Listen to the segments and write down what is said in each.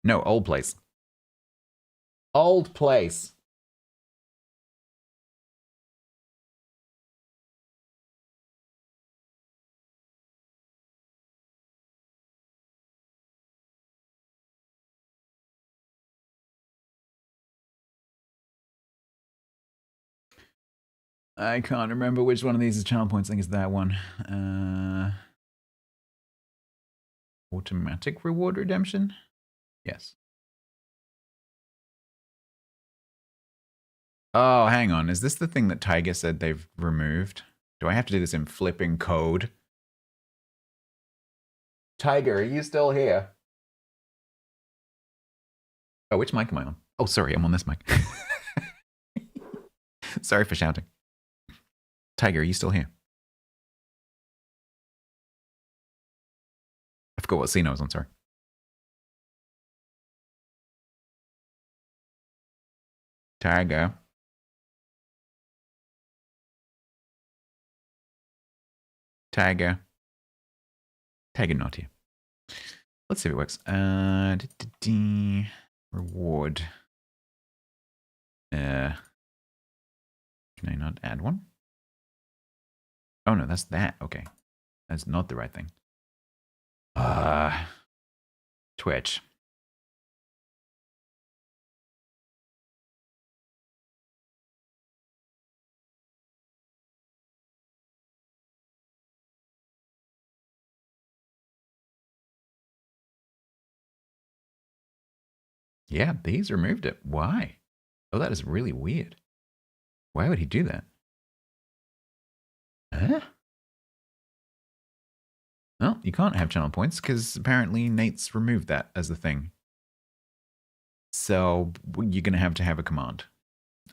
No, old place. Old place. I can't remember which one of these is channel points. I think it's that one. Automatic reward redemption? Yes. Oh, hang on. Is this the thing that Tiger said they've removed? Do I have to do this in flipping code? Tiger, are you still here? Oh, which mic am I on? Oh, sorry, I'm on this mic. Sorry for shouting. Tiger, are you still here? I forgot what scene I was on, sorry. Tiger. Tiger. Tiger not here. Let's see if it works. Reward. Can I not add one? Oh no, that's that. Okay. That's not the right thing. Twitch. Yeah, these removed it. Why? Oh, that is really weird. Why would he do that? Huh? Well, you can't have channel points because apparently Nate's removed that as the thing. So you're going to have a command,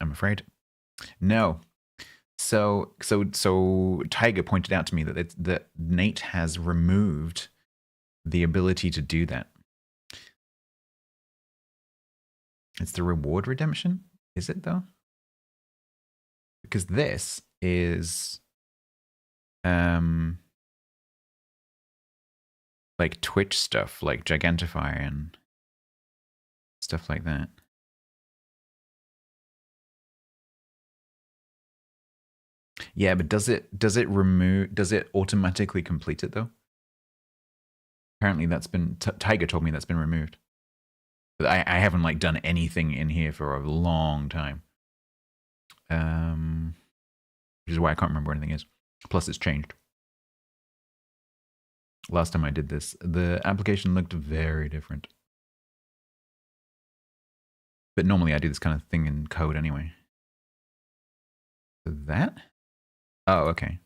I'm afraid. No. So Tiger pointed out to me that Nate has removed the ability to do that. It's the reward redemption? Is it though? Because this is like Twitch stuff, like Gigantify and stuff like that. Yeah, but does it automatically complete it though? Apparently that's been Tiger told me that's been removed. But I haven't like done anything in here for a long time. Which is why I can't remember where anything is. Plus it's changed. Last time I did this, the application looked very different. But normally I do this kind of thing in code anyway. So that? Oh, okay.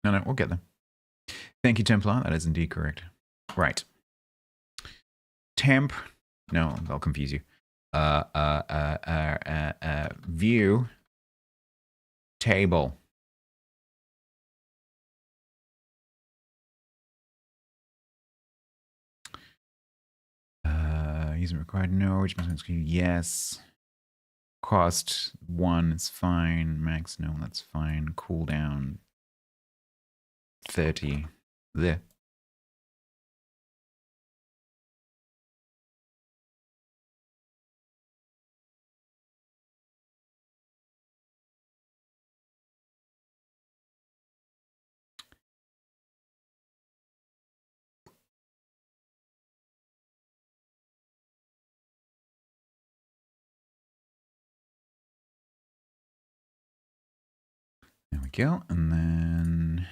No, we'll get them. Thank you, Templar. That is indeed correct. Right. Temp. No, I'll confuse you. View. Table. Using required no. Which means yes. Cost 1, it's fine. Max, no, that's fine. Cooldown 30. There. There we go. And then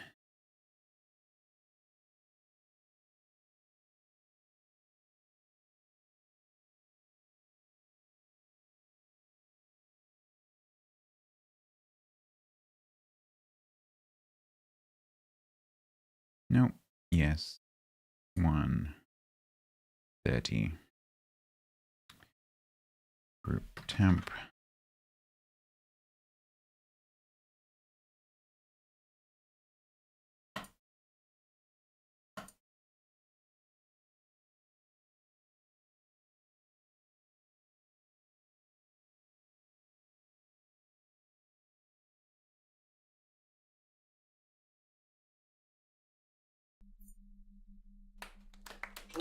nope. Yes. 130. Group temp.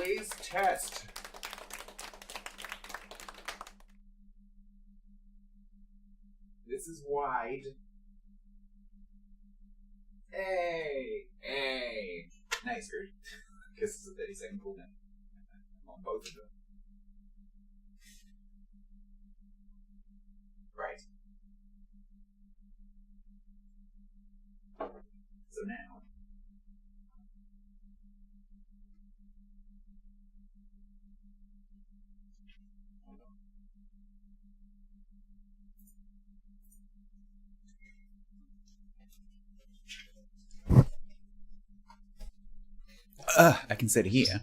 please. Test. This is wide. Hey! Hey! Nice, good. Because it's a 30-second cooldown. On both of them. Right. So now. I can sit here.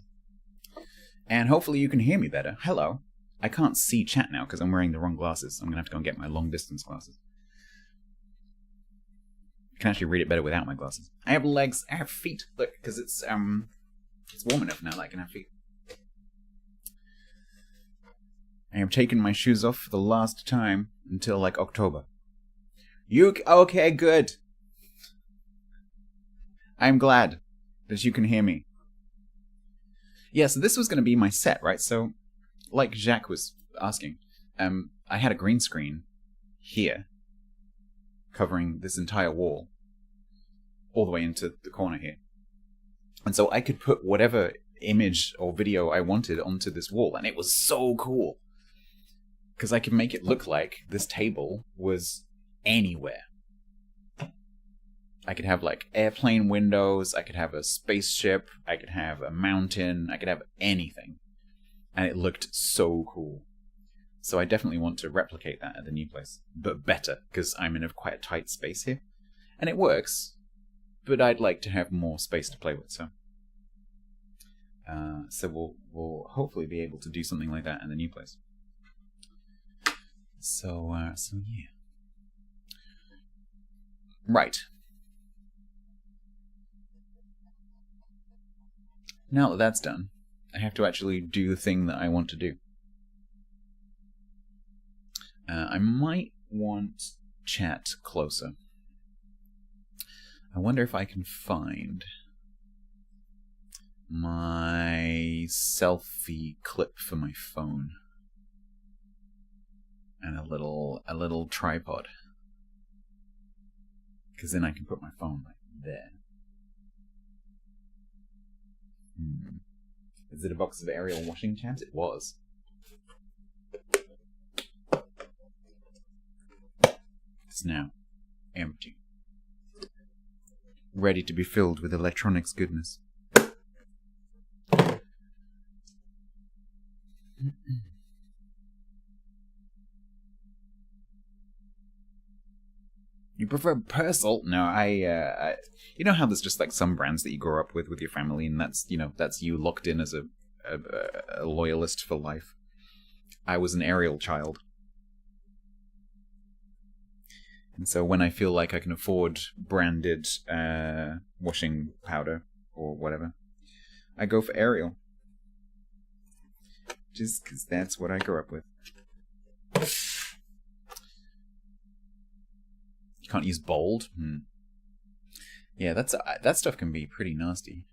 And hopefully you can hear me better. Hello. I can't see chat now because I'm wearing the wrong glasses. I'm going to have to go and get my long distance glasses. I can actually read it better without my glasses. I have legs. I have feet. Look, because it's warm enough now that I can have feet. I have taken my shoes off for the last time until like October. Okay, good. I'm glad that you can hear me. Yeah, so this was going to be my set, right? So, like Jacques was asking, I had a green screen here, covering this entire wall, all the way into the corner here. And so I could put whatever image or video I wanted onto this wall, and it was so cool. Because I could make it look like this table was anywhere. I could have like airplane windows, I could have a spaceship, I could have a mountain, I could have anything. And it looked so cool. So I definitely want to replicate that at the new place. But better, because I'm in quite a tight space here. And it works, but I'd like to have more space to play with, so. So we'll hopefully be able to do something like that in the new place. So yeah. Right. Now that that's done, I have to actually do the thing that I want to do. I might want chat closer. I wonder if I can find my selfie clip for my phone. And a little tripod. Because then I can put my phone right there. Is it a box of Ariel washing tabs? It was. It's now empty. Ready to be filled with electronics goodness. You prefer Persil? No, I you know how there's just like some brands that you grow up with your family, and that's you locked in as a loyalist for life. I was an Ariel child. And so when I feel like I can afford branded washing powder or whatever, I go for Ariel. Just because that's what I grew up with. You can't use bold? Yeah, that stuff can be pretty nasty.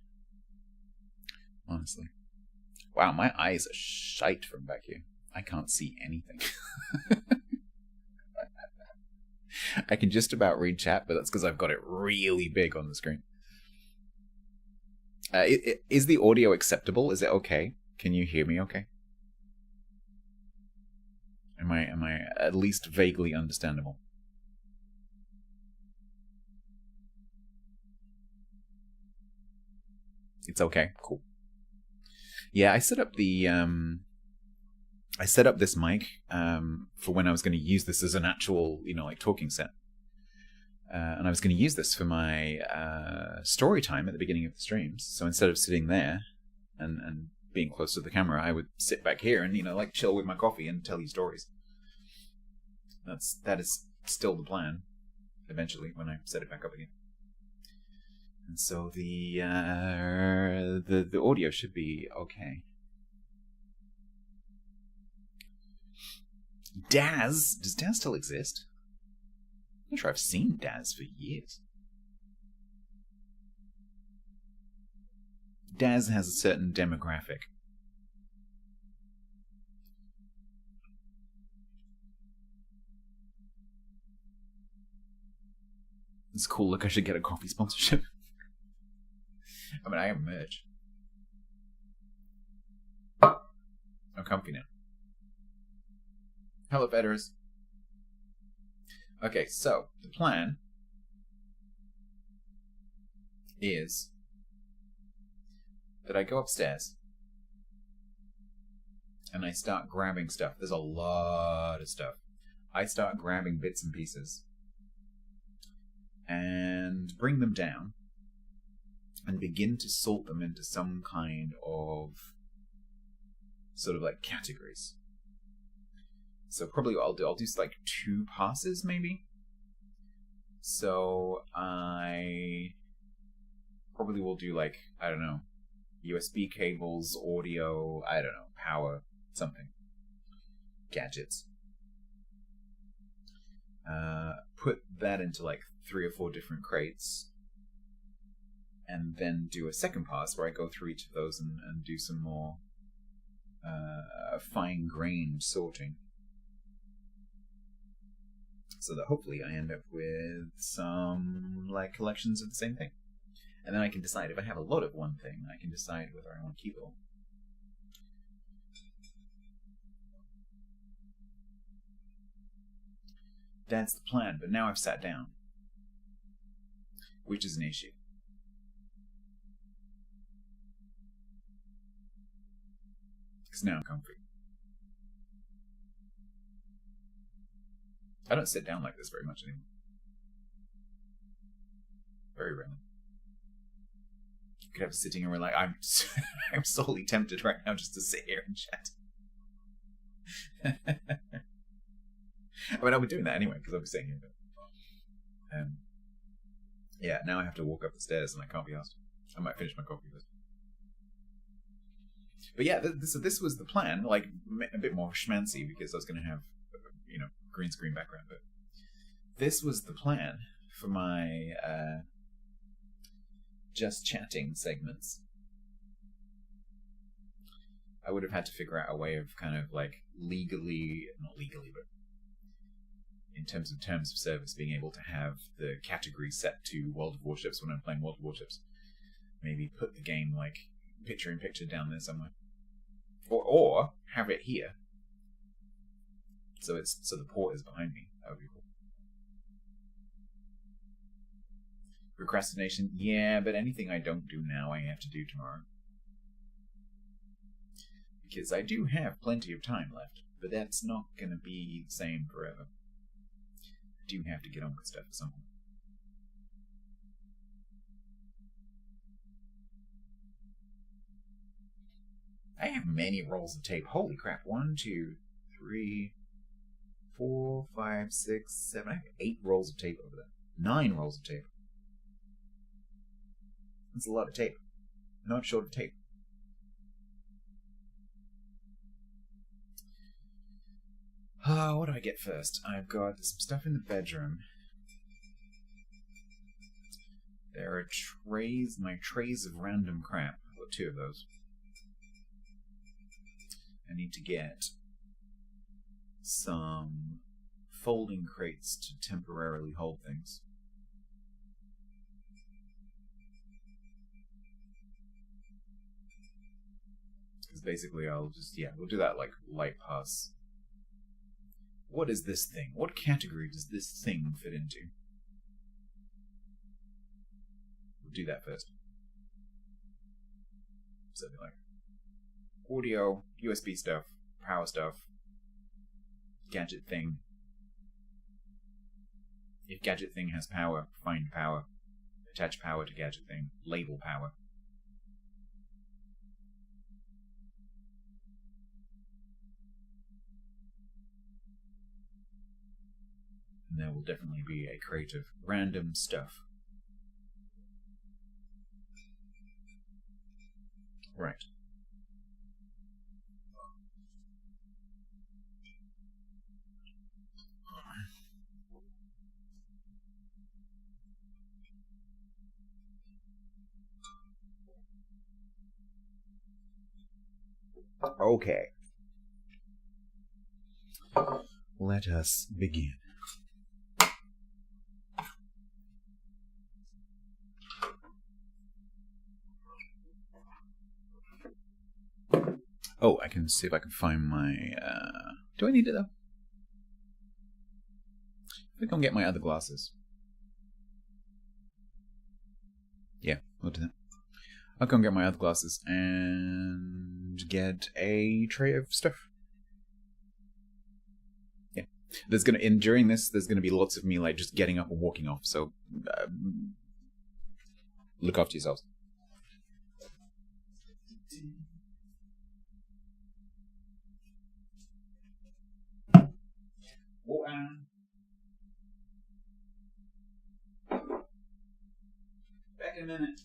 Honestly. Wow, my eyes are shite from back here. I can't see anything. I can just about read chat, but that's because I've got it really big on the screen. Is the audio acceptable? Is it okay? Can you hear me okay? Am I at least vaguely understandable? It's okay. Cool. Yeah, I set up the I set up this mic for when I was going to use this as an actual, like talking set. And I was going to use this for my story time at the beginning of the streams. So instead of sitting there and being close to the camera, I would sit back here and, like chill with my coffee and tell you stories. That is still the plan eventually when I set it back up again. And so the audio should be okay. Daz? Does Daz still exist? I'm not sure I've seen Daz for years. Daz has a certain demographic. It's cool. Look, I should get a coffee sponsorship. I mean, I have merch. I'm comfy now. Hello, Federers. Okay, so the plan is that I go upstairs and I start grabbing stuff. There's a lot of stuff. I start grabbing bits and pieces and bring them down and begin to sort them into some kind of sort of like categories. So probably what I'll do like 2 passes maybe. So I probably will do like, I don't know, USB cables, audio, I don't know, power, something. Gadgets. Put that into like 3 or 4 different crates. And then do a second pass where I go through each of those and do some more fine-grained sorting. So that hopefully I end up with some like collections of the same thing. And then I can decide, if I have a lot of one thing, I can decide whether I want to keep it all. That's the plan, but now I've sat down. Which is an issue. Because now I'm comfy. I don't sit down like this very much anymore. Very rarely. You could have a sitting and we're like, I'm sorely tempted right now just to sit here and chat. I mean, I'll be doing that anyway because I'll be sitting here. But, yeah, now I have to walk up the stairs and I can't be asked. I might finish my coffee first. But yeah, this was the plan. Like a bit more schmancy because I was going to have, you know, green screen background. But this was the plan for my just chatting segments. I would have had to figure out a way of kind of like not legally, but in terms of service, being able to have the category set to World of Warships when I'm playing World of Warships. Maybe put the game like picture in picture down there somewhere, or have it here. So the port is behind me. That would be cool. Procrastination, yeah, but anything I don't do now, I have to do tomorrow. Because I do have plenty of time left, but that's not going to be the same forever. I do have to get on with stuff at some point. I have many rolls of tape. Holy crap. 1, 2, 3, 4, 5, 6, 7. I have 8 rolls of tape over there. 9 rolls of tape. That's a lot of tape. I'm not short of tape. What do I get first? I've got some stuff in the bedroom. There are trays, my trays of random crap. I've got 2 of those. I need to get some folding crates to temporarily hold things. Because basically I'll just, we'll do that like light pass. What is this thing? What category does this thing fit into? We'll do that first. So it'll be like audio, USB stuff, power stuff, gadget thing. If gadget thing has power, find power. Attach power to gadget thing. Label power. And there will definitely be a crate of random stuff. Right. Okay. Let us begin. Oh, I can see if I can find my... Do I need it, though? I think I'll get my other glasses. Yeah, we'll do that. I'll go and get my other glasses and get a tray of stuff. Yeah. During this, there's gonna be lots of me, like, just getting up and walking off, so... look after yourselves. Back in a minute.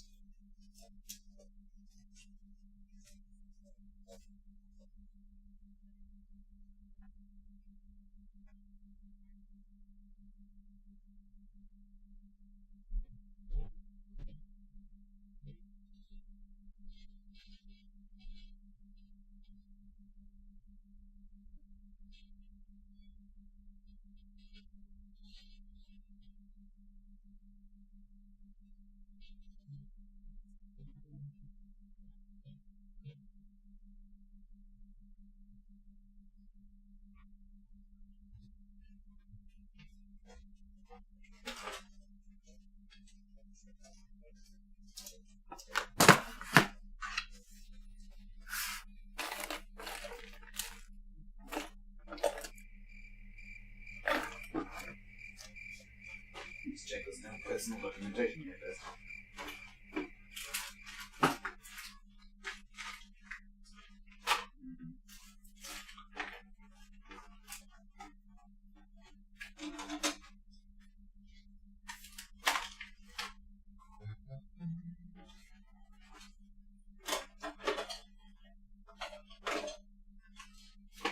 Let's check this now. Personal documentation here first.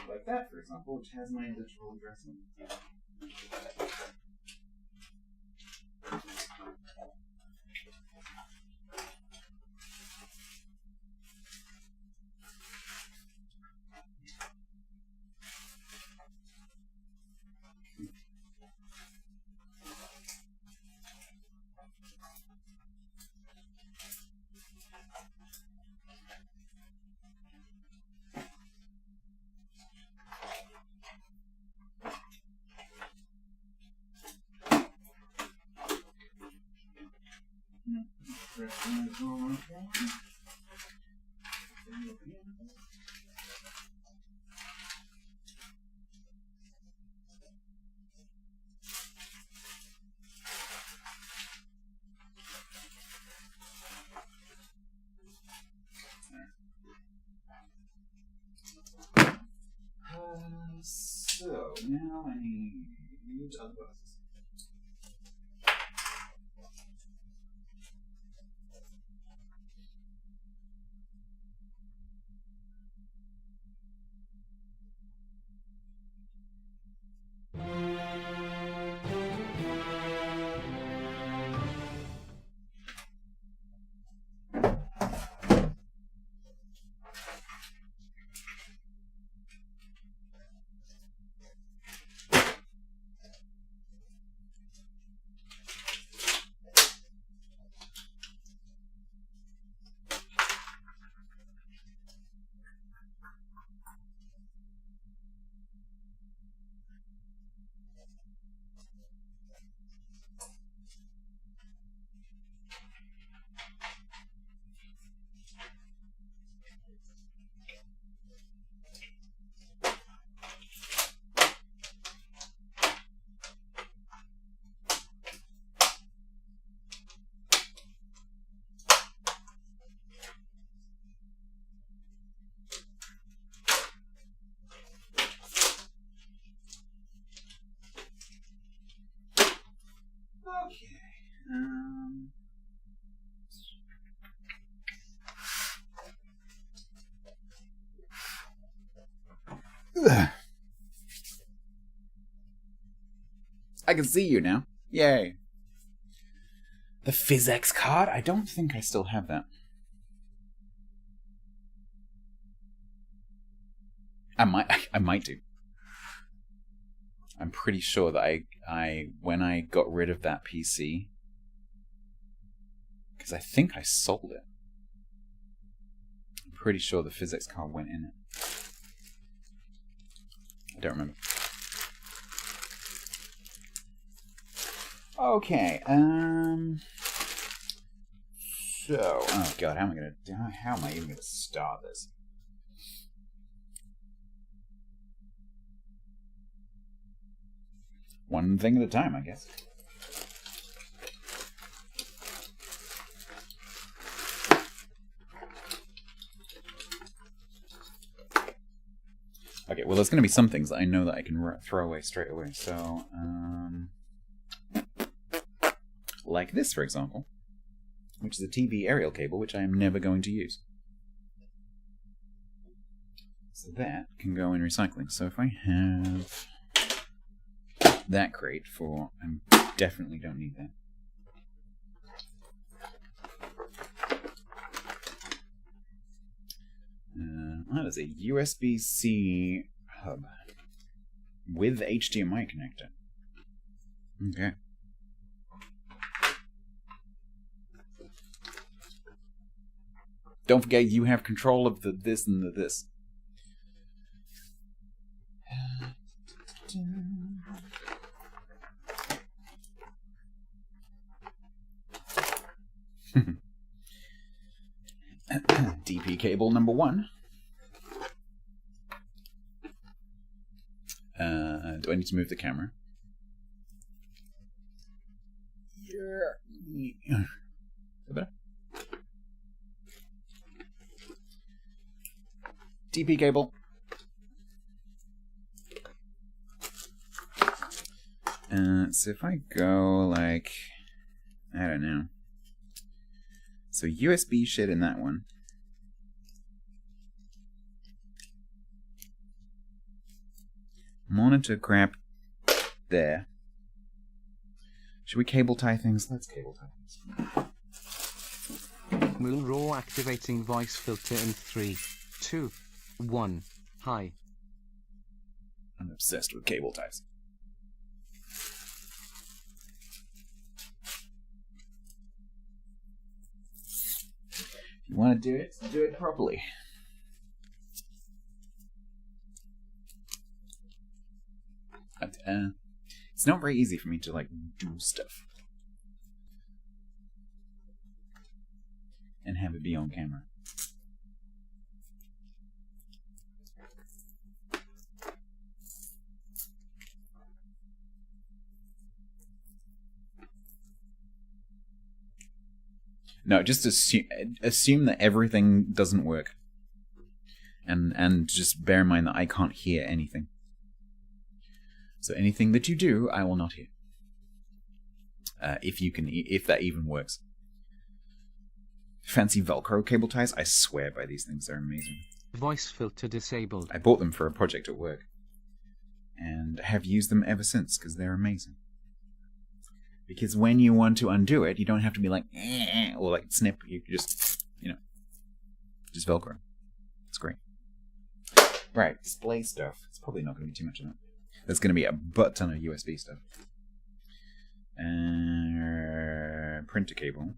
Like that, for example, which has my digital address in it. So now I need other glasses. I can see you now. Yay. The PhysX card? I don't think I still have that. I might do. I'm pretty sure that when I got rid of that PC, because I think I sold it, I'm pretty sure the PhysX card went in it. I don't remember. Okay, so, oh god, how am I even gonna start this? One thing at a time, I guess. Okay, well, there's going to be some things that I know that I can throw away straight away. So, like this, for example, which is a TV aerial cable, which I am never going to use. So that can go in recycling. So if I have that crate for, I definitely don't need that. That is a USB-C hub with HDMI connector. Okay. Don't forget you have control of the this and the this. DP cable number 1. Do I need to move the camera? Yeah. Is that better? DP cable. So if I go like, I don't know. So USB shit in that one. Monitor crap there. Should we cable tie things? Let's cable tie things. Will raw activating voice filter in 3, 2, 1. Hi. I'm obsessed with cable ties. If you want to do it properly. It's not very easy for me to, like, do stuff. And have it be on camera. No, just assume that everything doesn't work. And just bear in mind that I can't hear anything. So anything that you do, I will not hear. If that even works. Fancy Velcro cable ties, I swear by these things, they're amazing. Voice filter disabled. I bought them for a project at work. And have used them ever since, because they're amazing. Because when you want to undo it, you don't have to be like, or like snip, you just, just Velcro. It's great. Right, display stuff. It's probably not going to be too much of that. There's going to be a butt ton of USB stuff. Printer cable.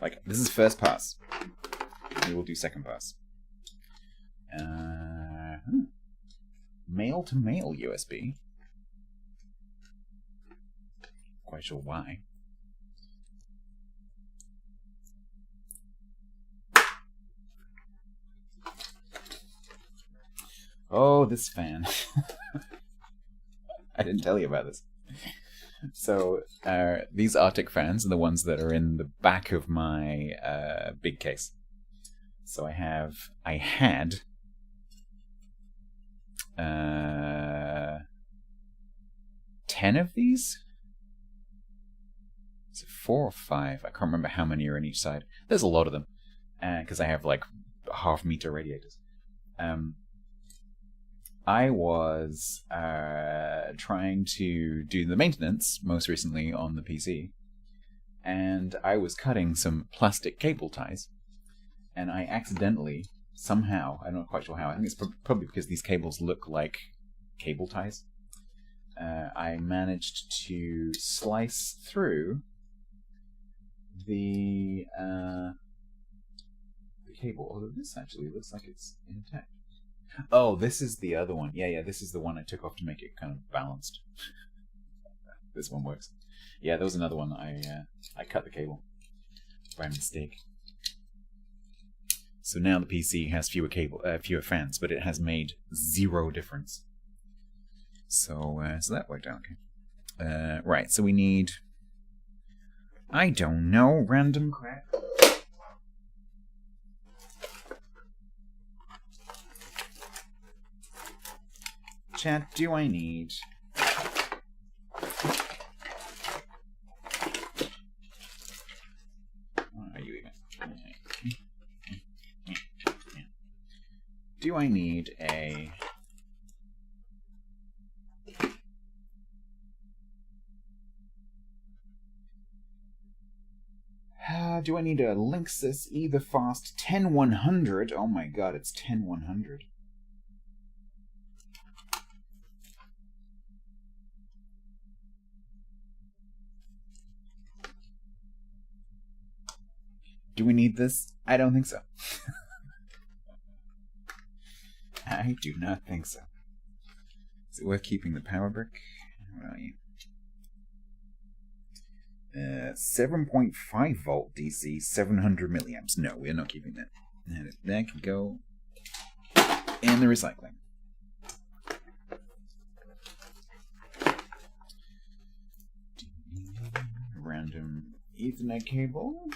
Like, this is first pass. We will do second pass. Male to male USB. Quite sure why. Oh, this fan. I didn't tell you about this. So, these Arctic fans are the ones that are in the back of my big case. So I had 10 of these? Is it 4 or 5? I can't remember how many are on each side. There's a lot of them, because I have like half-meter radiators. I was trying to do the maintenance, most recently on the PC, and I was cutting some plastic cable ties, and I accidentally, somehow, I'm not quite sure how, I think it's probably because these cables look like cable ties, I managed to slice through the cable. Although this actually looks like it's intact. Oh, this is the other one. Yeah, this is the one I took off to make it kind of balanced. This one works. Yeah, there was another one I cut the cable by mistake. So now the PC has fewer fans, but it has made 0 difference. So that worked out okay. Right, so we need, I don't know, random crap. Chat, do I need... What are you even? Do I need a... do I need a Linksys Etherfast 10100? Oh my god, it's 10100. Do we need this? I don't think so. I do not think so. Is it worth keeping the power brick? What are you? 7.5 volt DC, 700 milliamps. No, we're not keeping that. That can go in the recycling. Random Ethernet cable.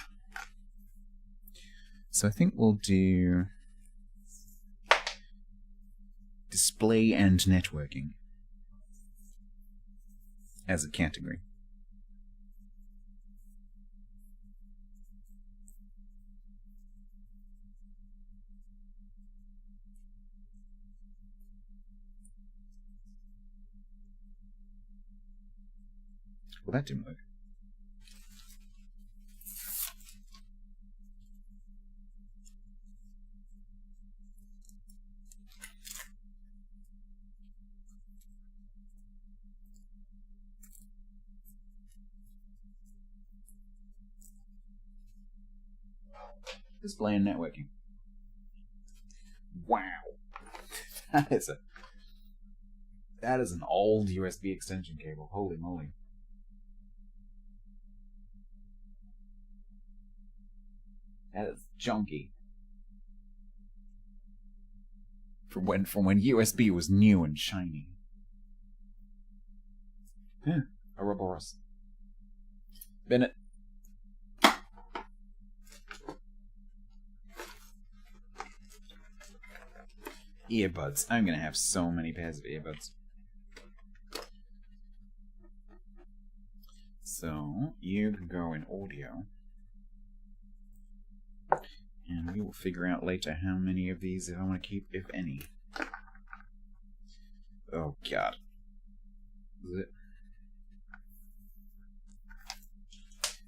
So I think we'll do display and networking as a category. Well, that didn't work. Display and networking. Wow. That is an old USB extension cable. Holy moly. That is junky. From when USB was new and shiny. Ouroboros. Bennett. Earbuds. I'm gonna have so many pairs of earbuds. So you can go in audio. And we will figure out later how many of these I want to keep, if any. Oh god.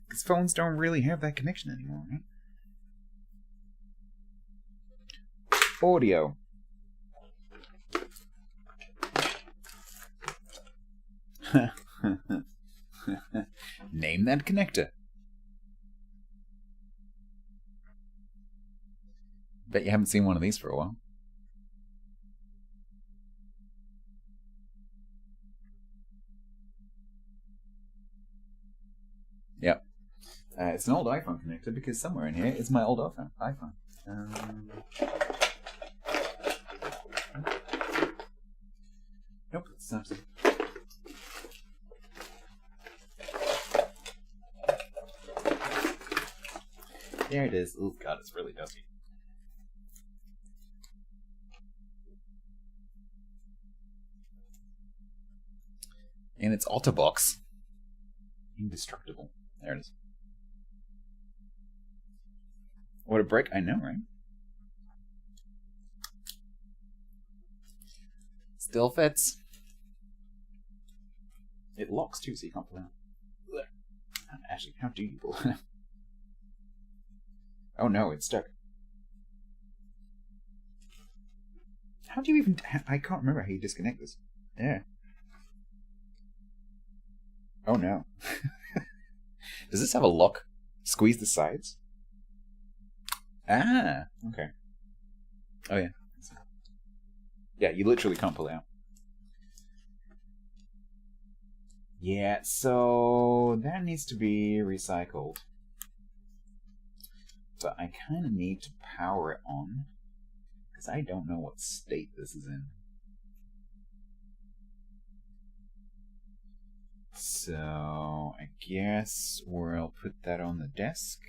Because phones don't really have that connection anymore, right? Audio. Name that connector. Bet you haven't seen one of these for a while. Yep. It's an old iPhone connector because somewhere in here is my old iPhone. Nope, it's not. There it is. Oh god, it's really dusty. And it's Otterbox. Indestructible. There it is. What a brick. I know, right? Still fits. It locks too, so you can't pull out. Actually, how do you pull it? Oh no, it's stuck. How do you even... I can't remember how you disconnect this. Yeah. Oh no. Does this have a lock? Squeeze the sides? Ah, okay. Oh yeah. Yeah, you literally can't pull out. Yeah, so that needs to be recycled. But I kind of need to power it on, because I don't know what state this is in. So I guess we'll put that on the desk.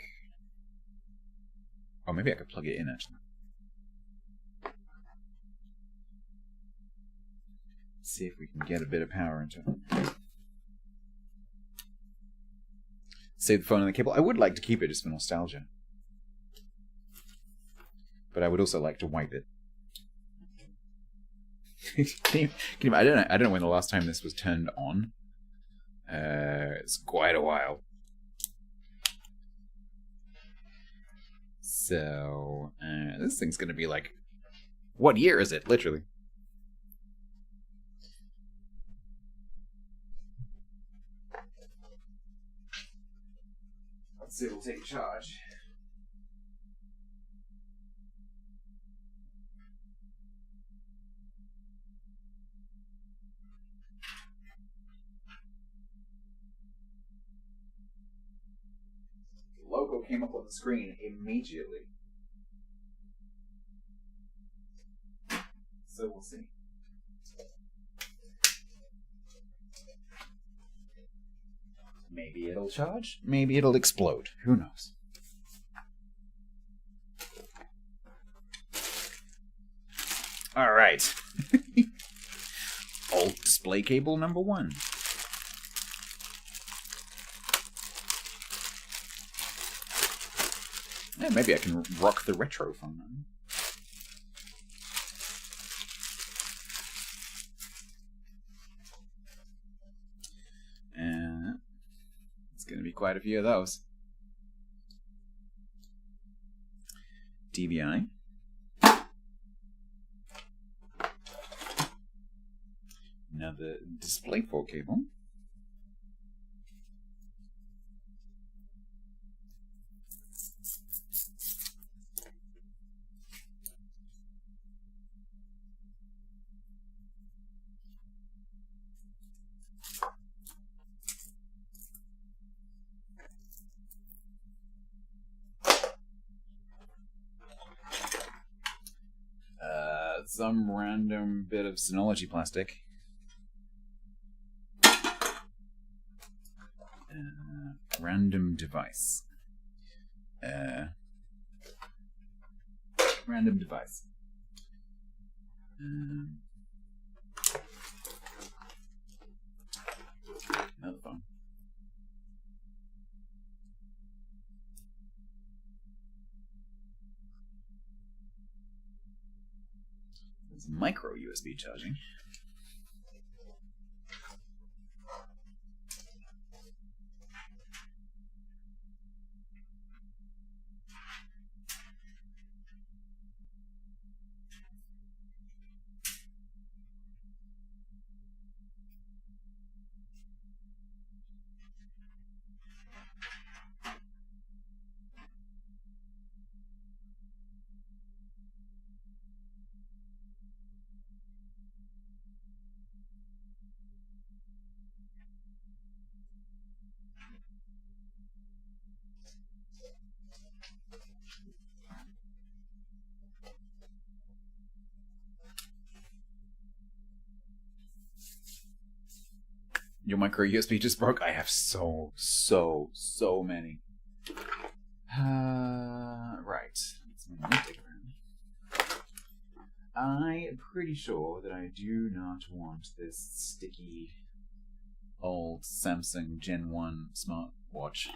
Or maybe I could plug it in, actually. See if we can get a bit of power into it. Save the phone and the cable. I would like to keep it just for nostalgia. But I would also like to wipe it. I don't know when the last time this was turned on. It's quite a while. So this thing's gonna be like, what year is it? Literally. Let's see if it'll take a charge. The logo came up on the screen immediately. So we'll see. Maybe it'll charge. Maybe it'll explode. Who knows? All right. Alt display cable number 1. Yeah, maybe I can rock the retro phone then. It's going to be quite a few of those. DVI. Now the DisplayPort cable. Some random bit of Synology plastic. Random device. Random device. Another phone. It's micro USB charging. Your micro USB just broke. I have so many. Right. I'm pretty sure that I do not want this sticky old Samsung Gen 1 smartwatch.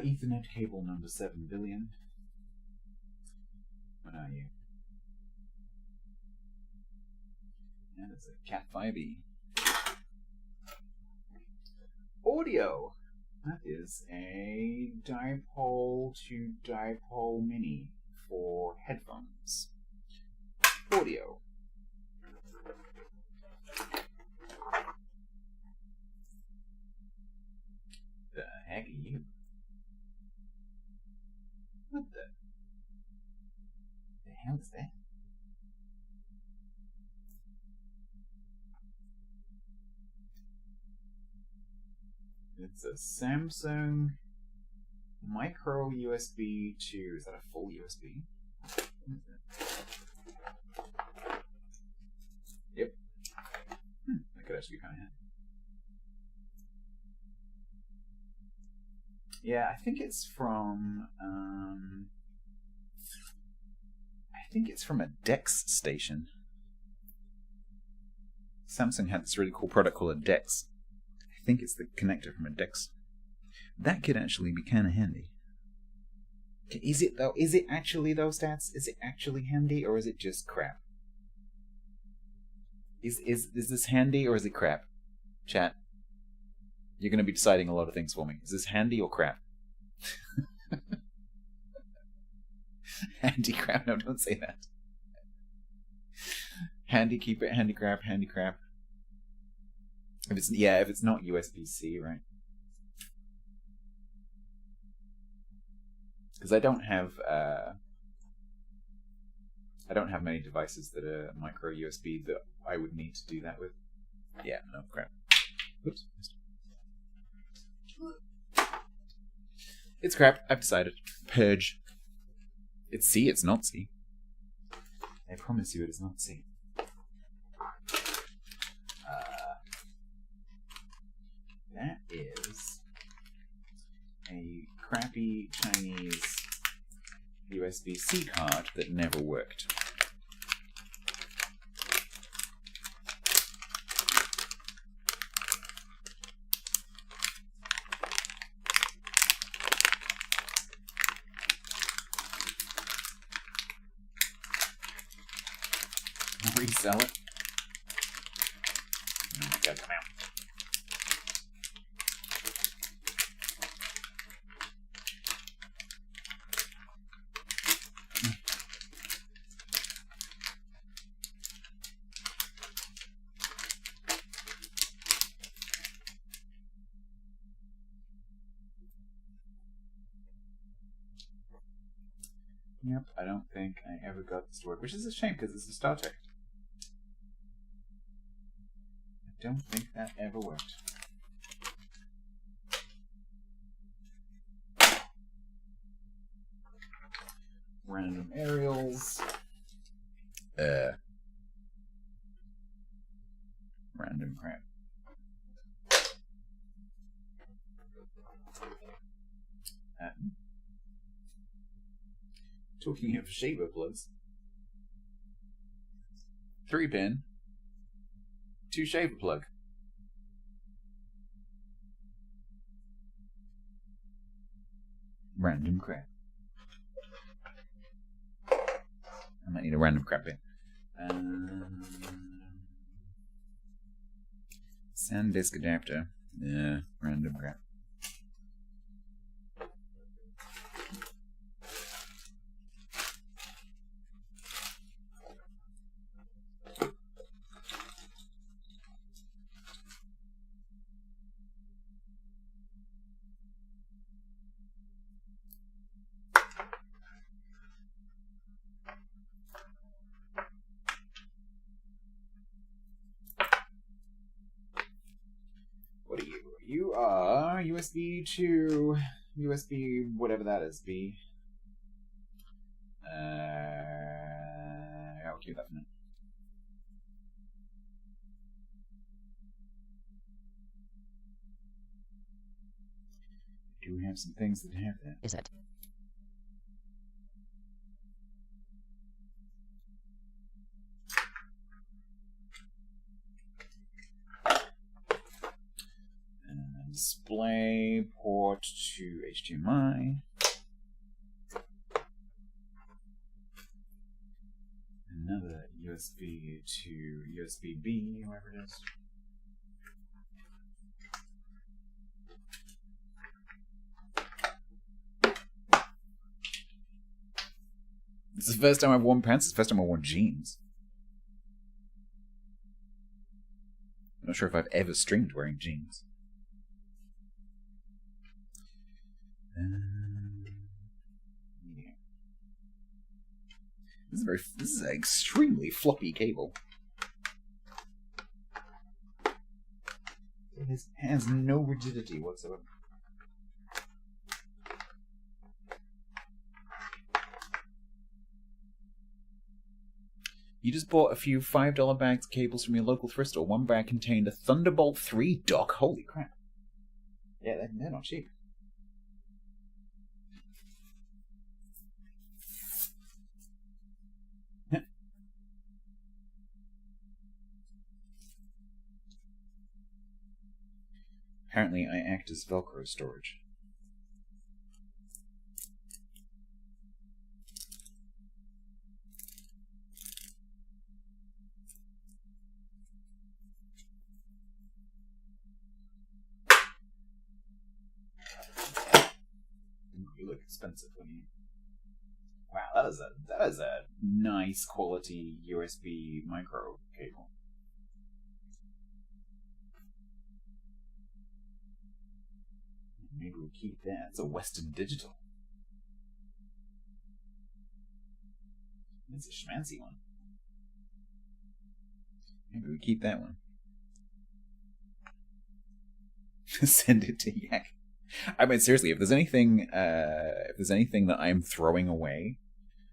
Ethernet cable number 7 billion. What are you? That is a Cat 5e. Audio. That is a dipole to dipole mini for headphones. audio. The heck are you? What the hell is that? It's a Samsung micro USB 2. Is that a full USB? Yep. That could actually be kind of handy. Yeah, I think it's from a DeX station. Samsung had this really cool product called a DeX. I think it's the connector from a DeX. That could actually be kind of handy. Is it though? Is it actually though, Stats? Is it actually handy, or is it just crap? Is this handy or is it crap? Chat. You're going to be deciding a lot of things for me. Is this handy or crap? Handy crap? No, don't say that. Handy, keep it. Handy crap. Handy crap. If it's not USB-C, right? Because I don't have many devices that are micro USB that I would need to do that with. Yeah, no crap. Oops. It's crap. I've decided. Purge. It's C. It's not C. I promise you, it is not C. That is a crappy Chinese USB-C card that never worked. Resell it. Oh my God, come out. Yep, I don't think I ever got this to work, which is a shame because it's a Star Trek. I don't think that ever worked. Random aerials. Random crap. Talking of shaver plugs. 3-pin. 2 shaver plug. Random crap. I might need a random crap pin. SanDisk adapter. Yeah, random crap. You are USB to USB, whatever that is, B. I'll keep that for now. Do we have some things that have that? Is it? Display port to HDMI. Another USB to USB-B, whatever it is. This is the first time I've worn pants. It's the first time I've worn jeans. Not sure if I've ever streamed wearing jeans. Yeah. This is an extremely floppy cable. It has no rigidity whatsoever. You just bought a few $5 bags of cables from your local thrift store. One bag contained a Thunderbolt 3 dock. Holy crap. Yeah, they're not cheap. Apparently, I act as Velcro storage. You look expensive when you. Wow, that is a nice quality USB micro cable. Maybe we'll keep that. It's a Western Digital. It's a schmancy one. Maybe we keep that one. Send it to Yak. I mean, seriously, if there's anything that I'm throwing away,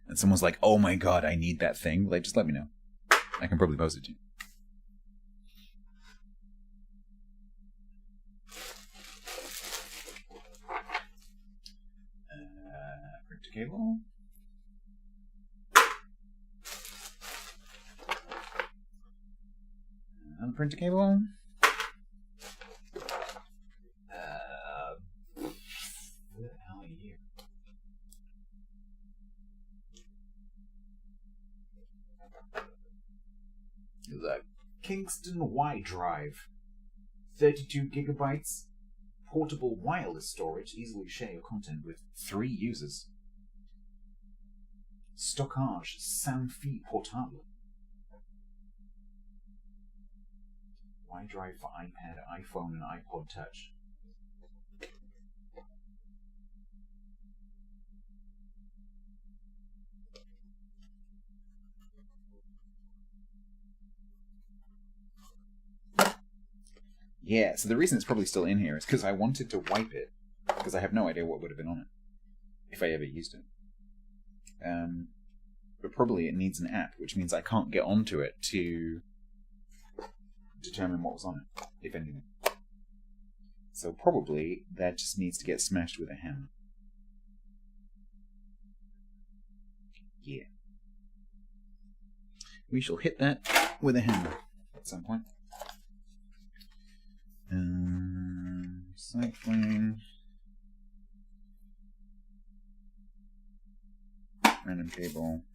and someone's like, "Oh my god, I need that thing," like, just let me know. I can probably post it to you. Printer cable. Another printer cable. What the hell are you? There's a Kingston Y drive. 32 gigabytes. Portable wireless storage. Easily share your content with 3 users. Stockage sans fil portable. Y drive for iPad, iPhone, and iPod Touch. Yeah, so the reason it's probably still in here is because I wanted to wipe it, because I have no idea what would have been on it, if I ever used it. But probably it needs an app, which means I can't get onto it to determine what was on it, if anything. So probably that just needs to get smashed with a hammer. Yeah. We shall hit that with a hammer at some point. Recycling. Random cable.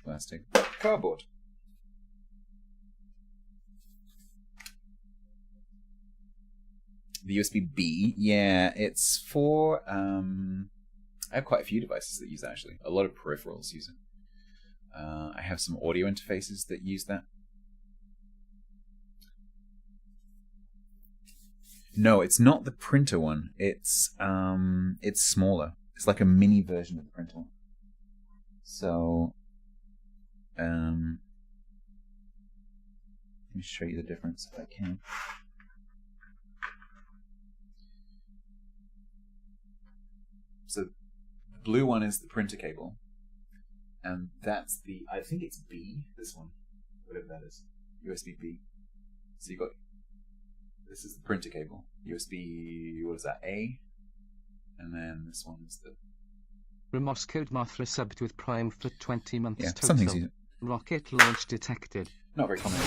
Plastic. Cardboard. The USB-B, yeah, it's for, I have quite a few devices that use that, actually. A lot of peripherals use it. I have some audio interfaces that use that. No, it's not the printer one. It's smaller. It's like a mini version of the printer one. So, let me show you the difference if I can. So, the blue one is the printer cable, and that's the, I think it's B, this one, whatever that is, USB-B. So you got, this is the printer cable, USB, what is that, A? And then this one is the... Remorse code Mothra subbed with Prime for 20 months Yeah, total. some things use it. Rocket launch detected. Not very common.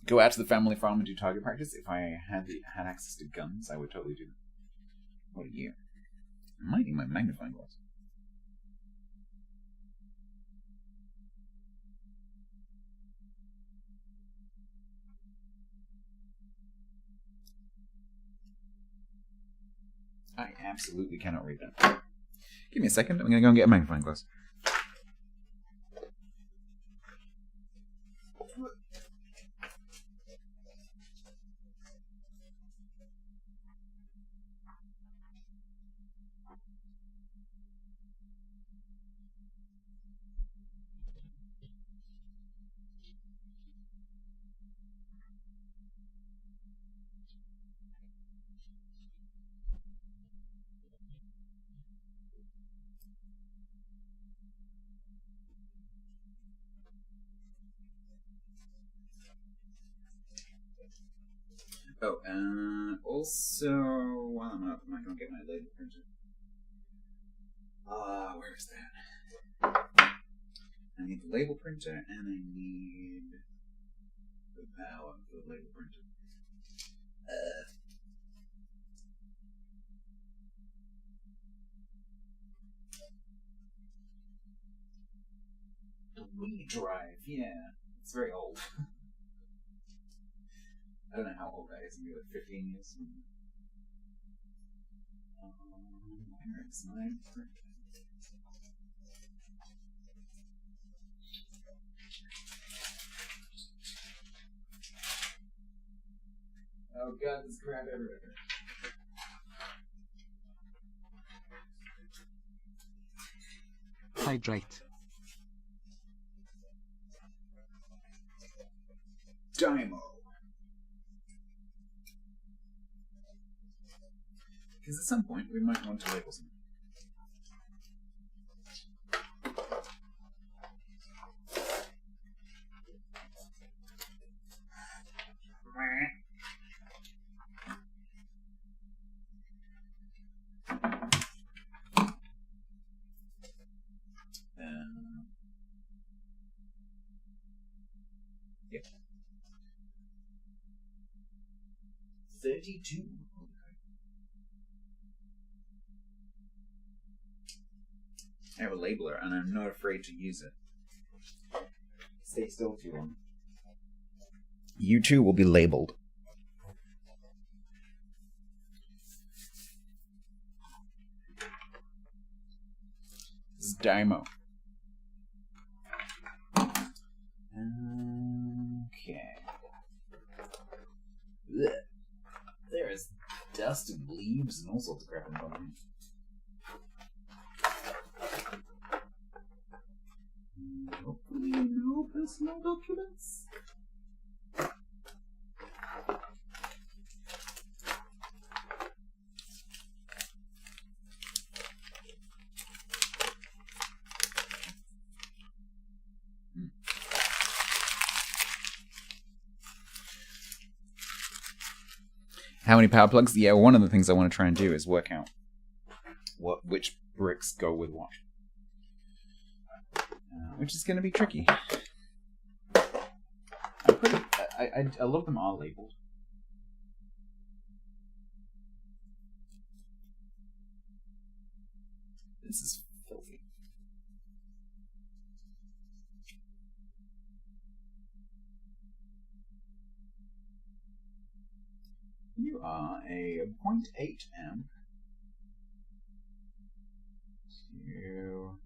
Go out to the family farm and do target practice. If I had access to guns, I would totally do that. What a year. I might need my magnifying glass. absolutely cannot read that. Give me a second. I'm going to go and get a magnifying glass. Oh, also, while I'm up, am I going to get my label printer? Where is that? I need the label printer, and I need the power for the label printer. The Wii Drive, yeah. It's very old. I don't know how old that is, maybe like 15 years. Where is my printer? Oh god, there's crap everywhere. Hydrate. Dymo. Because at some point we might want to label something. Yep. 32. I have a labeler and I'm not afraid to use it. Stay still too long. You too will be labeled. This is Dymo. Okay. Blech. There is dust and leaves and all sorts of crap in front of me. Hopefully no personal documents. How many power plugs? Yeah, one of the things I want to try and do is work out which bricks go with what. Which is going to be tricky. A lot of them are labeled. This is filthy. You are a 0.8 amp to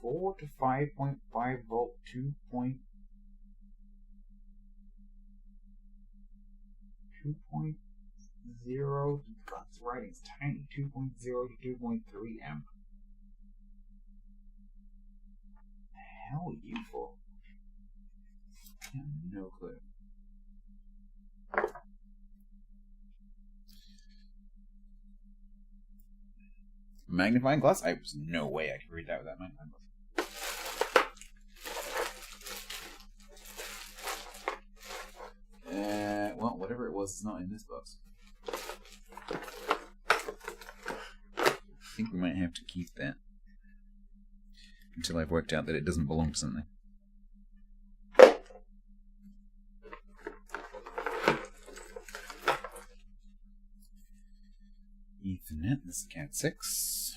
4 to 5.5 volt 2.0. God's writing's tiny. 2.0 to 2.3 amp. The hell are you for? I have no clue. Magnifying glass? There's no way I could read that with that magnifying glass. Well, whatever it was, it's not in this box. I think we might have to keep that until I've worked out that it doesn't belong to something. Ethernet, this is Cat 6.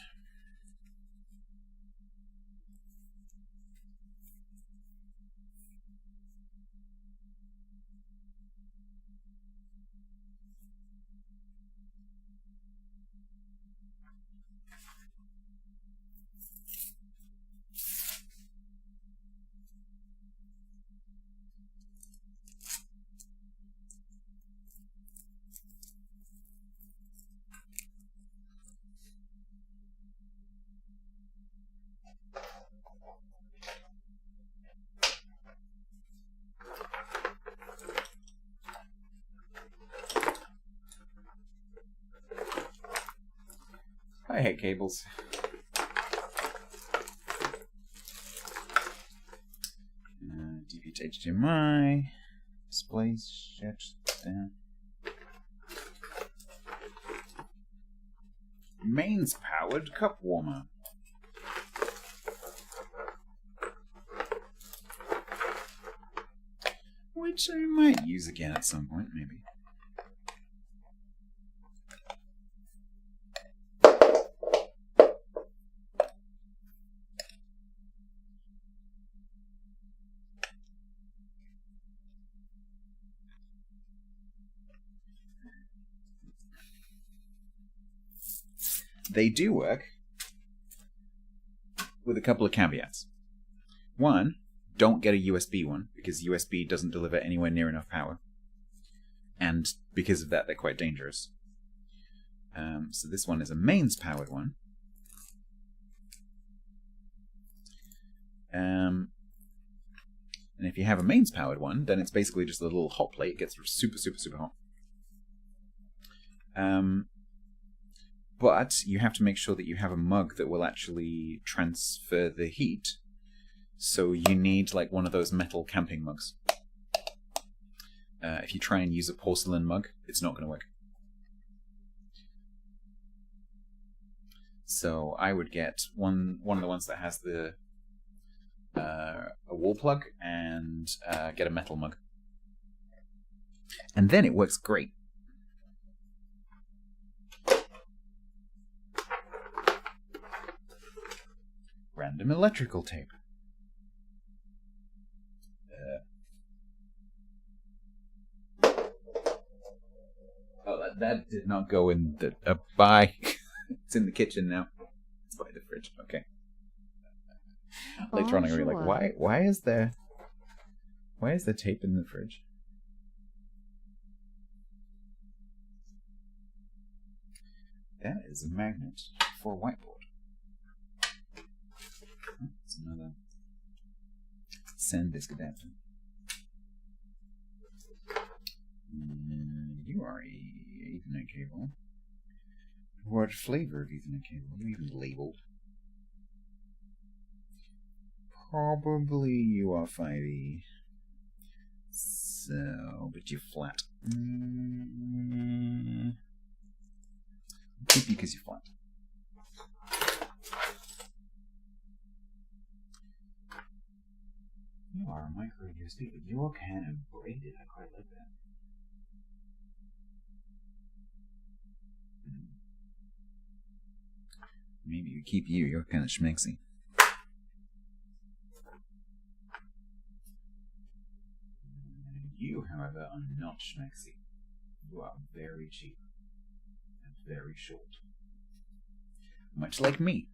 hate cables. DP to HDMI. Display shit. Mains powered cup warmer. Which I might use again at some point, maybe. They do work with a couple of caveats. One, don't get a USB one, because USB doesn't deliver anywhere near enough power. And because of that, they're quite dangerous. So this one is a mains-powered one. And if you have a mains-powered one, then it's basically just a little hot plate. It gets super, super, super hot. But you have to make sure that you have a mug that will actually transfer the heat. So you need like one of those metal camping mugs. If you try and use a porcelain mug, it's not going to work. So I would get one of the ones that has the a wall plug and get a metal mug. And then it works great. Random electrical tape. Oh, that did not go in the... bye. It's in the kitchen now. It's by the fridge. Okay. Later on, I'm going to be like, why is there tape in the fridge? That is a magnet for a whiteboard. It's another SanDisk adapter. You are a Ethernet cable. What flavor of Ethernet cable? Are you even labeled? Probably you are 5e. So, but you're flat. Keep you because you're flat. You are a micro USB, but you're kind of braided. I quite like that. Maybe you keep you. You're kind of schmexy. You, however, are not schmexy. You are very cheap and very short. Much like me.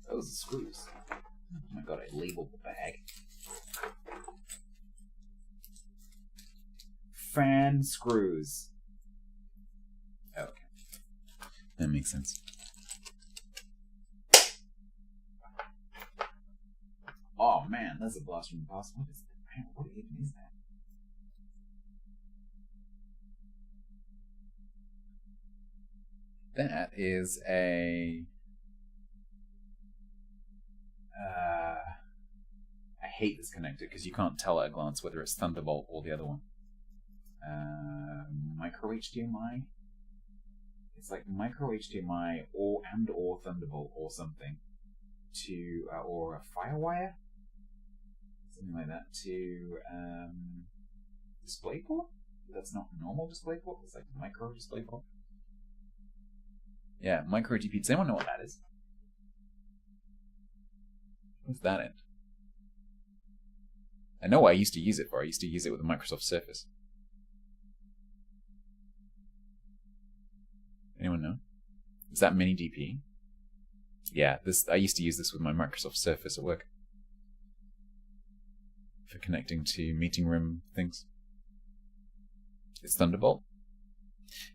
Those are screws. Oh my god, I labeled the bag. Fan screws. Oh, okay. That makes sense. Oh man, that's a blast from the past. What is that? Man, what even is that? That is a... I hate this connector because you can't tell at a glance whether it's Thunderbolt or the other one. Micro HDMI? It's like micro HDMI or Thunderbolt or something to or a Firewire, something like that to DisplayPort. That's not normal DisplayPort. It's like micro DisplayPort. Yeah, micro DP. Does anyone know what that is? What's that end? I know what I used to use it for. I used to use it with a Microsoft Surface. Anyone know? Is that mini DP? Yeah, I used to use this with my Microsoft Surface at work. For connecting to meeting room things. It's Thunderbolt.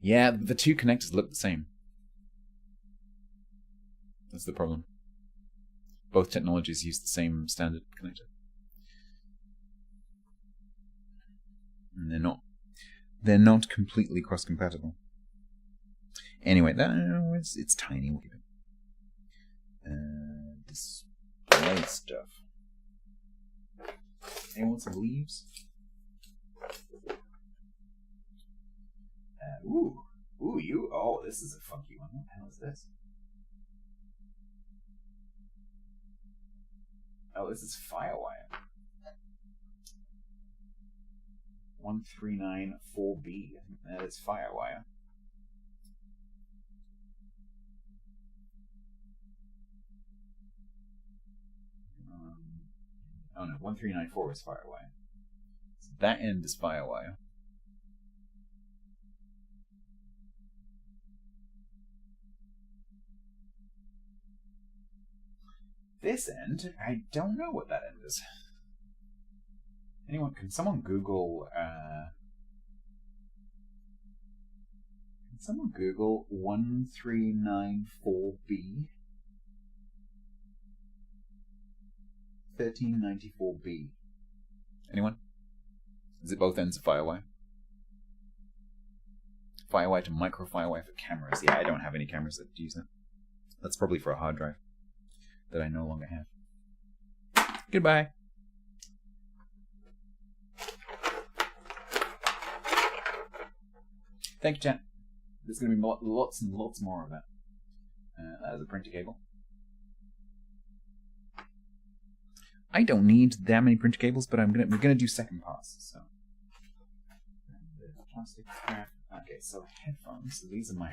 Yeah, the two connectors look the same. That's the problem. Both technologies use the same standard connector. And they're not completely cross-compatible. Anyway, it's tiny. We'll keep it. Display stuff. Anyone want some leaves? Ooh, you. Oh, this is a funky one. What the hell is this? Oh, this is Firewire. 1394B. I think that is Firewire. Oh no, 1394 is Firewire. So that end is Firewire. This end, I don't know what that end is. Can someone Google, 1394B? 1394B. Anyone? Is it both ends of Firewire? Firewire to micro Firewire for cameras. Yeah, I don't have any cameras that use that. That's probably for a hard drive that I no longer have. Goodbye. Thank you, chat. There's going to be lots and lots more of that. That is a printer cable. I don't need that many printer cables, but we're gonna do second pass. So plastic crap. Okay, so headphones. So these are my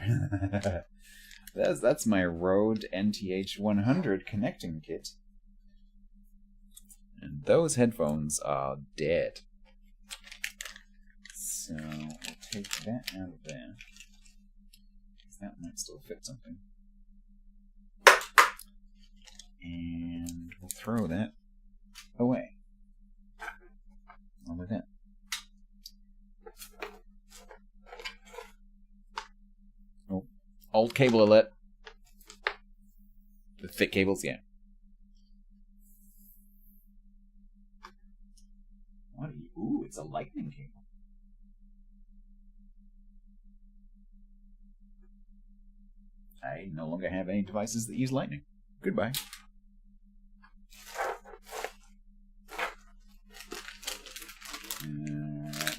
that's my Rode NTH 100 connecting kit, and those headphones are dead. So we'll take that out of there. That might still fit something, and we'll throw that away. Along with that. Oh, old cable alert. The thick cables, yeah. What are you? Ooh, it's a lightning cable. I no longer have any devices that use lightning. Goodbye.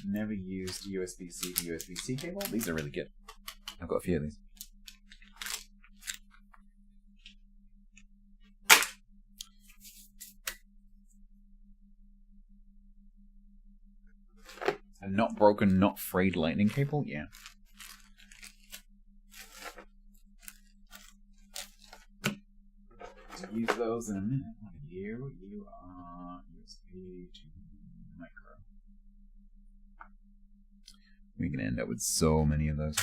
Never used USB-C to USB-C cable. These are really good. I've got a few of these. A not broken, not frayed lightning cable? Yeah. To use those in a minute. You are USB to micro. We can end up with so many of those.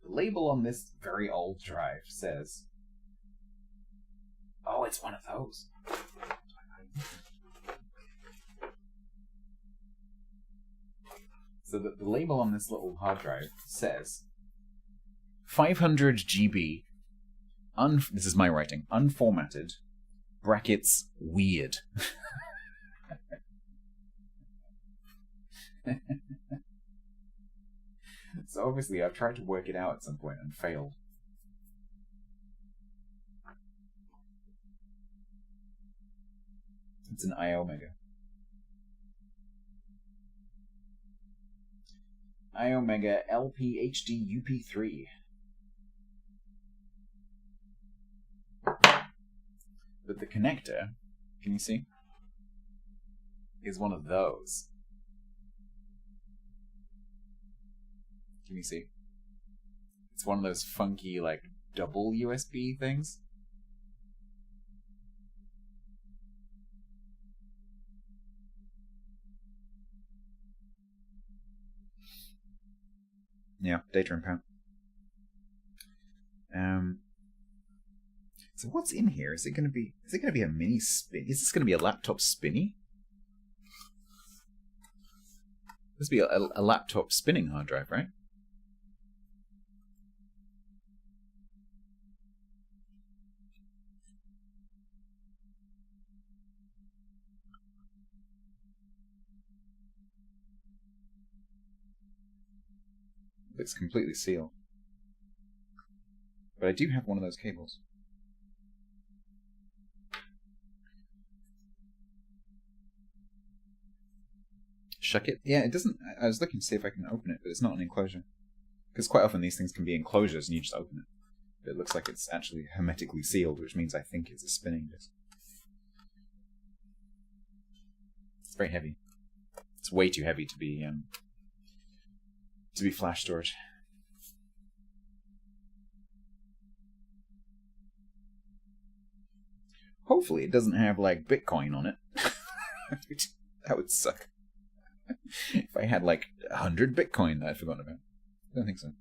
The label on this very old drive says, oh, it's one of those. So the label on this little hard drive says 500 GB, this is my writing, unformatted, brackets, weird. So obviously I've tried to work it out at some point and failed. It's an iOmega. iOmega LPHD UP3. But the connector, can you see, is one of those. Can you see? It's one of those funky, like, double USB things. Yeah, data and power. So what's in here? Is it going to be a mini spin? Is this going to be a laptop spinny? This would be a laptop spinning hard drive, right? Looks completely sealed. But I do have one of those cables. Shuck it? Yeah, it doesn't... I was looking to see if I can open it, but it's not an enclosure. Because quite often these things can be enclosures and you just open it. But it looks like it's actually hermetically sealed, which means I think it's a spinning disc. It's very heavy. It's way too heavy to be flash storage. Hopefully it doesn't have, like, Bitcoin on it. That would suck. If I had, like, 100 Bitcoin that I'd forgotten about. I don't think so.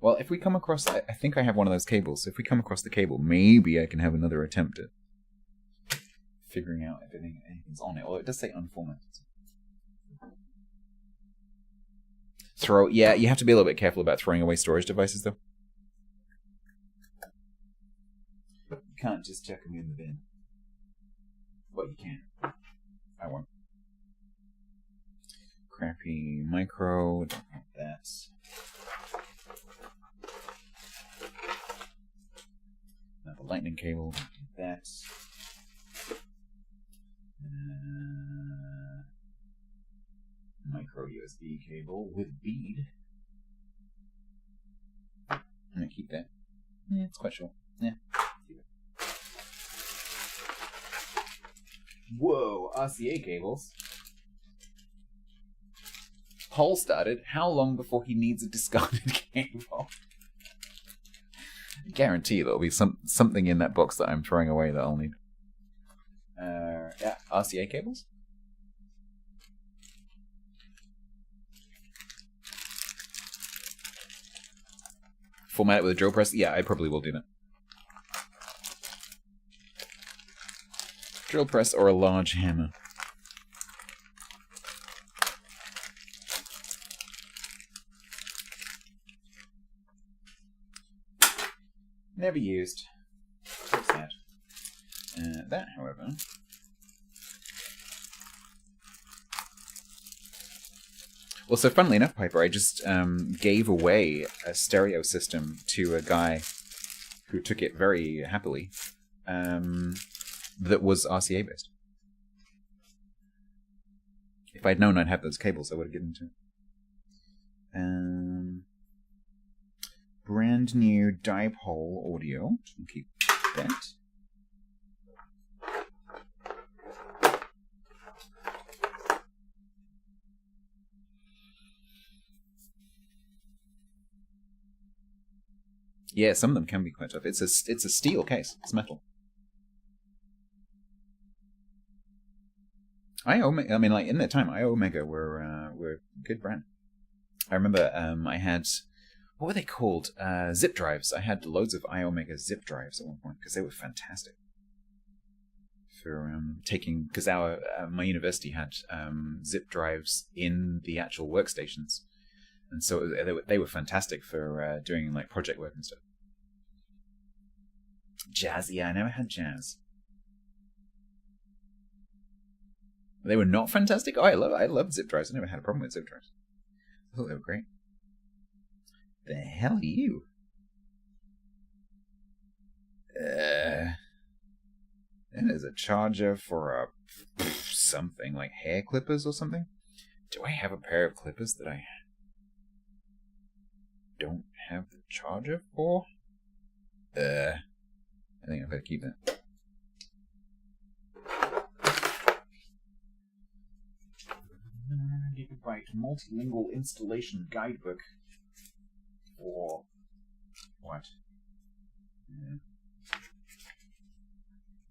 Well, if we come across... I think I have one of those cables. So if we come across the cable, maybe I can have another attempt at figuring out if anything's on it. Although it does say unformatted. Yeah, you have to be a little bit careful about throwing away storage devices, though. You can't just chuck them in the bin. Well, you can. I won't. Crappy micro. Don't want that. Not the lightning cable. Don't need that. Micro USB cable with bead. I'm gonna keep that. Yeah, it's quite short. Yeah. Keep it. Whoa, RCA cables. Paul started. How long before he needs a discarded cable? I guarantee there'll be something in that box that I'm throwing away that I'll need. Yeah, RCA cables. Format it with a drill press? Yeah, I probably will do that. Drill press or a large hammer. Never used. So sad. That, however... Well, so funnily enough, Piper, I just gave away a stereo system to a guy who took it very happily that was RCA based. If I'd known I'd have those cables, I would have given it to him. Brand new dipole audio. I'll keep that. Yeah, some of them can be quite tough. It's a steel case. It's metal. I mean, like in their time, Omega were a good brand. I remember I had, what were they called? Zip drives. I had loads of Omega zip drives at one point because they were fantastic for taking. Because my university had zip drives in the actual workstations. And so they were fantastic for doing like project work and stuff. Jazz, yeah, I never had Jazz. They were not fantastic? Oh, I loved zip drives. I never had a problem with zip drives. I thought they were great. The hell are you? That is a charger for a something like hair clippers or something. Do I have a pair of clippers that I don't have the charger for? I think I better keep that. Gigabyte multilingual installation guidebook for what?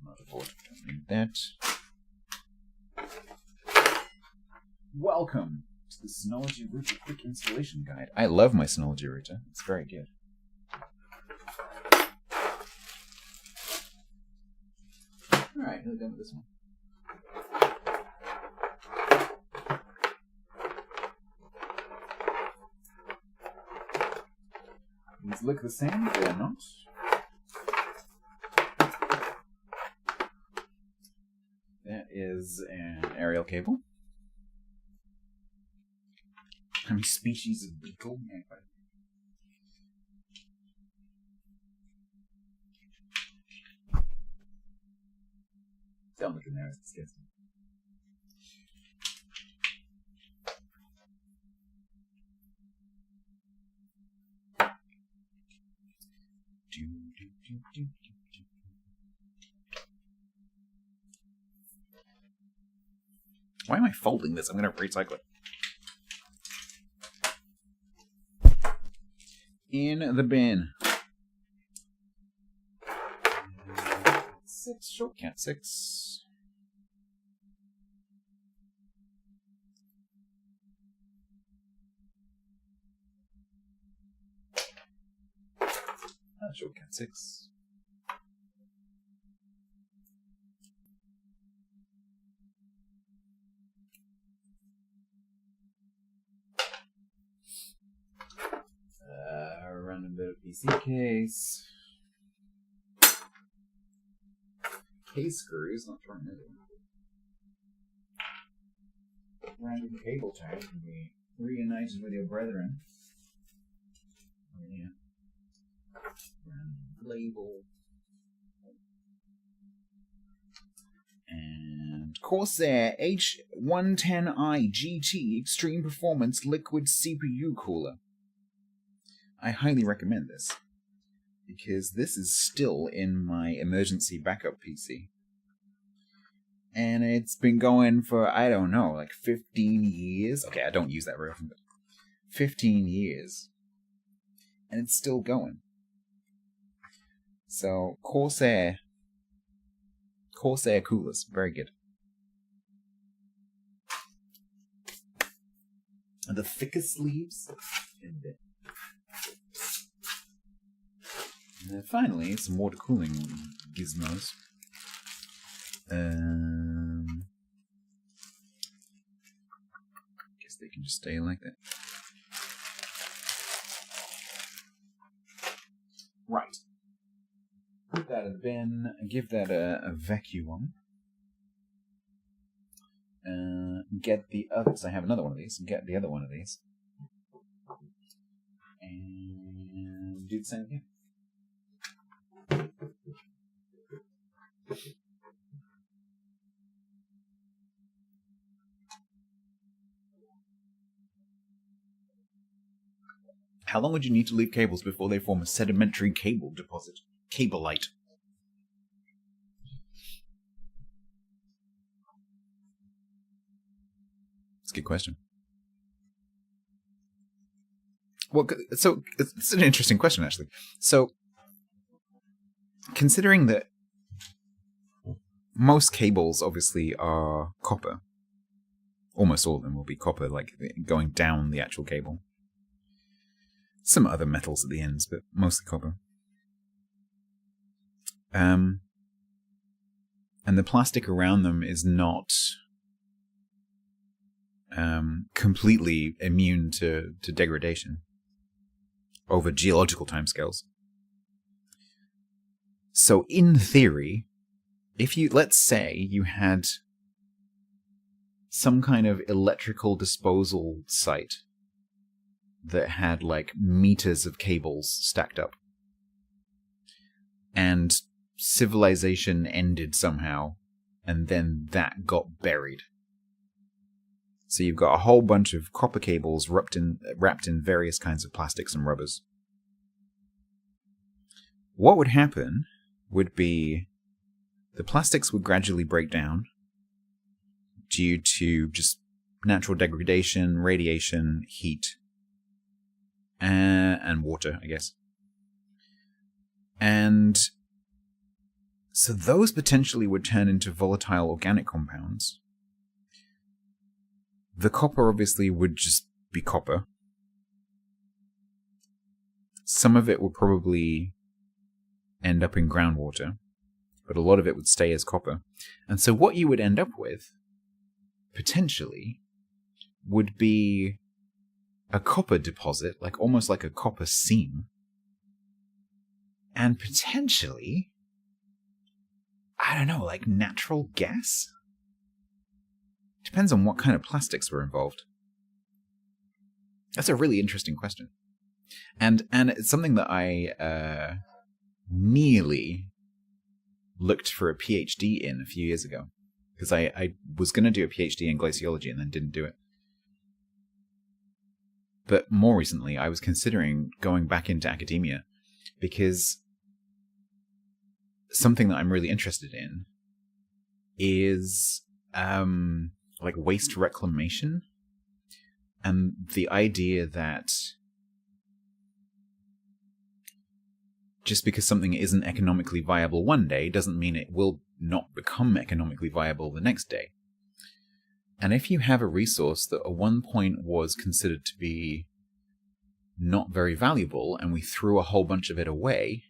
Motherboard. Don't need that. Welcome to the Synology Router Quick Installation Guide. I love my Synology Router. It's very good. Alright, we're done with this one. These look the same, they're not. That is an aerial cable. How many species of beetle? Don't look in there, it's disgusting. Why am I folding this? I'm going to recycle it. In the bin. 6, short cat 6. Short cat 6. Random bit of PC case. Case screws, not tornado. Random cable tie can be reunited with your brethren. Oh, yeah. Random label. And Corsair H110i GT Extreme Performance Liquid CPU Cooler. I highly recommend this, because this is still in my emergency backup PC. And it's been going for, I don't know, like 15 years. Okay, I don't use that very often, but 15 years. And it's still going. So, Corsair coolers, very good. And the thickest sleeves. And then finally, some water cooling gizmos. Guess they can just stay like that. Right. Put that in the bin. Give that a vacuum. Get the others. I have another one of these. Get the other one of these. And do the same again. How long would you need to leave cables before they form a sedimentary cable deposit? Cableite. That's a good question. Well, so it's an interesting question, actually. So, considering that most cables obviously are copper, almost all of them will be copper, like going down the actual cable. Some other metals at the ends, but mostly copper. And the plastic around them is not completely immune to degradation over geological timescales. So in theory, if you, let's say you had some kind of electrical disposal site that had like meters of cables stacked up, and civilization ended somehow, and then that got buried. So you've got a whole bunch of copper cables wrapped in various kinds of plastics and rubbers. What would happen would be the plastics would gradually break down due to just natural degradation, radiation, heat, and water, I guess. And so those potentially would turn into volatile organic compounds. The copper obviously would just be copper. Some of it would probably end up in groundwater, but a lot of it would stay as copper. And so what you would end up with, potentially, would be a copper deposit, like almost like a copper seam. And potentially, I don't know, like natural gas? Depends on what kind of plastics were involved. That's a really interesting question. And it's something that I nearly looked for a PhD in a few years ago. Because I was going to do a PhD in glaciology and then didn't do it. But more recently, I was considering going back into academia because something that I'm really interested in is like waste reclamation, and the idea that just because something isn't economically viable one day doesn't mean it will not become economically viable the next day. And if you have a resource that at one point was considered to be not very valuable, and we threw a whole bunch of it away,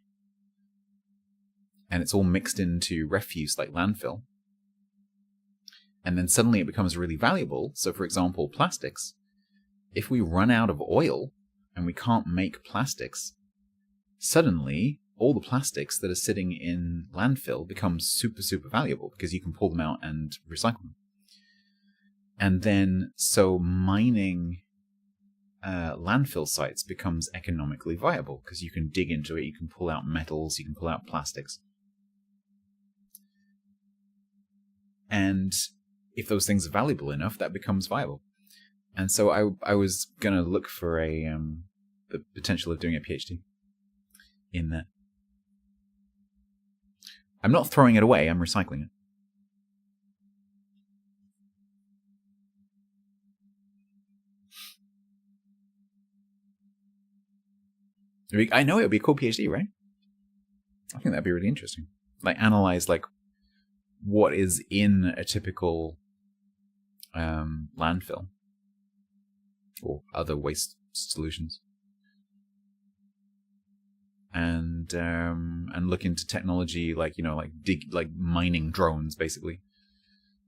and it's all mixed into refuse like landfill, and then suddenly it becomes really valuable. So for example, plastics. If we run out of oil and we can't make plastics, suddenly all the plastics that are sitting in landfill become super, super valuable because you can pull them out and recycle them. And then so mining landfill sites becomes economically viable because you can dig into it, you can pull out metals, you can pull out plastics. And if those things are valuable enough, that becomes viable. And so I was going to look for the potential of doing a PhD in that. I'm not throwing it away, I'm recycling it. I know it would be a cool PhD, right? I think that'd be really interesting. Like analyze like what is in a typical landfill or other waste solutions, and look into technology like like mining drones basically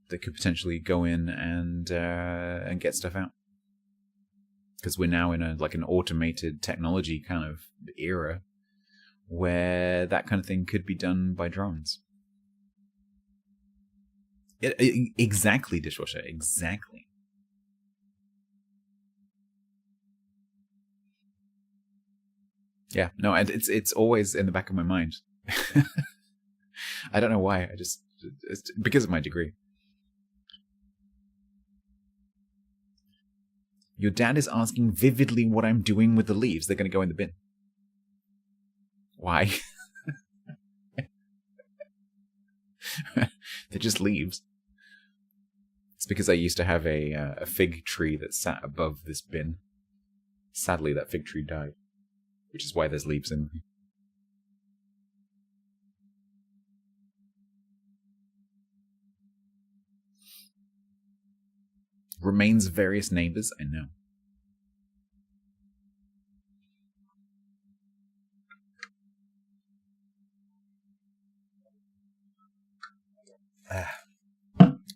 that could potentially go in and get stuff out. Because we're now in an automated technology kind of era where that kind of thing could be done by drones. Exactly, dishwasher. Exactly. Yeah. No, and it's always in the back of my mind. I don't know why. It's because of my degree. Your dad is asking vividly what I'm doing with the leaves. They're going to go in the bin. Why? They're just leaves. It's because I used to have a fig tree that sat above this bin. Sadly, that fig tree died, which is why there's leaves in them. Remains of various neighbors, I know.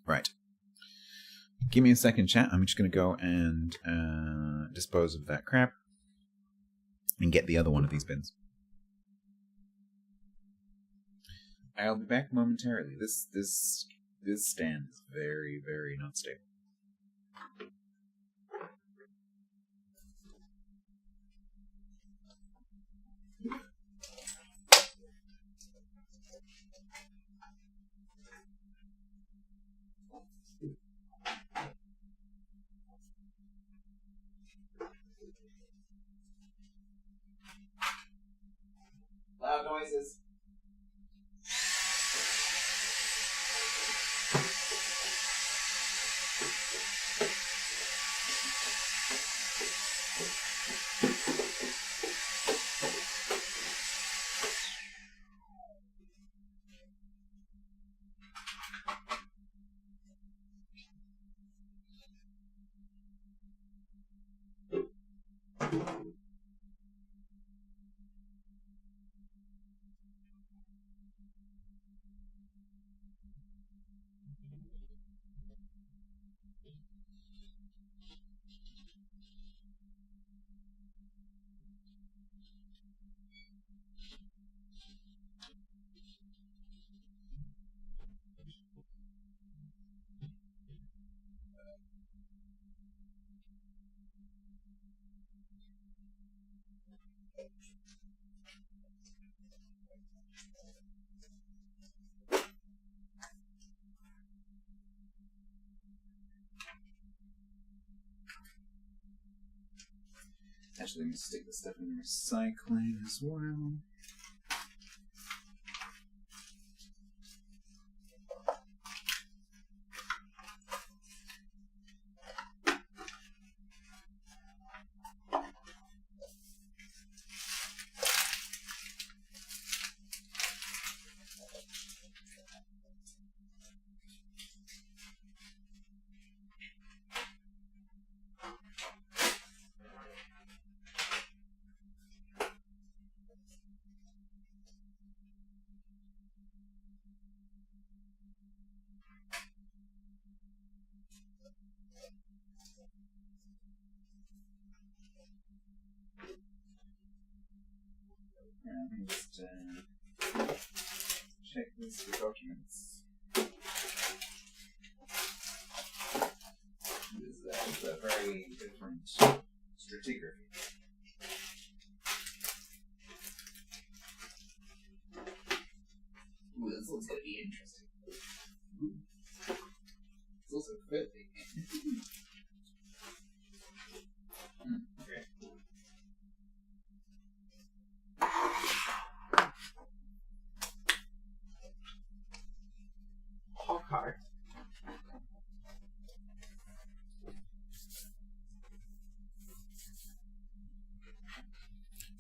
Right. Give me a second, chat. I'm just going to go and dispose of that crap and get the other one of these bins. I'll be back momentarily. This stand is very, very not stable. Loud noises. Actually, let me stick this stuff in recycling as well. Just check this for documents. This is a very different stratigraphy. Ooh, this one's gonna be interesting. Ooh. It's also filthy. Okay. Hawkeye.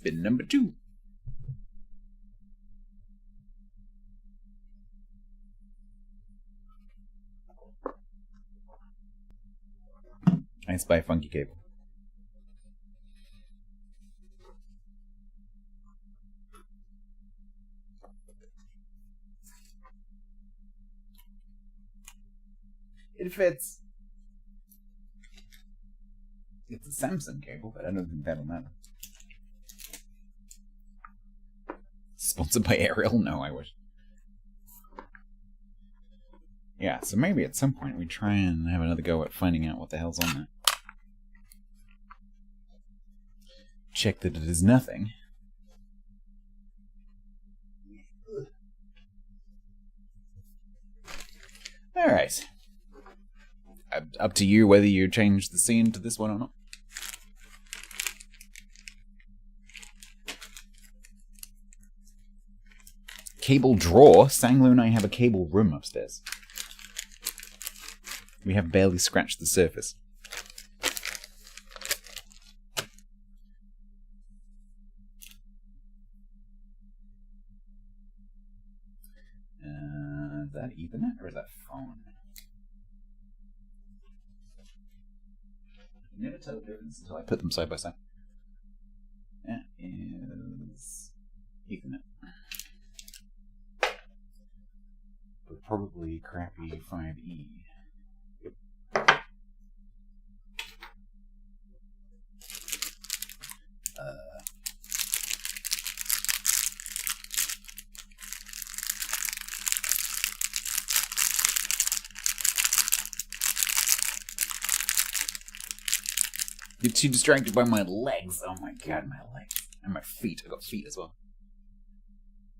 Bin number 2. I spy funky cable. It fits. It's a Samsung cable, but I don't think that'll matter. Sponsored by Ariel? No, I wish. Yeah, so maybe at some point we try and have another go at finding out what the hell's on that. Check that it is nothing. Alright. Up to you whether you change the scene to this one or not. Cable drawer? Sanglu and I have a cable room upstairs. We have barely scratched the surface. Is that Ethernet or is that phone? I can never tell the difference until I put them side by side. That is Ethernet. But probably crappy 5E. Yep. Get too distracted by my legs. Oh my god, my legs. And my feet. I got feet as well.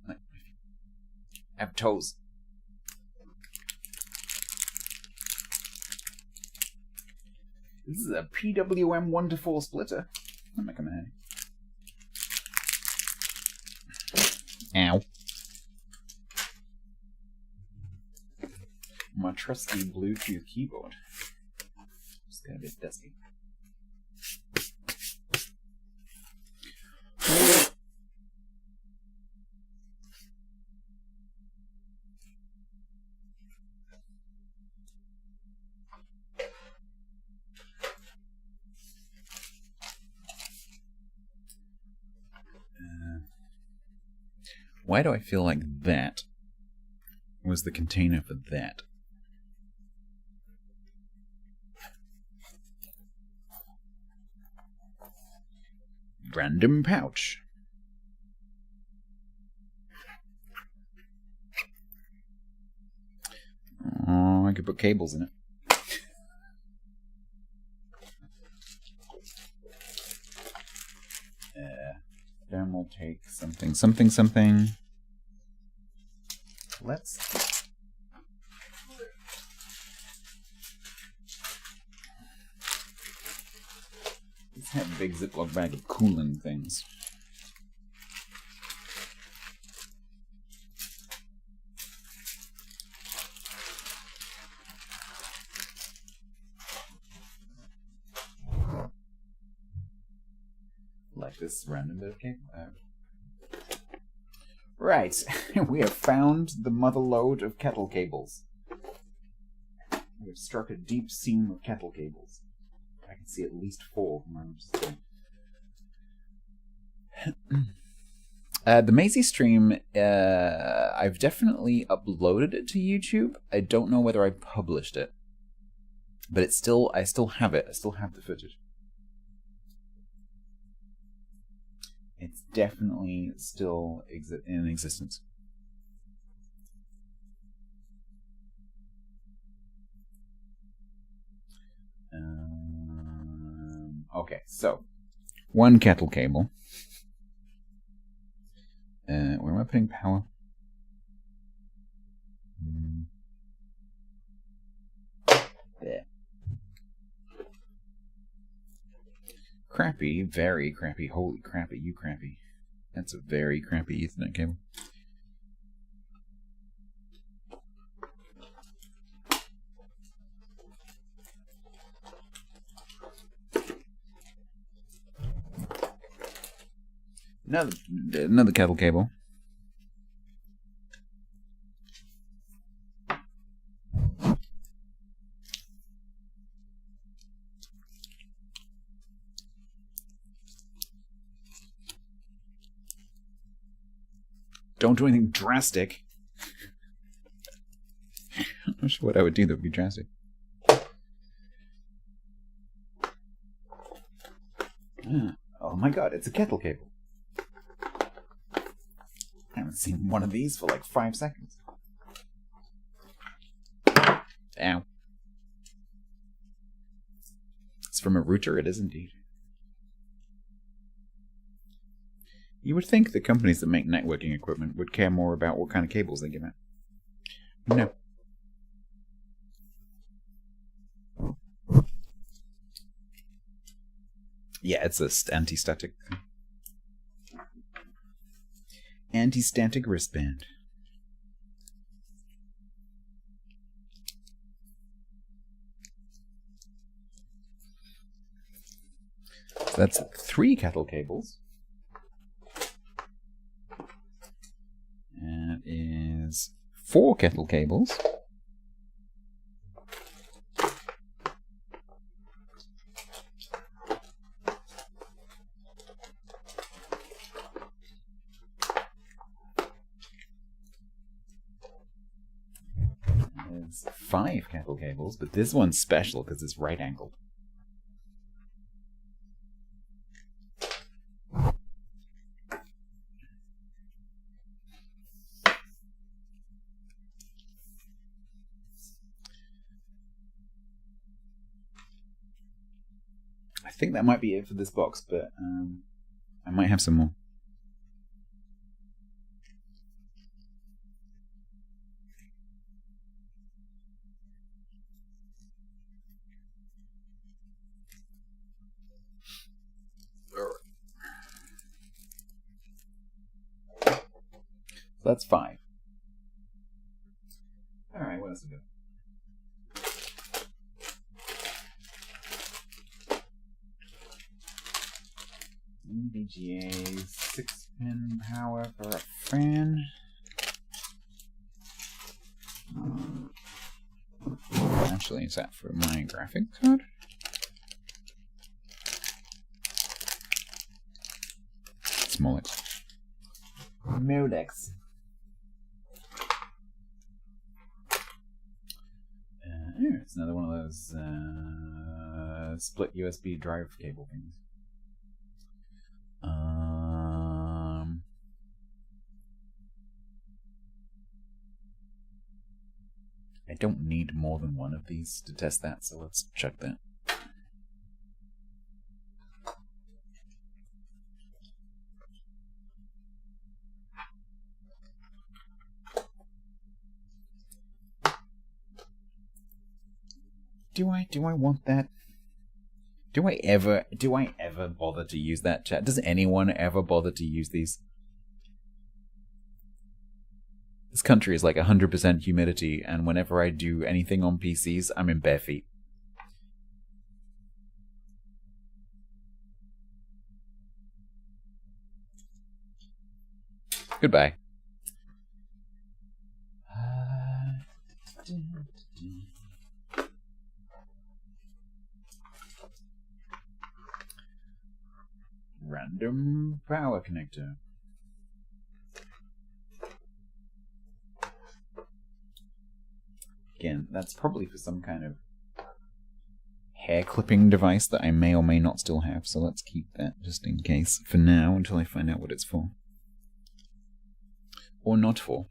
I have toes. This is a PWM 1-4 splitter. That might come in handy. Ow. My trusty Bluetooth keyboard. Just got a bit dusty. Why do I feel like that was the container for that? Random pouch. Oh, I could put cables in it. Then we'll take something. Let's A big Ziploc bag of cooling things. Like this random bit of cable. Right, we have found the mother lode of kettle cables. We have struck a deep seam of kettle cables. I can see at least 4 from where I'm just sitting. The Maisie stream, I've definitely uploaded it to YouTube. I don't know whether I published it, but I still have it. I still have the footage. It's definitely still in existence. Okay, so 1 kettle cable. Where am I putting power? There. Crappy, very crappy. Holy crappy, you crappy. That's a very crappy Ethernet cable. Another kettle cable. Don't do anything drastic. I'm not sure what I would do that would be drastic. Oh my god, it's a kettle cable. I haven't seen one of these for like 5 seconds. Ow. It's from a router, it is indeed. You would think the companies that make networking equipment would care more about what kind of cables they give out. No. Yeah, it's a anti-static thing. Anti-static wristband. So that's 3 kettle cables. That is 4 kettle cables. There's 5 kettle cables, but this one's special because it's right angled. I think that might be it for this box, but I might have some more. So that's 5. Alright, what else we got? VGA 6-pin power for a fan. Actually, is that for my graphic card? It's Molex. Molex. It's another one of those split USB drive cable things. I don't need more than one of these to test that, so let's check that. Do I want that? Do I ever bother to use that chat? Does anyone ever bother to use these? This country is like 100% humidity, and whenever I do anything on PCs, I'm in bare feet. Goodbye. Random power connector. Again, that's probably for some kind of hair clipping device that I may or may not still have, so let's keep that just in case for now until I find out what it's for. Or not for.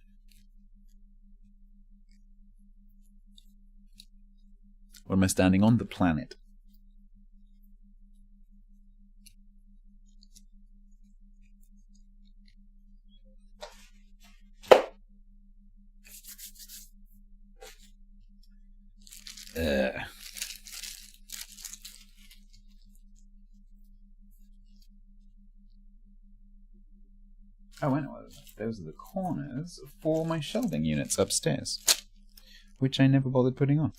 Or am I standing on the planet? Oh, I know. Those are the corners for my shelving units upstairs, which I never bothered putting on.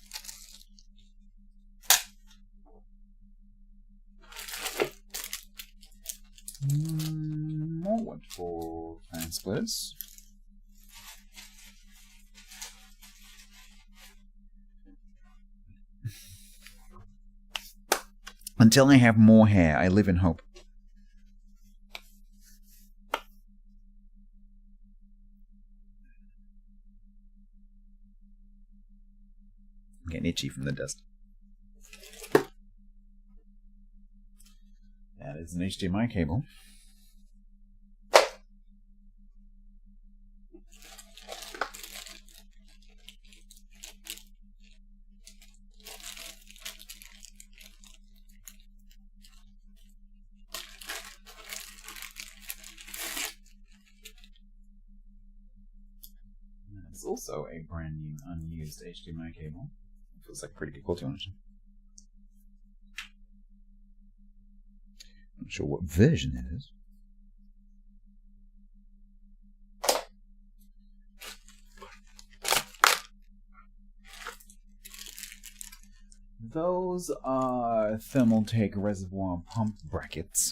More wood for fan splitters. Until I have more hair, I live in hope. I'm getting itchy from the dust. That is an HDMI cable. There's also a brand new unused HDMI cable. It feels like pretty good quality on it. Not sure what version it is. Those are Thermaltake reservoir pump brackets.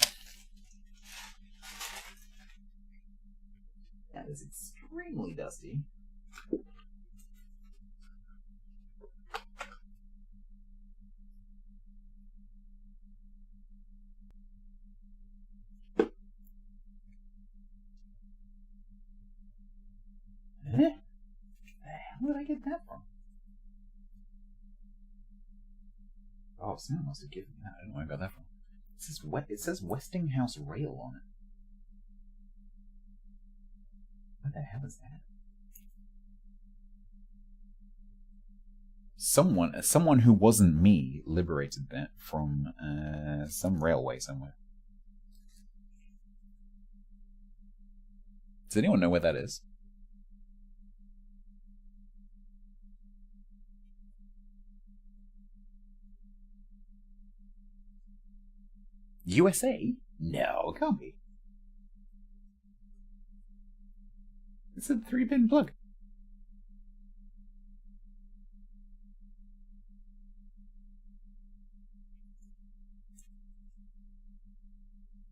That is extremely dusty. Where did I get that from? Oh, someone must have given me that. I don't know where I got that from. It says Westinghouse Rail on it. What the hell is that? Someone who wasn't me liberated that from some railway somewhere. Does anyone know where that is? USA? No, it can't be. It's a 3-pin plug.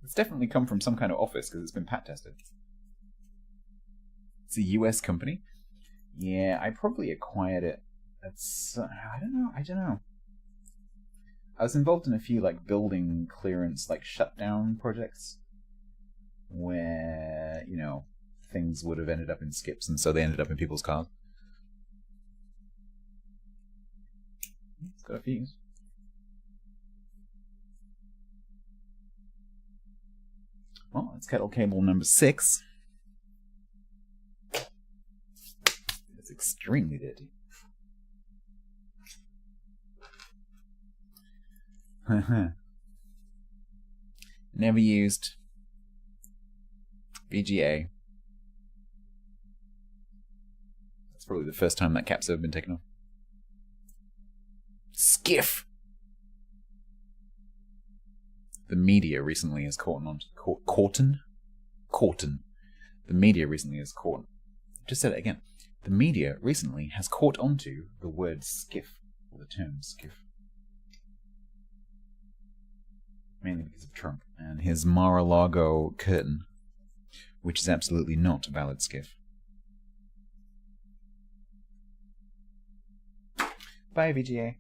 It's definitely come from some kind of office because it's been pat tested. It's a US company. Yeah, I probably acquired it. I don't know. I was involved in a few like building clearance, like shutdown projects where, you know, things would have ended up in skips and so they ended up in people's cars. It's got a fuse. Well, it's kettle cable number 6. It's extremely dirty. Never used. VGA. That's probably the first time that cap's ever been taken off. Skiff. The media recently has caught on Caughton. The media recently has caught. Just said it again. The media recently has caught onto the word skiff, or the term skiff. Mainly because of Trump and his Mar-a-Lago curtain, which is absolutely not a valid skiff. Bye, VGA.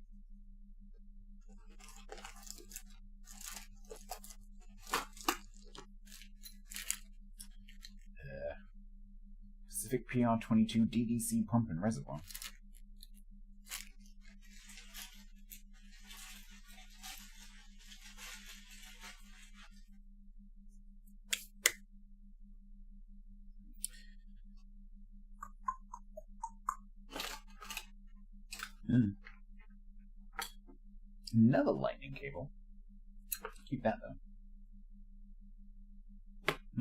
Pacific PR22 DDC pump and reservoir. Another lightning cable. Keep that though.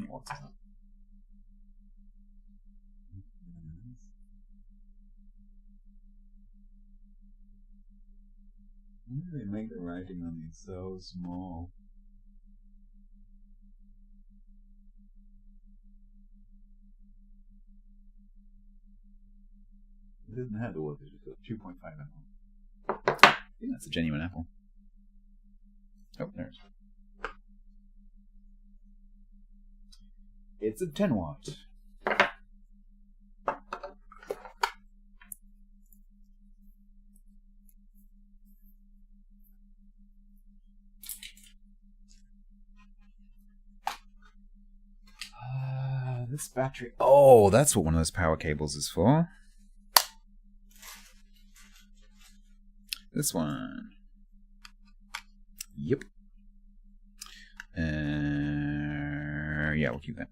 What's that? Why do they make the writing on these so small? It doesn't have the word, it's got 2.5 apple. I think that's a genuine apple. Oh, there it is. It's a 10 watt. This battery. Oh, that's what one of those power cables is for. This one. Yep. Yeah, we'll keep that.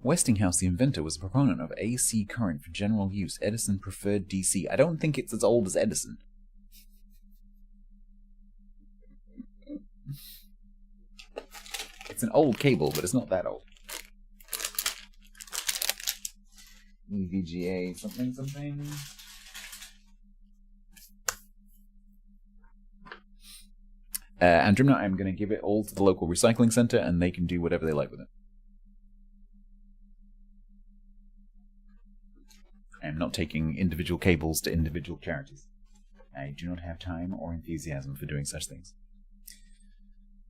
Westinghouse, the inventor, was a proponent of AC current for general use. Edison preferred DC. I don't think it's as old as Edison. It's an old cable, but it's not that old. EVGA something something. Andrimna, I'm going to give it all to the local recycling center, and they can do whatever they like with it. I am not taking individual cables to individual charities. I do not have time or enthusiasm for doing such things.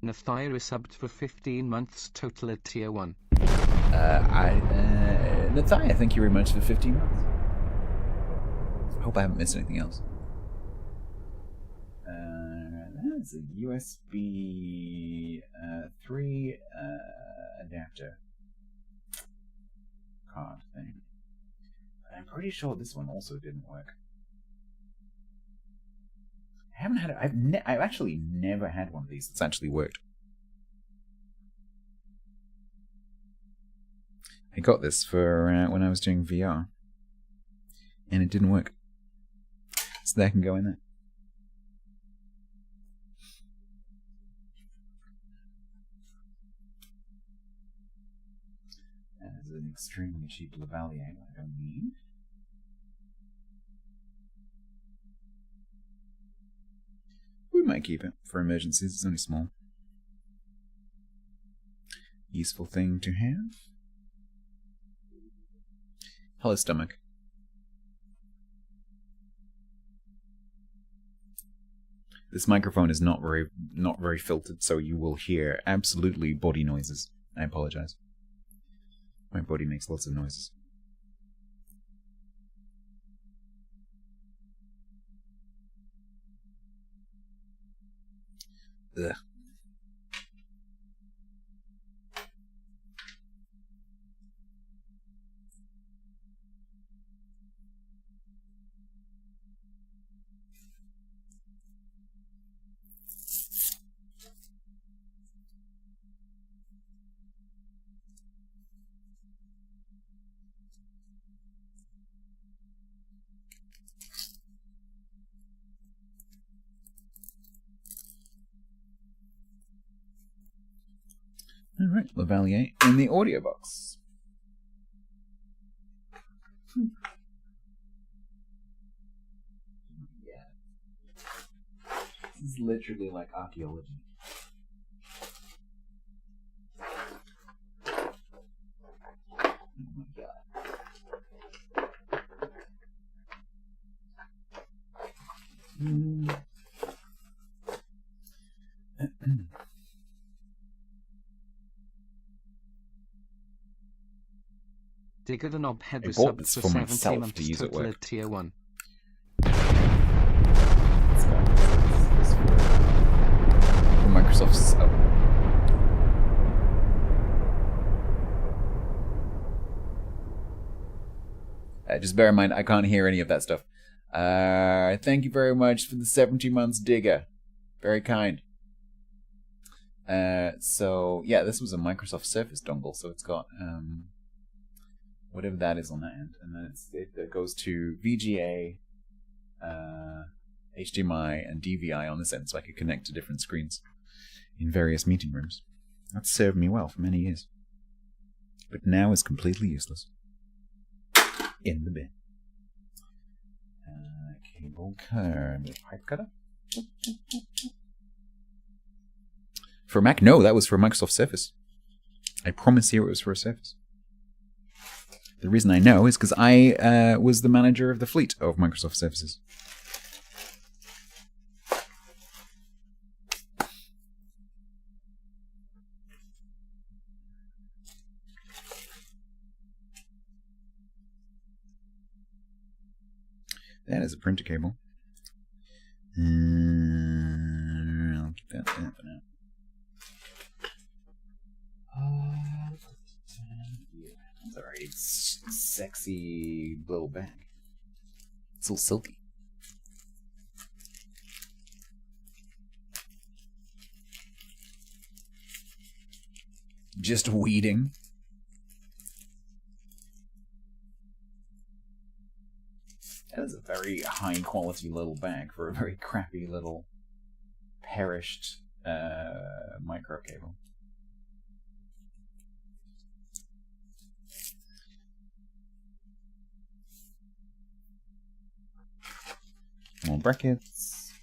Nathia is subbed for 15 months total at tier 1. Nathia, thank you very much for 15 months. I hope I haven't missed anything else. That's a USB 3 adapter card thing. I'm pretty sure this one also didn't work. I haven't had it. I've actually never had one of these that's actually worked. I got this for when I was doing VR, and it didn't work. So that can go in there. That is an extremely cheap Lavalier. I don't need. We might keep it for emergencies. It's only small. Useful thing to have. Hello, stomach. This microphone is not very filtered, so you will hear absolutely body noises. I apologize. My body makes lots of noises. Ugh. Alright, Lavalier in the audio box. Yeah. is literally like archaeology. Oh my god. Digger the Knobhead I was bought subbed this for for 70 myself months to use at total work. at tier 1. This for Microsoft's. Oh. Just bear in mind, I can't hear any of that stuff. Thank you very much for the 70 months, Digger. Very kind. So yeah, this was a Microsoft Surface dongle, so it's got whatever that is on that end, and then it goes to VGA, HDMI, and DVI on this end, so I could connect to different screens in various meeting rooms. That's served me well for many years, but now is completely useless. In the bin. Cable car, pipe cutter. For Mac, no, that was for Microsoft Surface. I promise you it was for a Surface. The reason I know is because I was the manager of the fleet of Microsoft Surfaces. That is a printer cable. I'll keep that there for now. That's a very sexy little bag. It's all silky. Just weeding. That is a very high quality little bag for a very crappy little perished micro cable. More brackets.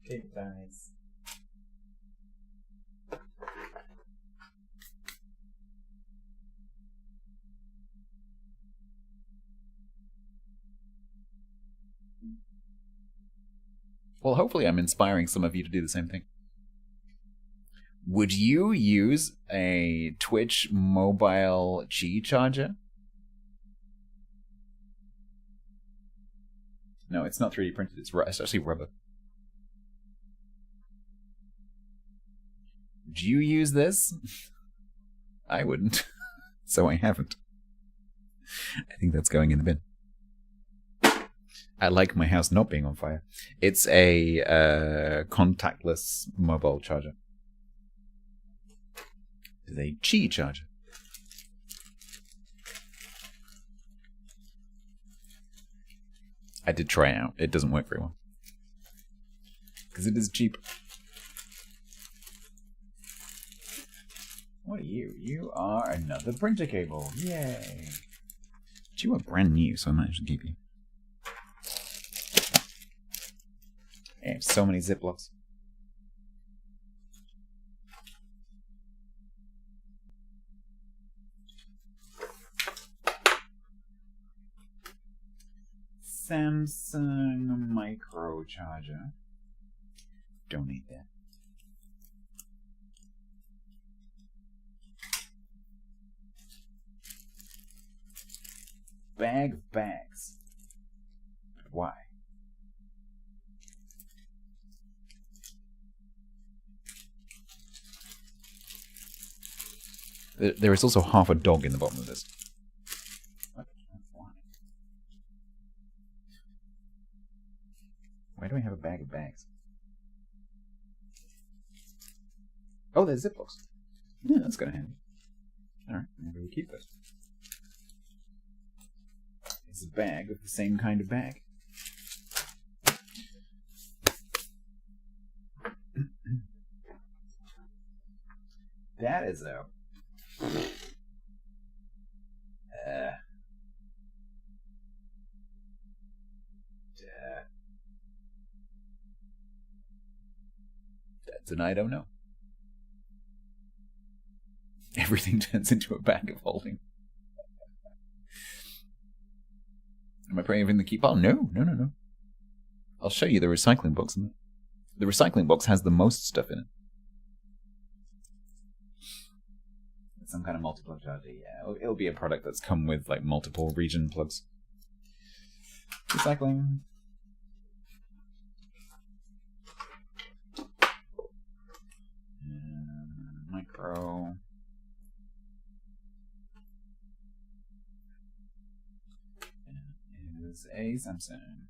Cable ties. Well, hopefully I'm inspiring some of you to do the same thing. Would you use a Twitch mobile Qi charger? No, it's not 3D printed. It's actually rubber. Would you use this? I wouldn't. So I haven't. I think that's going in the bin. I like my house not being on fire. It's a contactless mobile charger. It's a Qi charger. I did try it out. It doesn't work very well. Because it is cheap. What are you? You are another printer cable. Yay. But you are brand new, so I might actually keep you. I have so many Ziplocs. Samsung micro charger. Don't need that. Bag of bags. But why? There is also half a dog in the bottom of this. What? Why? Why do I have a bag of bags? Oh, there's Ziplocs. Yeah, that's kind of handy. Alright, maybe we keep this. It's a bag with the same kind of bag. That is a... then I don't know. Everything turns into a bag of holding. Am I putting everything in the keep pile? No. I'll show you the recycling box. The recycling box has the most stuff in it. Some kind of multi-plug charger, yeah. It'll be a product that's come with like multiple region plugs. Recycling. Micro. It is a Samsung.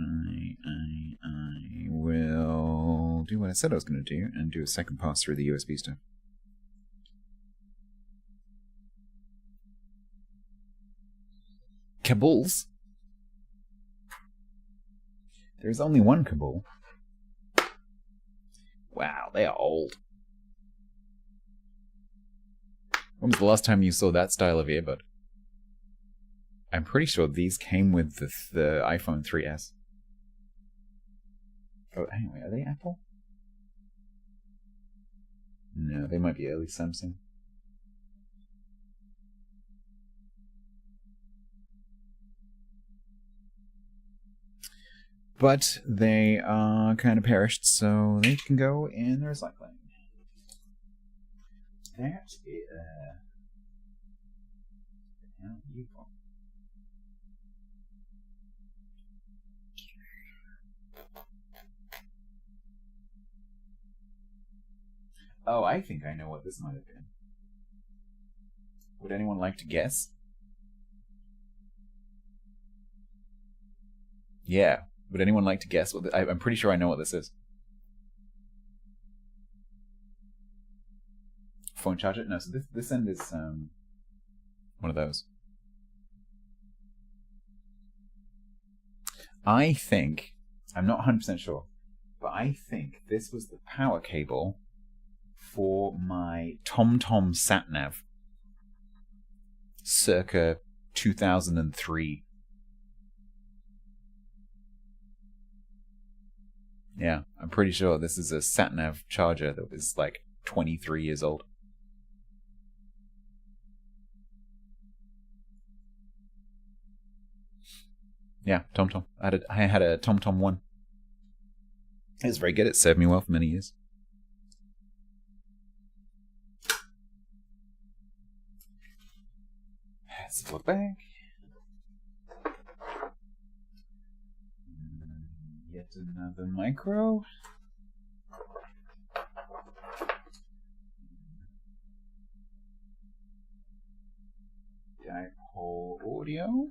I will do what I said I was going to do and do a second pass through the USB stuff. Cables? There's only one Cabal. Wow, they are old. When was the last time you saw that style of earbud? I'm pretty sure these came with the iPhone 3S. Oh, anyway, are they Apple? No, they might be early Samsung. But they are kind of perished, so they can go in the recycling. That is... how you go? Oh, I think I know what this might have been. Would anyone like to guess? Yeah. Would anyone like to guess? I'm pretty sure I know what this is. Phone charger? No, so this end is one of those. I think, I'm not 100% sure, but I think this was the power cable for my TomTom SatNav circa 2003. Yeah, I'm pretty sure this is a SatNav charger that was like 23 years old. Yeah, TomTom. I had a TomTom 1. It was very good. It served me well for many years. Let's flip back. Yet another micro. Dipole audio.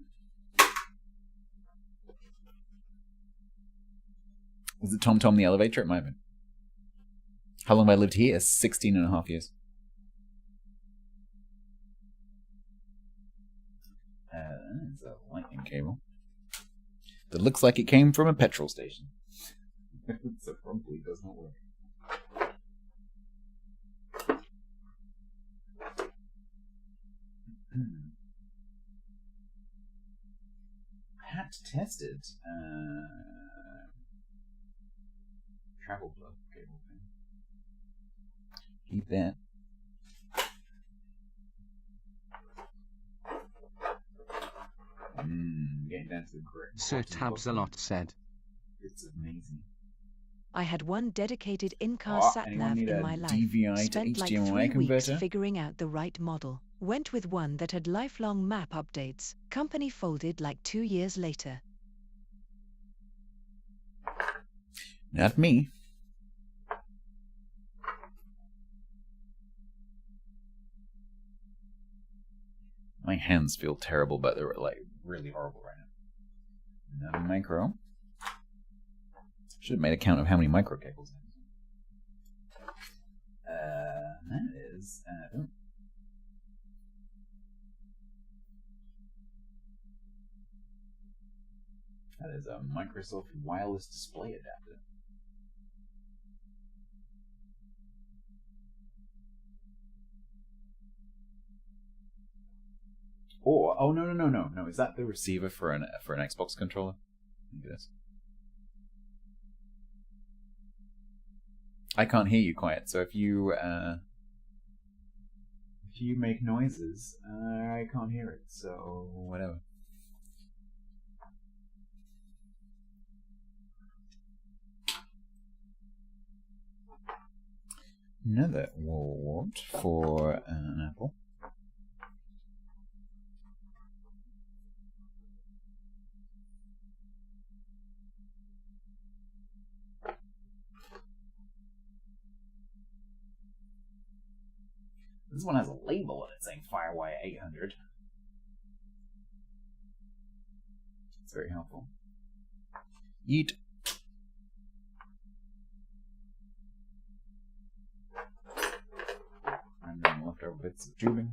Was it TomTom the elevator? It might have been. How long have I lived here? 16 and a half years. It's a lightning cable that looks like it came from a petrol station. So probably does not work. I had to test it. Travel plug cable thing. Keep that. Getting down to the grip. Sir Tabs-a-Lot said. It's amazing. I had one dedicated in-car anyone sat-nav need in a my life. DVI to Spent like HDMI 3 weeks converter? figuring out the right model. Went with one that had lifelong map updates. Company folded like 2 years later. Not me. My hands feel terrible, but they're like really horrible right now. Another micro. Should have made a count of how many micro cables. That is. That is a Microsoft wireless display adapter. Or no! Is that the receiver for an Xbox controller? Look at this. I can't hear you quiet, so if you make noises, I can't hear it, so whatever. Another wart for an apple. This one has a label on it saying Firewire 800. It's very helpful. Yeet. Random leftover bits of tubing.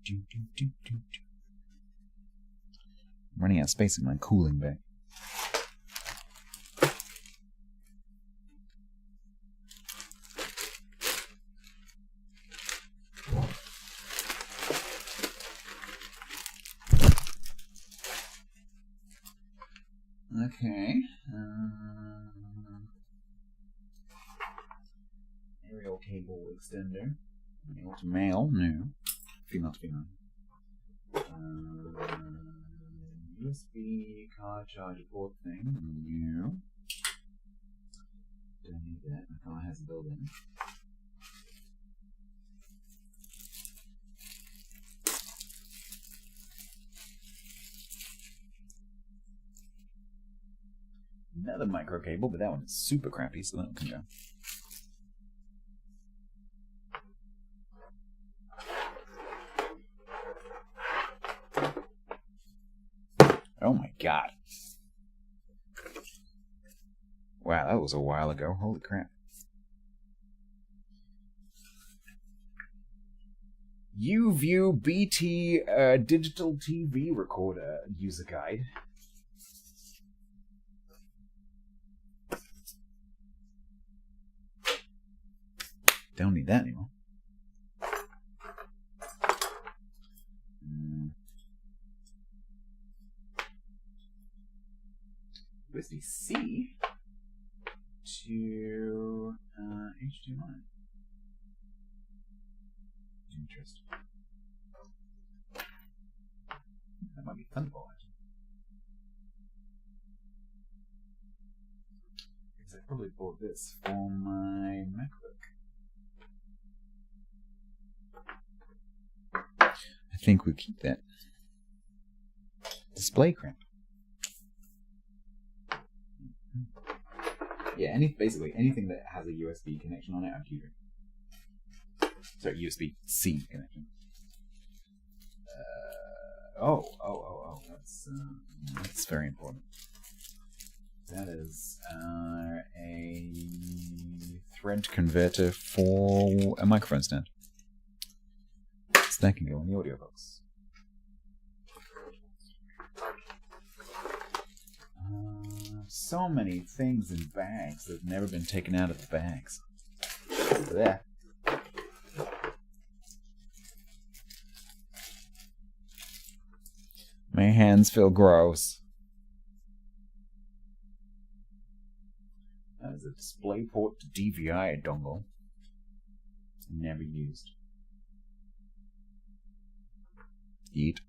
I'm running out of space in my cooling bay. Okay. Aerial cable extender. Male to male, no. Female to female. USB car charger port thing, no. Don't need that. My car has a built-in. Another micro cable, but that one is super crappy, so that one can go. Oh my god. Wow, that was a while ago. Holy crap. UView BT digital TV recorder user guide. Don't need that anymore. USB-C to HDMI. Interesting. That might be Thunderbolt. Because I probably bought this for my MacBook. I think we keep that. Display crap. Yeah, basically anything that has a USB connection on it, I'm keeping. Sorry, USB-C connection. That's very important. That is a thread converter for a microphone stand. So that can go in the audio box. So many things in bags that have never been taken out of the bags. There. My hands feel gross. That is a DisplayPort to DVI dongle. Never used. Eat.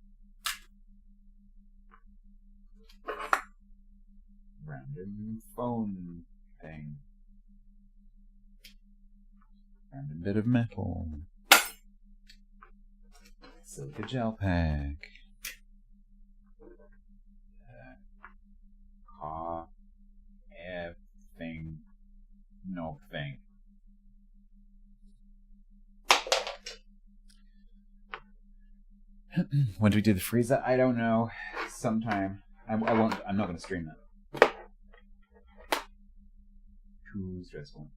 Random phone thing. Random bit of metal. Silica gel pack. Car. Air thing. No thing. When do we do the freezer? I don't know. Sometime. I won't. I'm not going to stream that. Too stressful.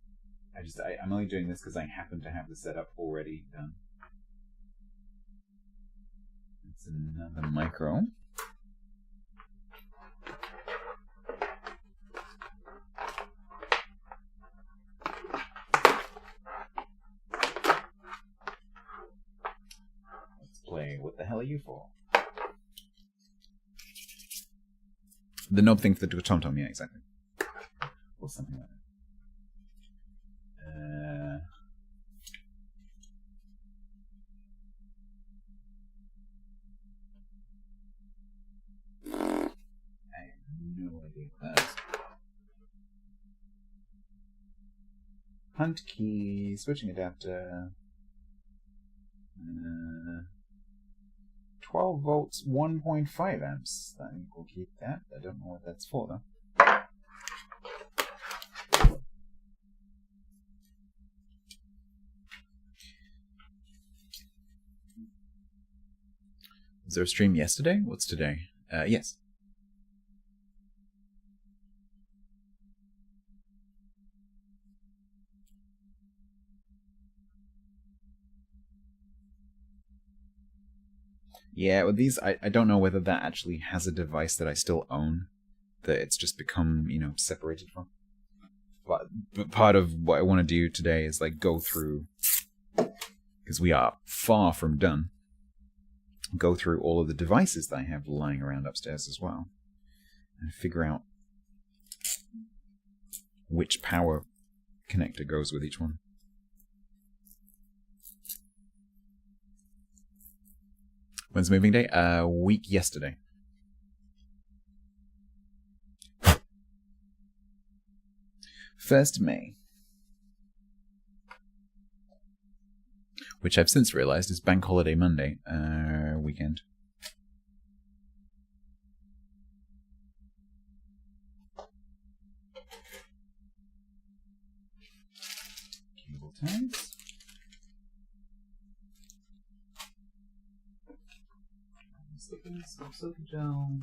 I'm only doing this because I happen to have the setup already done. It's another micro. Let's play What the Hell Are You For? The knob thing for the TomTom, yeah, exactly. Or something like that. I have no idea what that is. Hunt key, switching adapter. 12 volts, 1.5 amps. I think we'll keep that. I don't know what that's for, though. Was there a stream yesterday? What's today? Yes. Yeah, with these, I don't know whether that actually has a device that I still own, that it's just become, separated from. But part of what I want to do today is, like, go through, because we are far from done, go through all of the devices that I have lying around upstairs as well, and figure out which power connector goes with each one. When's moving day? A week yesterday. First May. Which I've since realized is Bank Holiday Monday weekend. Cable ties. Some sofa gel.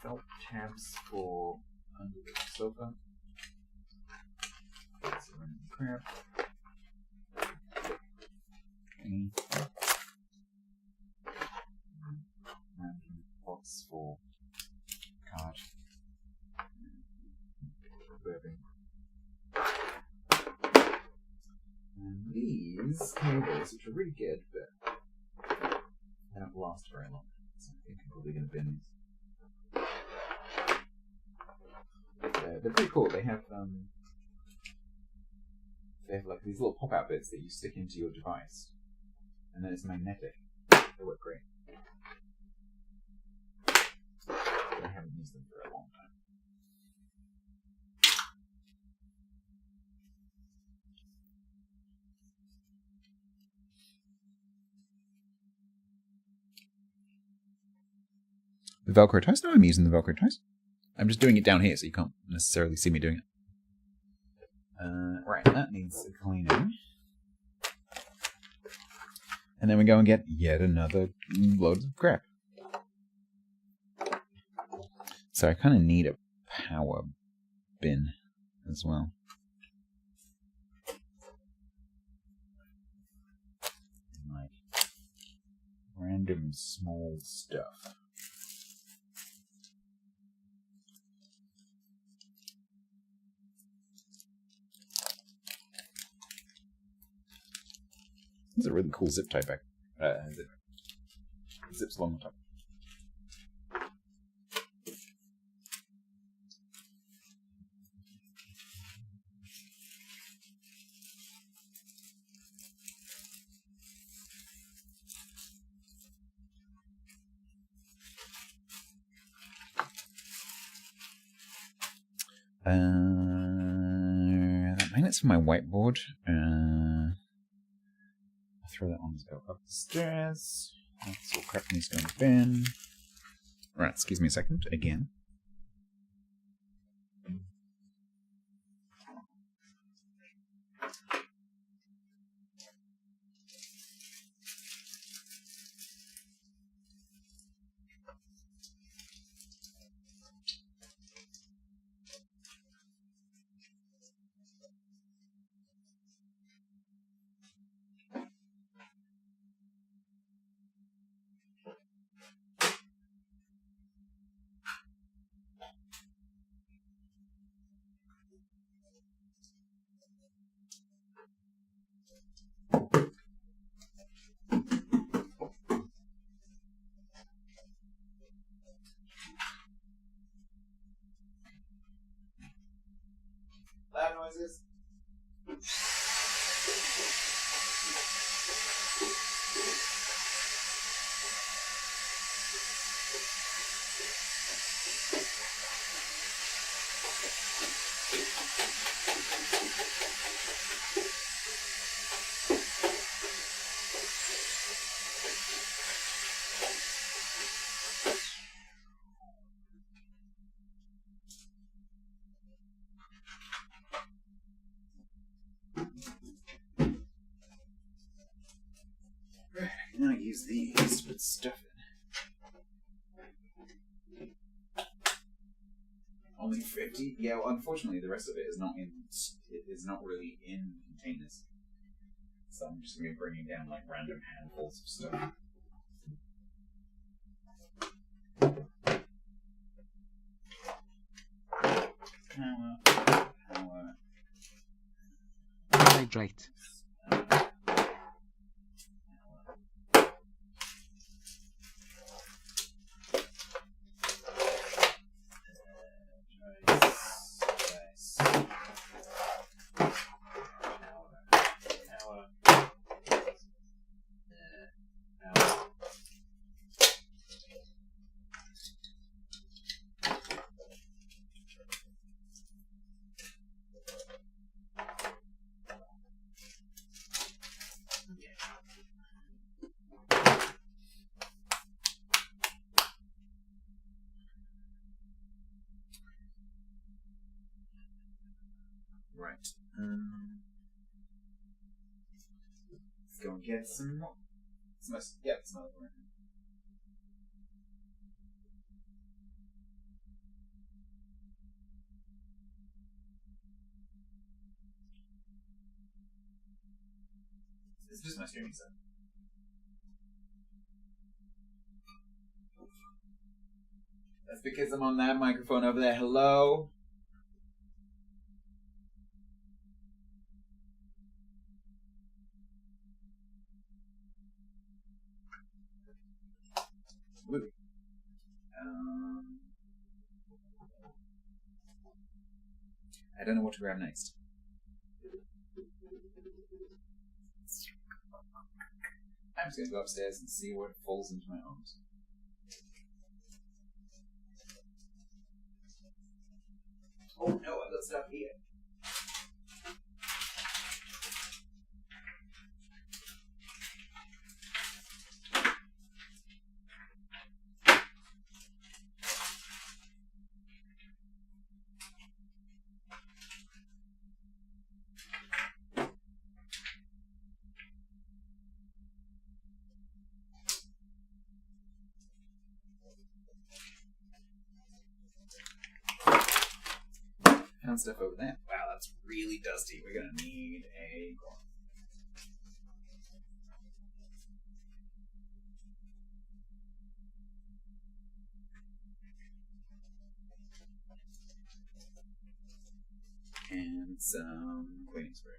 Felt tabs for under the sofa. That's a random crap. Okay. Random box for card. Webbing. And these cables, which are really good, but they don't last very long. So I think I'm probably going to bin these. They're pretty cool. They have like these little pop-out bits that you stick into your device, and then it's magnetic. They work great. I haven't used them for a long time. The Velcro ties? No, I'm using the Velcro ties. I'm just doing it down here, so you can't necessarily see me doing it. Right, that needs a cleaning. And then we go and get yet another load of crap. So I kind of need a power bin as well. And like random small stuff. This is a really cool zip tie back. Zips along the top. That magnet's for my whiteboard. Throw that on as go up the stairs. That's all crap needs to go in the bin. Right, excuse me a second, again. Right, I can now use these to put stuff in. Only 50? Yeah, well, unfortunately, the rest of it is not in. It is not really in containers. So I'm just going to be bringing down like random handfuls of stuff. Power. Hydrate. Right. Let's go and get some more. Yeah, some other one. It's just my streaming set. That's because I'm on that microphone over there. Hello? Woo. I don't know what to grab next. I'm just going to go upstairs and see what falls into my arms. Oh no, I got stuff here. Found stuff over there. Wow, that's really dusty. We're gonna need a cloth. And some cleaning spray.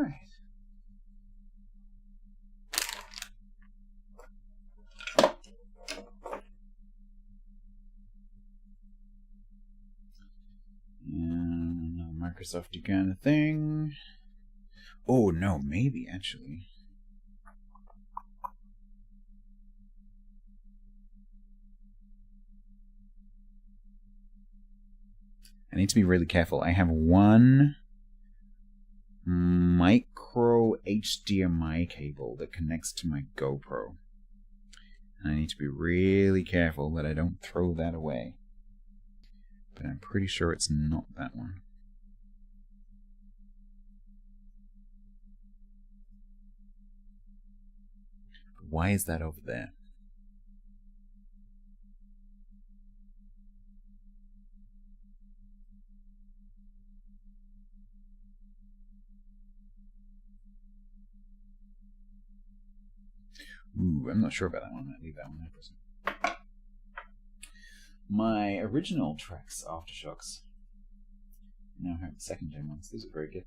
Right. And Microsoft kind of thing. Oh no, maybe actually. I need to be really careful. I have one micro HDMI cable that connects to my GoPro. And I need to be really careful that I don't throw that away. But I'm pretty sure it's not that one. Why is that over there? Ooh, I'm not sure about that one. I'll leave that one there for a second. My original Trex Aftershocks now have second-gen ones. These are very good.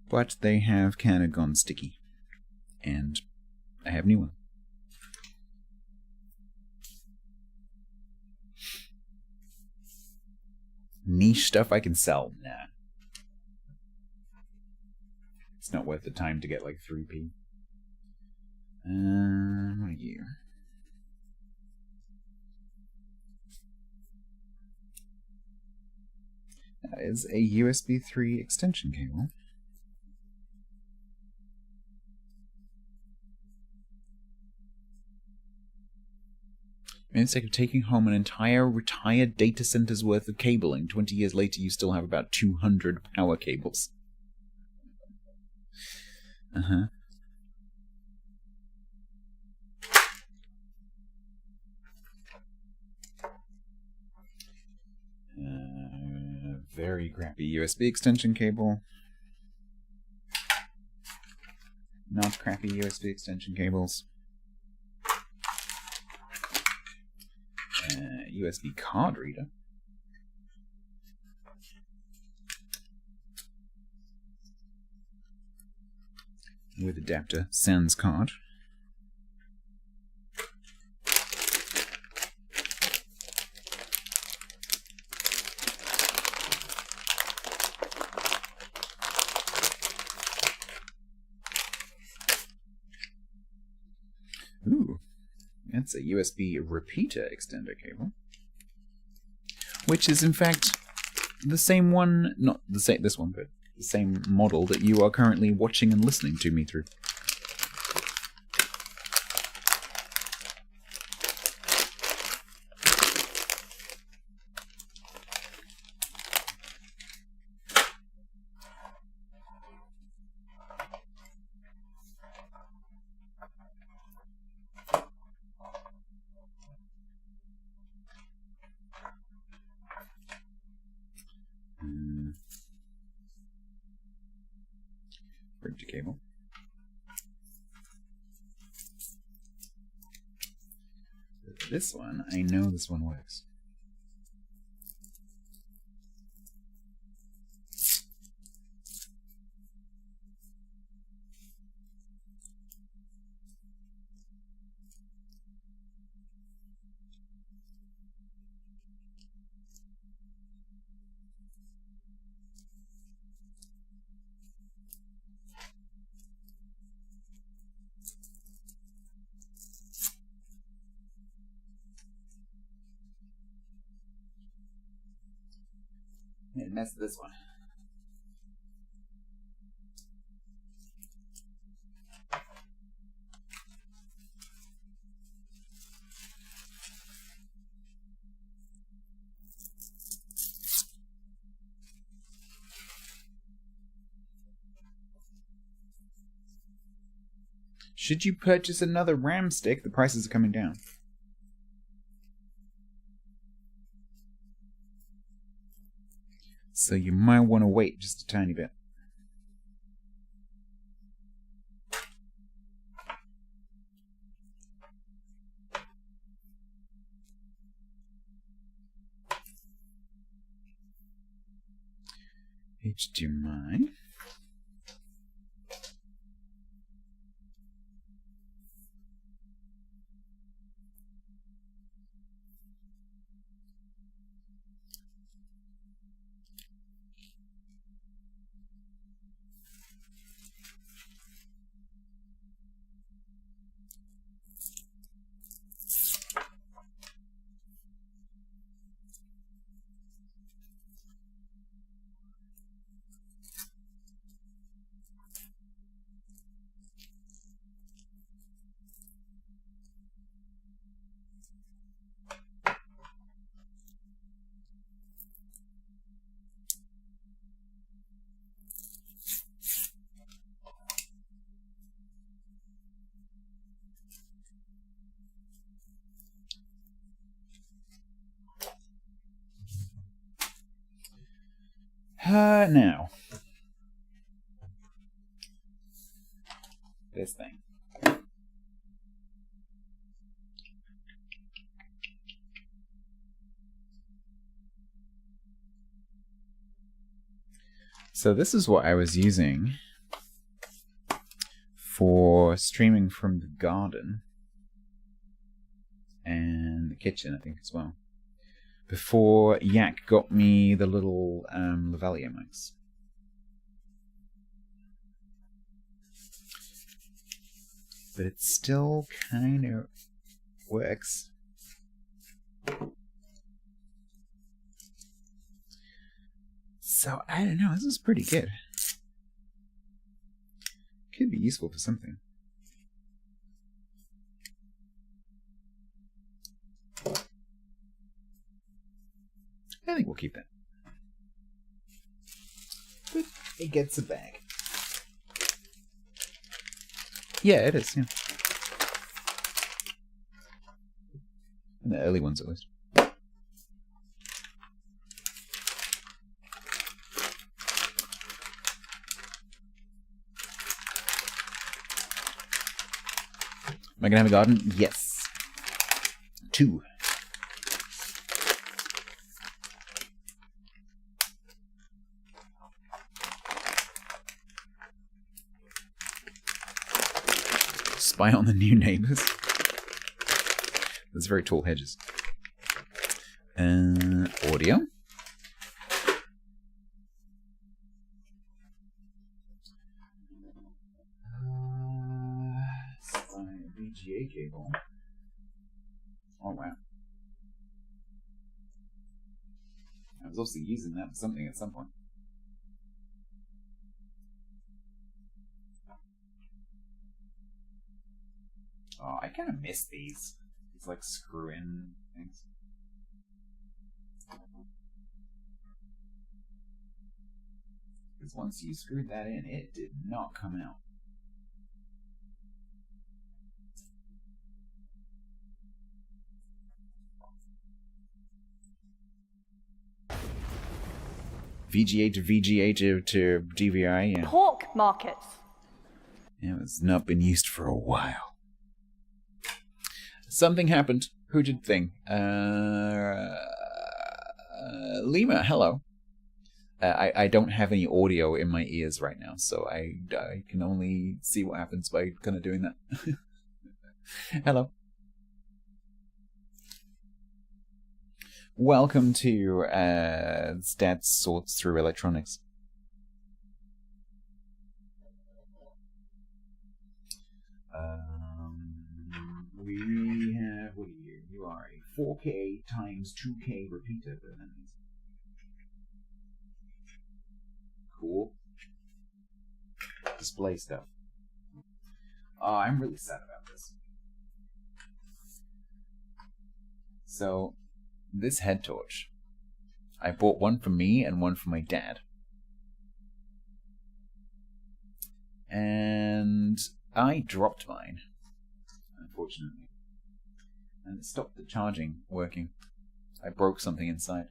But they have kind of gone sticky. And I have a new one. Niche stuff I can sell? Nah. It's not worth the time to get like 3p. What are you? That is a USB 3 extension cable. Instead of taking home an entire retired data center's worth of cabling, 20 years later you still have about 200 power cables. Uh-huh. Very crappy USB extension cable. Not crappy USB extension cables. USB card reader. With adapter, sans card. Ooh, that's a USB repeater extender cable. Which is in fact the same one, not the same this one, but the same model that you are currently watching and listening to me through. Printer cable. This one, I know this one works. Made a mess of this one. Should you purchase another RAM stick, the prices are coming down. So you might want to wait just a tiny bit. HDMI. Now, this thing. So this is what I was using for streaming from the garden and the kitchen, I think, as well. Before Yak got me the little lavalier mics. But it still kind of works. So, I don't know, this is pretty good. Could be useful for something. I think we'll keep that. But it gets a bag. Yeah, it is, yeah. In the early ones, at least. Am I gonna have a garden? Yes. 2. Spy on the new neighbors. There's very tall hedges. Audio. VGA cable. Oh wow. I was also using that for something at some point. Oh, I kind of miss these. These like screw-in things. Because once you screwed that in, it did not come out. VGA to VGA to DVI, yeah. Pork markets. It has not been used for a while. Something happened. Who did thing? Lima, hello. I don't have any audio in my ears right now, so I can only see what happens by kind of doing that. Hello. Welcome to Stats Sorts Through Electronics. We have, what are you? You are a 4K times 2K repeater. Cool. Display stuff. Oh, I'm really sad about this. So, this head torch. I bought one for me and one for my dad. And I dropped mine, unfortunately. And it stopped the charging working. I broke something inside.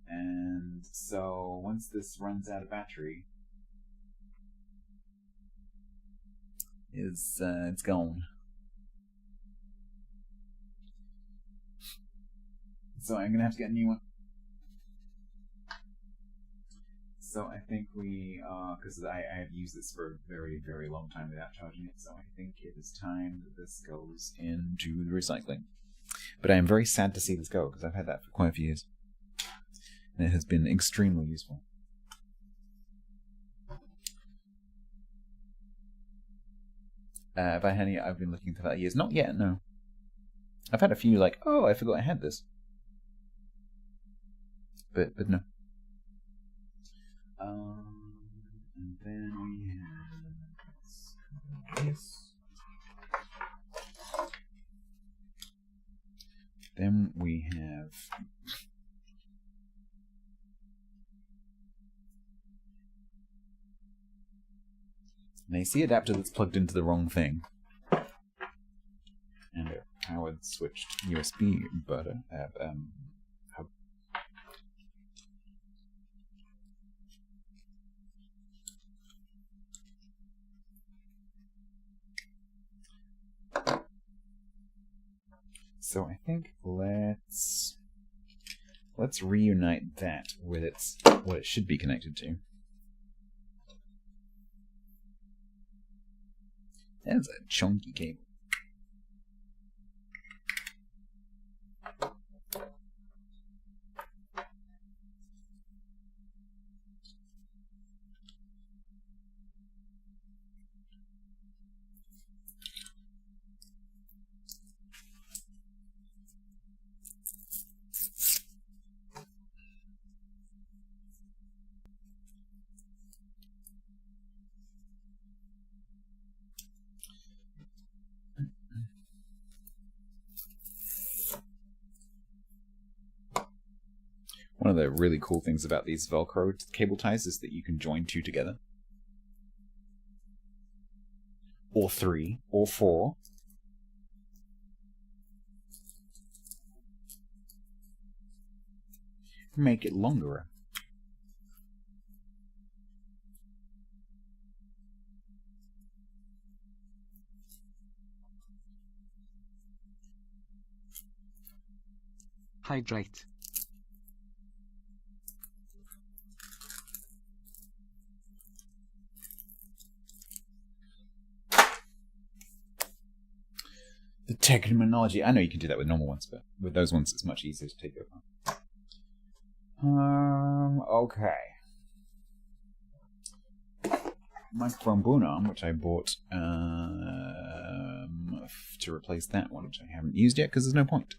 And so once this runs out of battery, it's gone. So I'm gonna have to get a new one. So I think we, because I have used this for a very, very long time without charging it, so I think it is time that this goes into the recycling. But I am very sad to see this go, because I've had that for quite a few years. And it has been extremely useful. Have I had any I've been looking for that years? Not yet, no. I've had a few like, oh, I forgot I had this. But no. And then we have this. Then we have an AC adapter that's plugged into the wrong thing, and a powered switched USB hub. So I think let's reunite that with what it should be connected to. That's a chunky cable. One of the really cool things about these Velcro cable ties is that you can join two together. Or three, or four. Make it longer. Hydrate. The terminology. I know you can do that with normal ones, but with those ones it's much easier to take over. Okay. Microphone boom arm, which I bought to replace that one, which I haven't used yet because there's no point.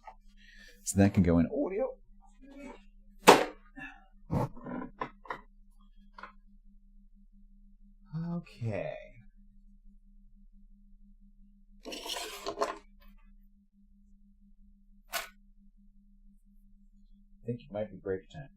So that can go in audio. Okay. I think it might be break time.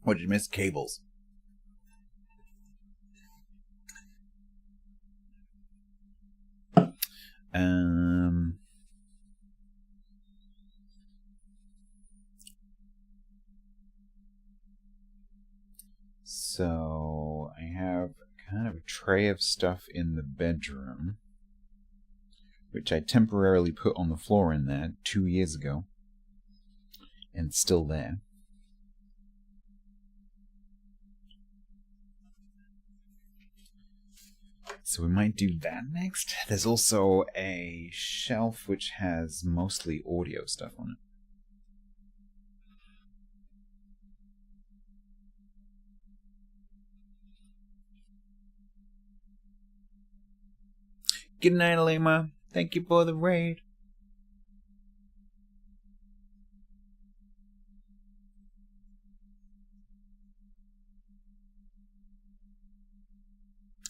What did you miss? Cables. So I have kind of a tray of stuff in the bedroom, which I temporarily put on the floor in there 2 years ago, and it's still there. So we might do that next. There's also a shelf which has mostly audio stuff on it. Good night, Alima. Thank you for the raid.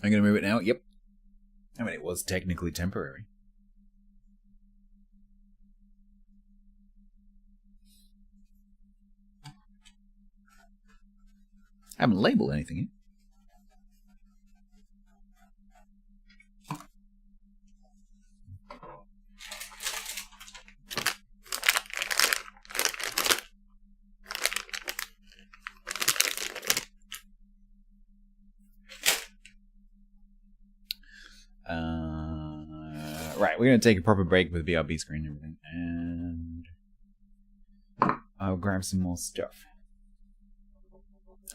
I'm going to move it now. Yep. I mean, it was technically temporary. I haven't labeled anything yet. Right, we're going to take a proper break with BRB screen and everything, and I'll grab some more stuff.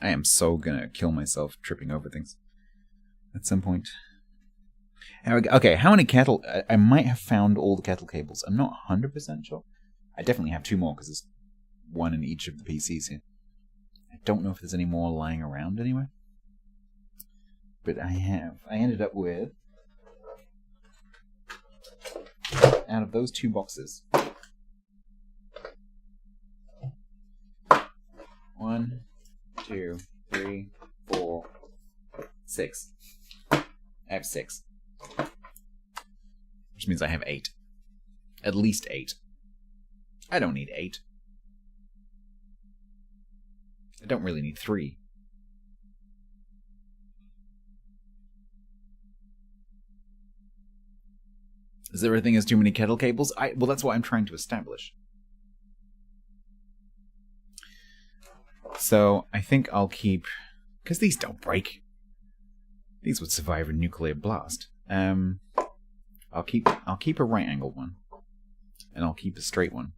I am so going to kill myself tripping over things at some point. Okay, how many kettle... I might have found all the kettle cables. I'm not 100% sure. I definitely have 2 more, because there's 1 in each of the PCs here. I don't know if there's any more lying around anywhere. But I have. I ended up with... out of those 2 boxes... 1, 2, 3, 4, 6. I have 6. Which means I have 8. At least 8. I don't need 8. I don't really need 3. Is there a thing as too many kettle cables? Well, that's what I'm trying to establish. So, I think I'll keep... because these don't break. These would survive a nuclear blast. I'll keep a right-angled one. And I'll keep a straight one.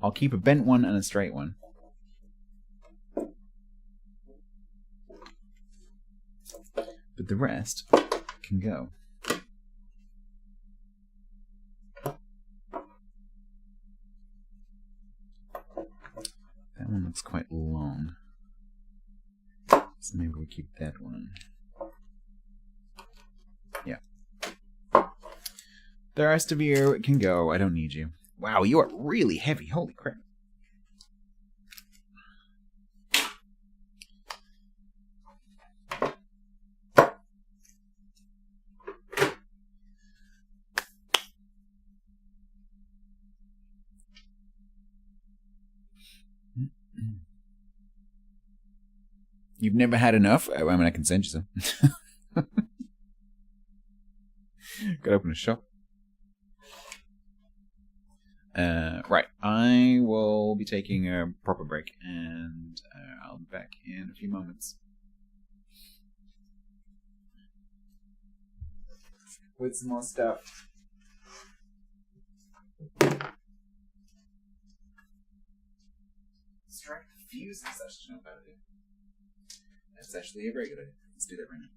I'll keep a bent one and a straight one. But the rest can go. That one looks quite long. So maybe we keep that one. Yeah. The rest of you can go. I don't need you. Wow, you are really heavy. Holy crap. You've never had enough? I mean, I can send you some. Gotta open a shop. Right, I will be taking a proper break, and I'll be back in a few moments. With some more stuff. Strike the fuse is such a bad idea. That's actually a very good idea. Let's do that right now.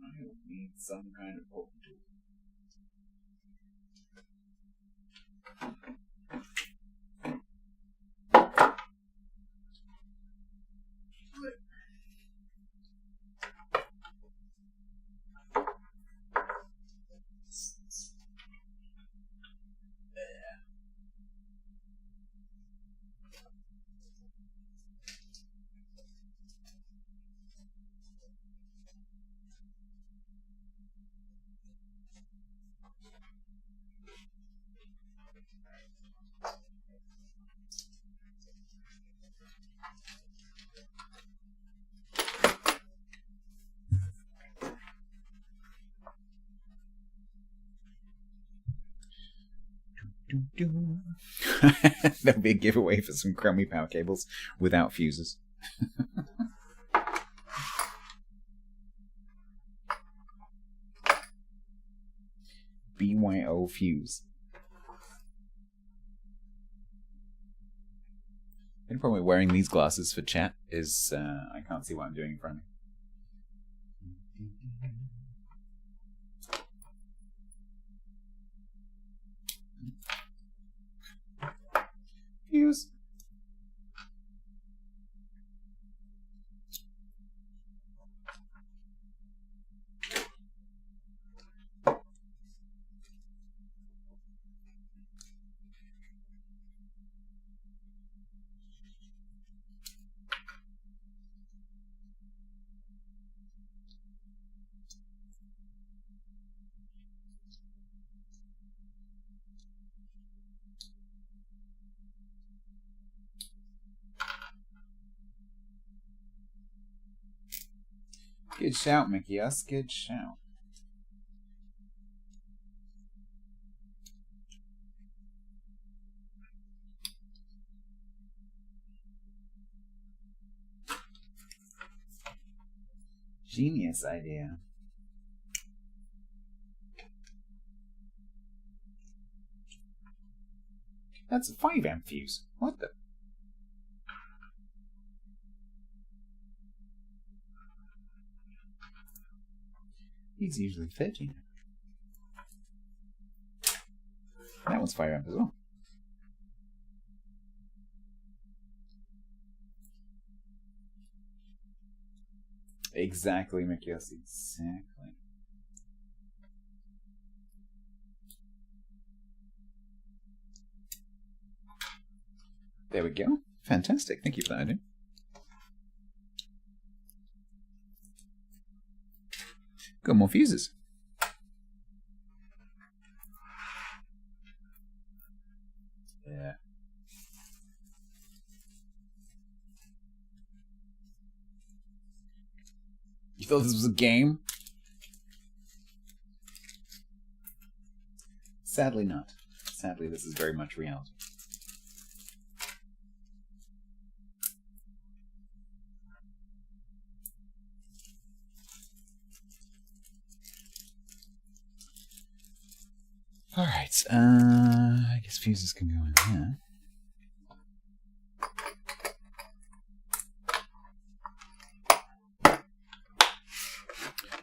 I will need some kind of poking tool. That'll be a giveaway for some crummy power cables without fuses. BYO fuse. The problem with wearing these glasses for chat is I can't see what I'm doing in front of me. Fuse. Good shout, Mickey. Us, good shout. Genius idea. That's a 5 amp fuse. What the? He's usually 13. That one's 5 amp as well. Exactly, Mick, yes, exactly. There we go. Fantastic. Thank you for that idea. Got more fuses. Yeah. You thought this was a game? Sadly not. Sadly, this is very much reality. Alright, I guess fuses can go in here.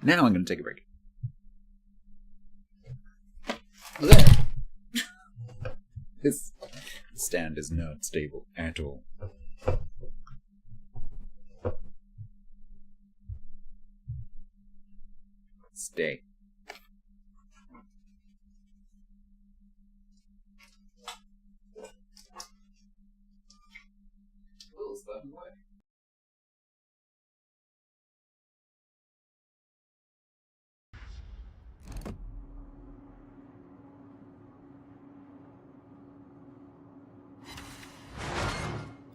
Now I'm going to take a break. This stand is not stable at all. Stay.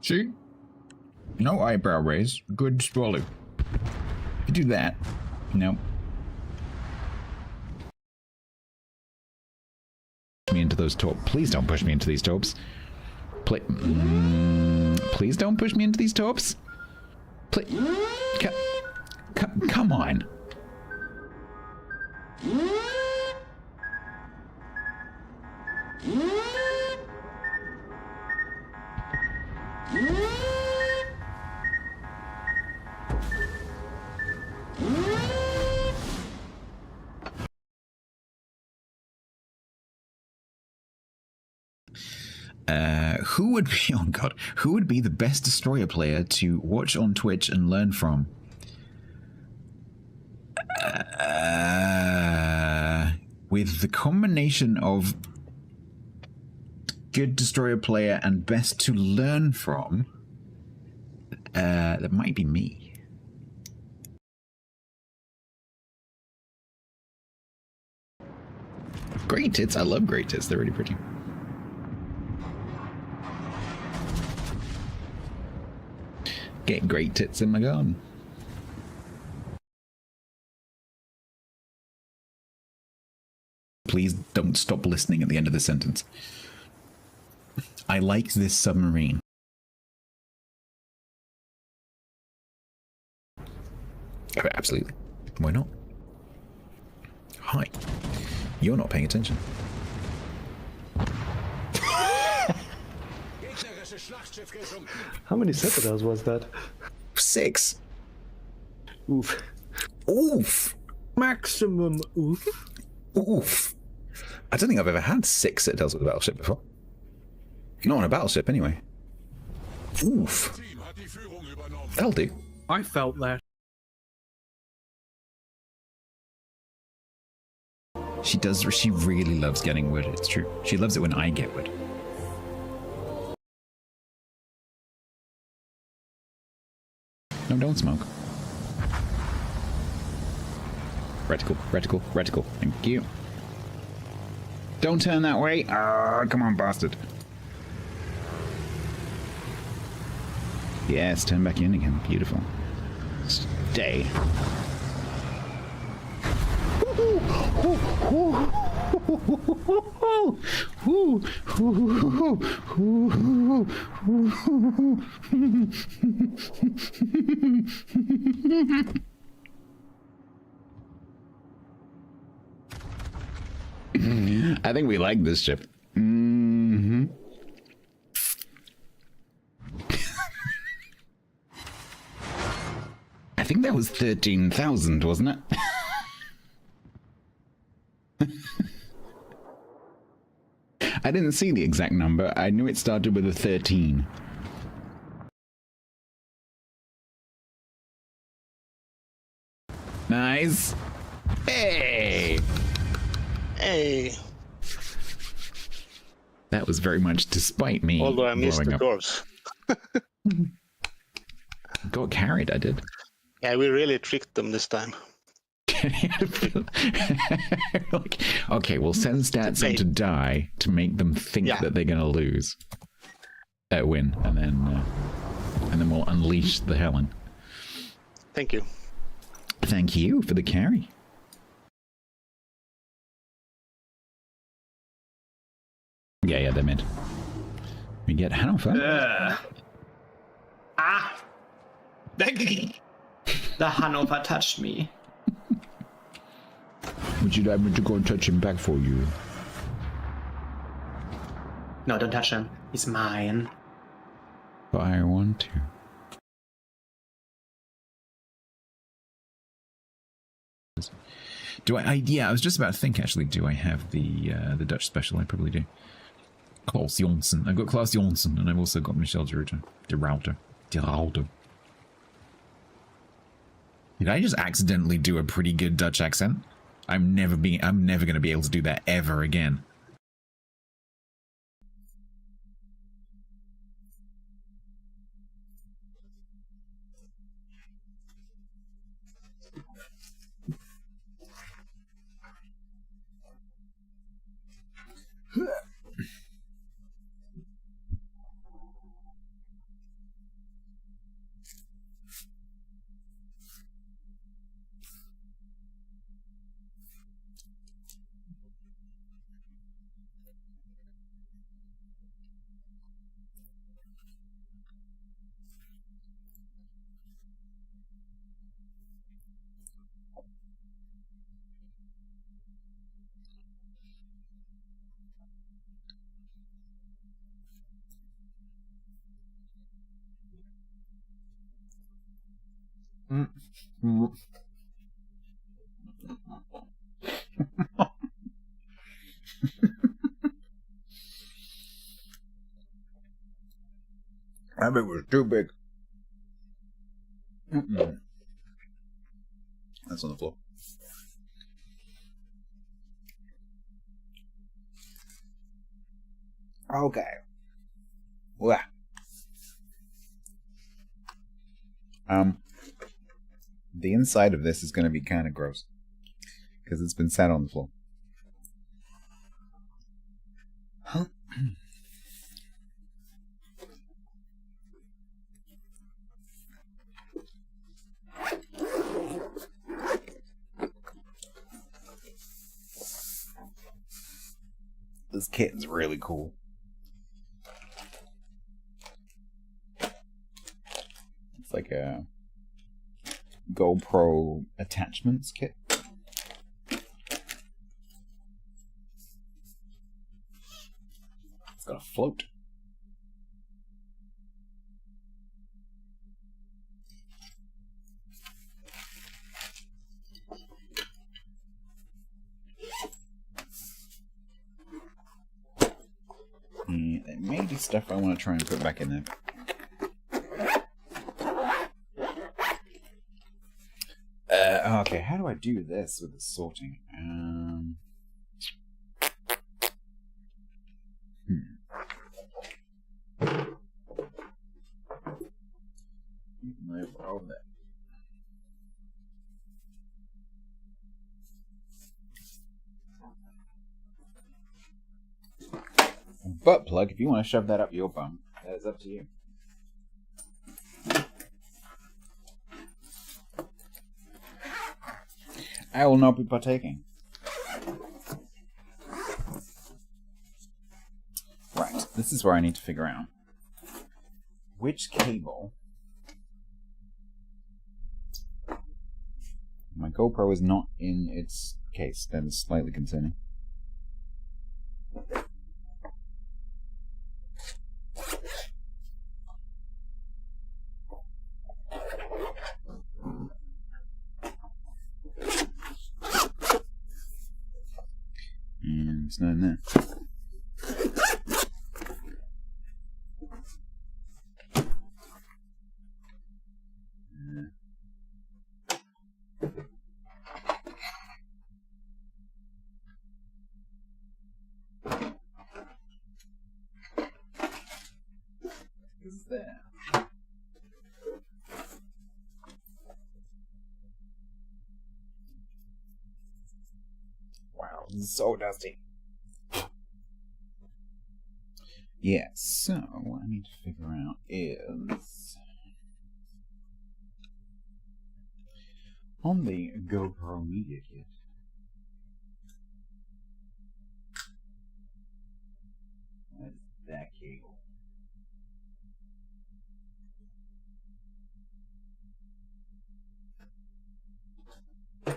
See? No eyebrow raise. Good swallow. If you do that, no. Me into those top. Please don't push me into these tops. Please don't push me into these tops. Please. Come on. Who would be, oh god, who would be the best Destroyer player to watch on Twitch and learn from? With the combination of good Destroyer player and best to learn from, that might be me. Great tits, I love great tits, they're really pretty. Get great tits in my garden. Please don't stop listening at the end of this sentence. I like this submarine. Oh, absolutely. Why not? Hi. You're not paying attention. How many citadels was that? 6. Oof. Oof. Maximum oof. Oof. I don't think I've ever had 6 citadels with a battleship before. Not on a battleship, anyway. Oof. That'll do. I felt that. She does. She really loves getting wood. It's true. She loves it when I get wood. No, don't smoke. Reticle, reticle, reticle. Thank you. Don't turn that way. Ah, come on, bastard. Yes, turn back in again. Beautiful. Stay. I think we like this ship. Mm-hmm. That was 13,000, wasn't it? I didn't see the exact number. I knew it started with a 13. Nice. Hey! Hey, That was very much despite me. although I missed blowing the up. dwarves. Got carried, I did. Yeah, we really tricked them this time. Like, okay, we'll send stats Debate. to die to make them think Yeah. that they're going to lose. Win, and then we'll unleash the Helen. Thank you. Thank you for the carry. Yeah, they're mid. We get Hanover. Ah! The Hanover touched me. Would you like me to go and touch him back for you? No, don't touch him. He's mine. But I want to. Do I? Yeah, I was just about to think. Actually, do I have the Dutch special? I probably do. Klaus Janssen. I've got Klaus Janssen, and I've also got Michel de Rauter. Did I just accidentally do a pretty good Dutch accent? I'm never going to be able to do that ever again. That bit was too big. That's on the floor. Okay. Well. The inside of this is going to be kind of gross because it's been sat on the floor. Huh? This kitten's really cool. It's like a GoPro attachments kit. It's got a float. And there may be stuff I want to try and put back in there. Okay, how do I do this with the sorting? Move over there. Butt plug, if you want to shove that up your bum, that is up to you. I will not be partaking. Right, this is where I need to figure out which cable. My GoPro is not in its case. That is slightly concerning. It's not in there. Is there? Wow, this is so dusty. Yeah, so what I need to figure out is on the GoPro Media Kit. What's that cable? I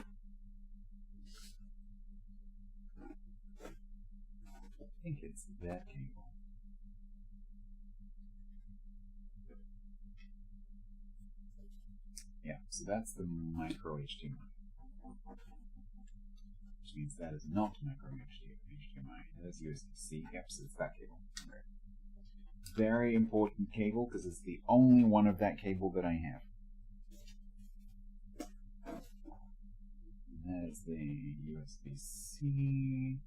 think it's that cable. Yeah, so that's the micro HDMI. Which means that is not micro HDMI. It is USB-C. Yep, so it's that cable. Okay. Very important cable because it's the only one of that cable that I have. And that is the USB-C.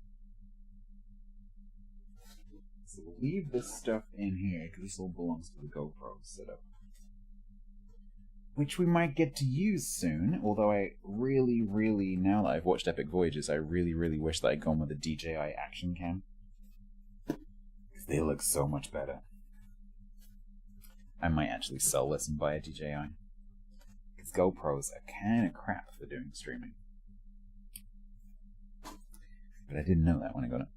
So we'll leave this stuff in here because this all belongs to the GoPro setup. Which we might get to use soon, although I really, now that I've watched Epic Voyages, I really wish that I'd gone with a DJI action cam. Because they look so much better. I might actually sell this and buy a DJI. Because GoPros are kind of crap for doing streaming. But I didn't know that when I got it.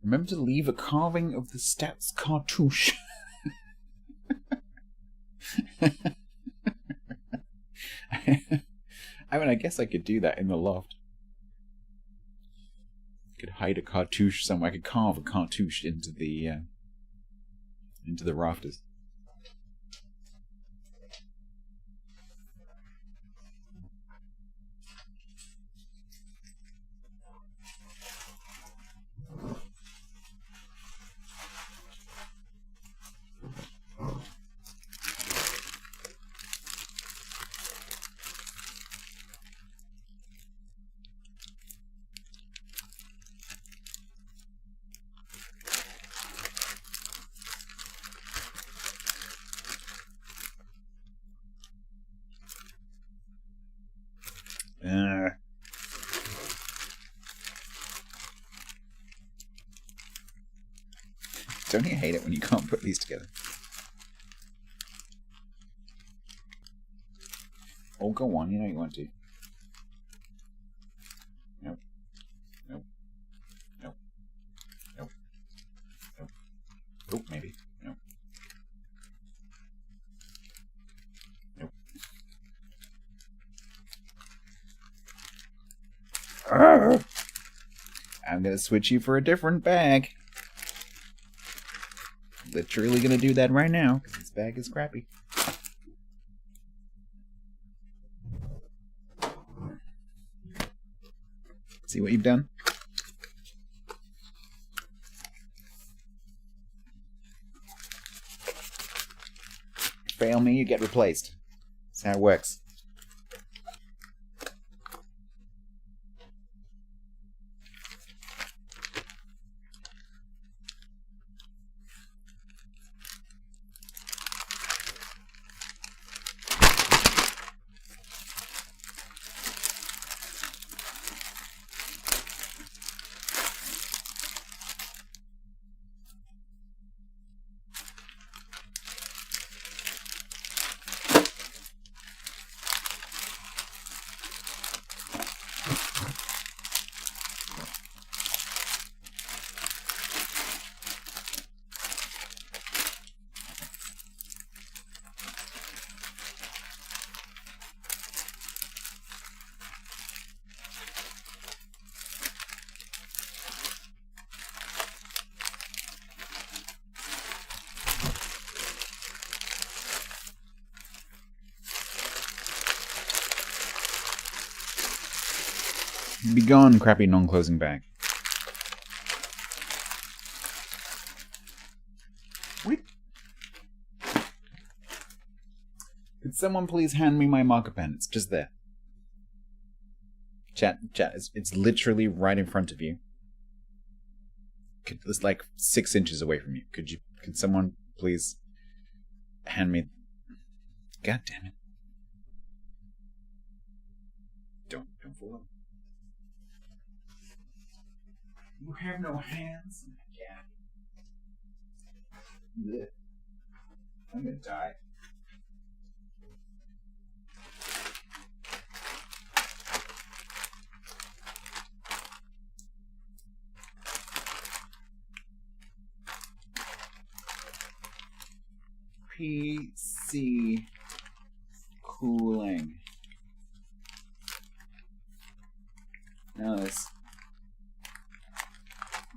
Remember to leave a carving of the Stats cartouche. I mean, I guess I could do that in the loft. I could hide a cartouche somewhere. I could carve a cartouche into the rafters. Don't you hate it when you can't put these together? Oh, go on, you know you want to. Nope. Nope. Nope. Nope. Nope. Nope, maybe. Nope. Nope. I'm gonna switch you for a different bag. Literally gonna do that right now, because this bag is crappy. See what you've done? Fail me, you get replaced. That's how it works. Be gone, crappy non-closing bag. Wait. Could someone please hand me my marker pen? It's just there. Chat, it's literally right in front of you. It's like 6 inches away from you. Could someone please hand me... God damn it. Don't fool him. You have no hands? Yeah. Blech. I'm gonna die. PC cooling. No, this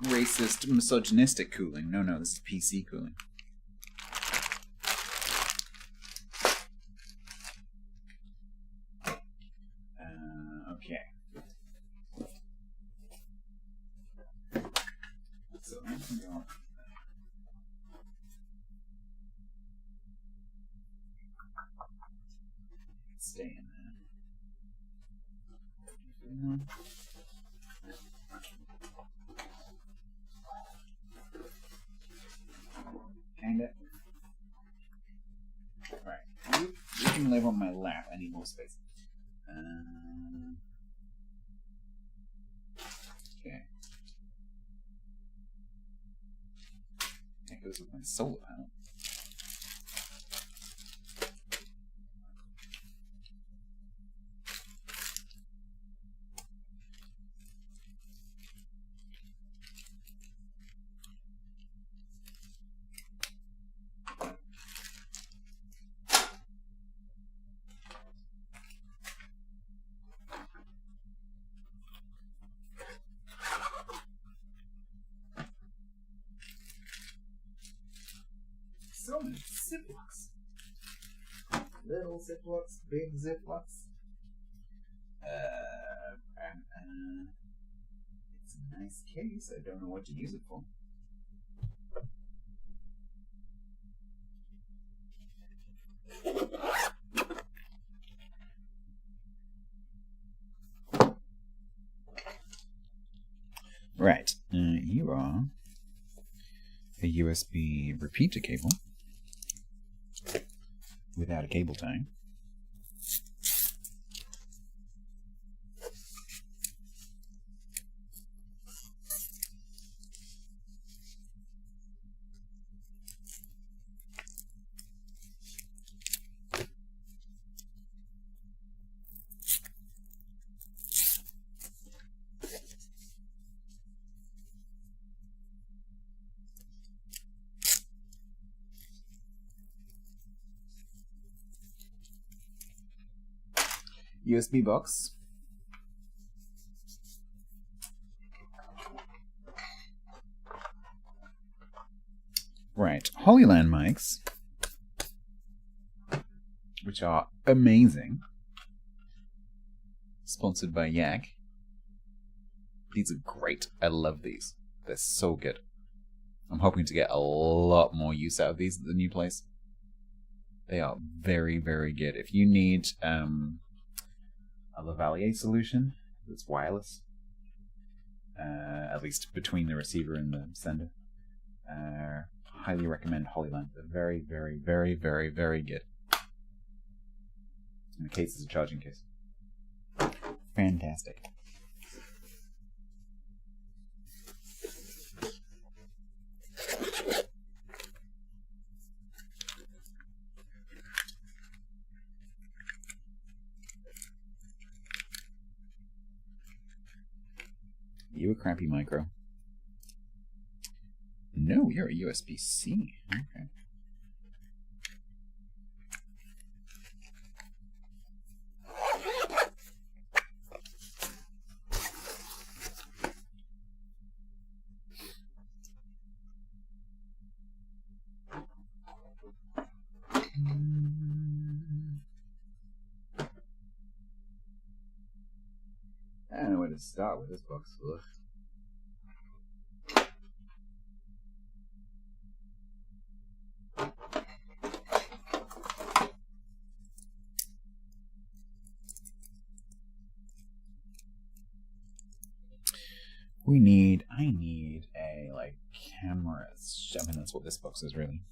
racist, misogynistic cooling. No, this is PC cooling. Okay. So I'm gonna go. Stay in there. Kinda. Alright. You can live on my lap. I need more space. Okay. That goes with my solar panel. So many Ziplocs. Little Ziplocs, big Ziplocs. It's a nice case. I don't know what to use it for. Right. You are a USB repeater cable without a cable tie. USB box. Right, Holyland mics, which are amazing. Sponsored by Yak. These are great. I love these. They're so good. I'm hoping to get a lot more use out of these at the new place. They are very, very good. If you need a lavalier solution that's wireless, at least between the receiver and the sender, highly recommend Holyland. They're very, very, very, very, very good. And the case is a charging case. Fantastic. You a crappy micro? No, you're a USB-C. Okay. I don't know where to start with this box. Ugh. I need a, like, camera. I mean, that's what this box is, really.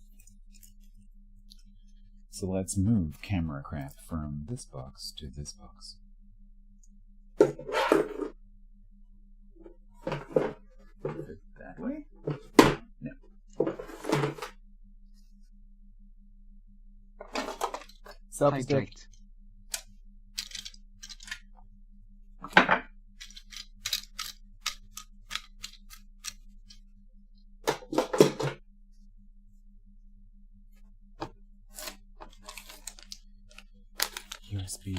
So let's move camera crap from this box to this box. That way? No. Hydrate. USB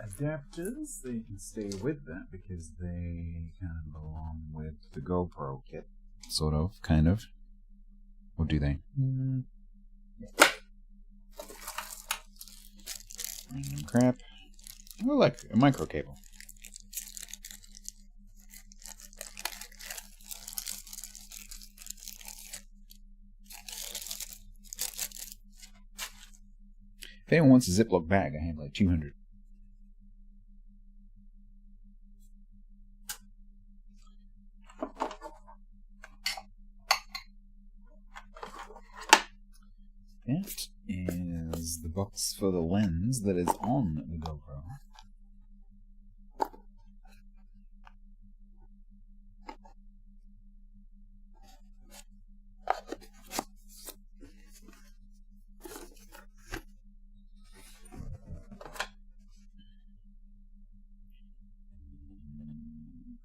adapters, they can stay with that because they kind of belong with the GoPro kit. Sort of, kind of. Or do they? Yeah. Random crap. Oh, like a micro cable. If anyone wants a Ziploc bag, I have like 200. That is the box for the lens that is on the GoPro.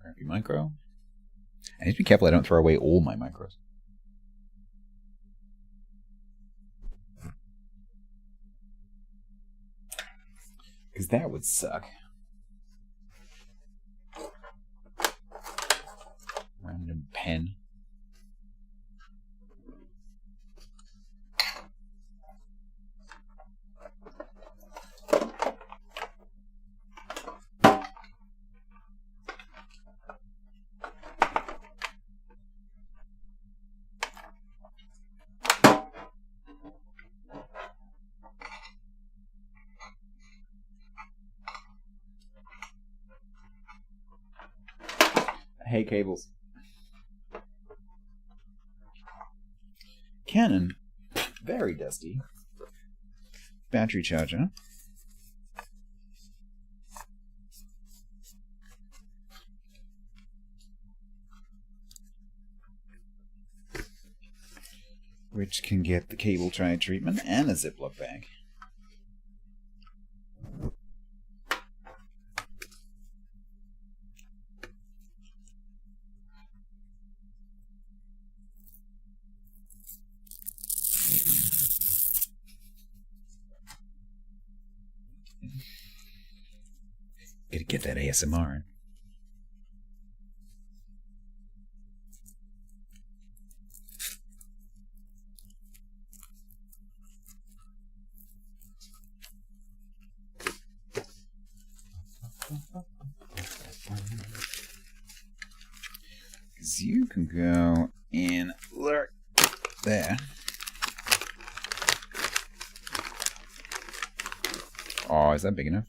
Crappy micro. I need to be careful I don't throw away all my micros. Because that would suck. Random pen. Hey, cables. Canon, very dusty. Battery charger. Which can get the cable tray treatment and a Ziploc bag. Gotta get that ASMR. Because you can go in there. Oh, is that big enough?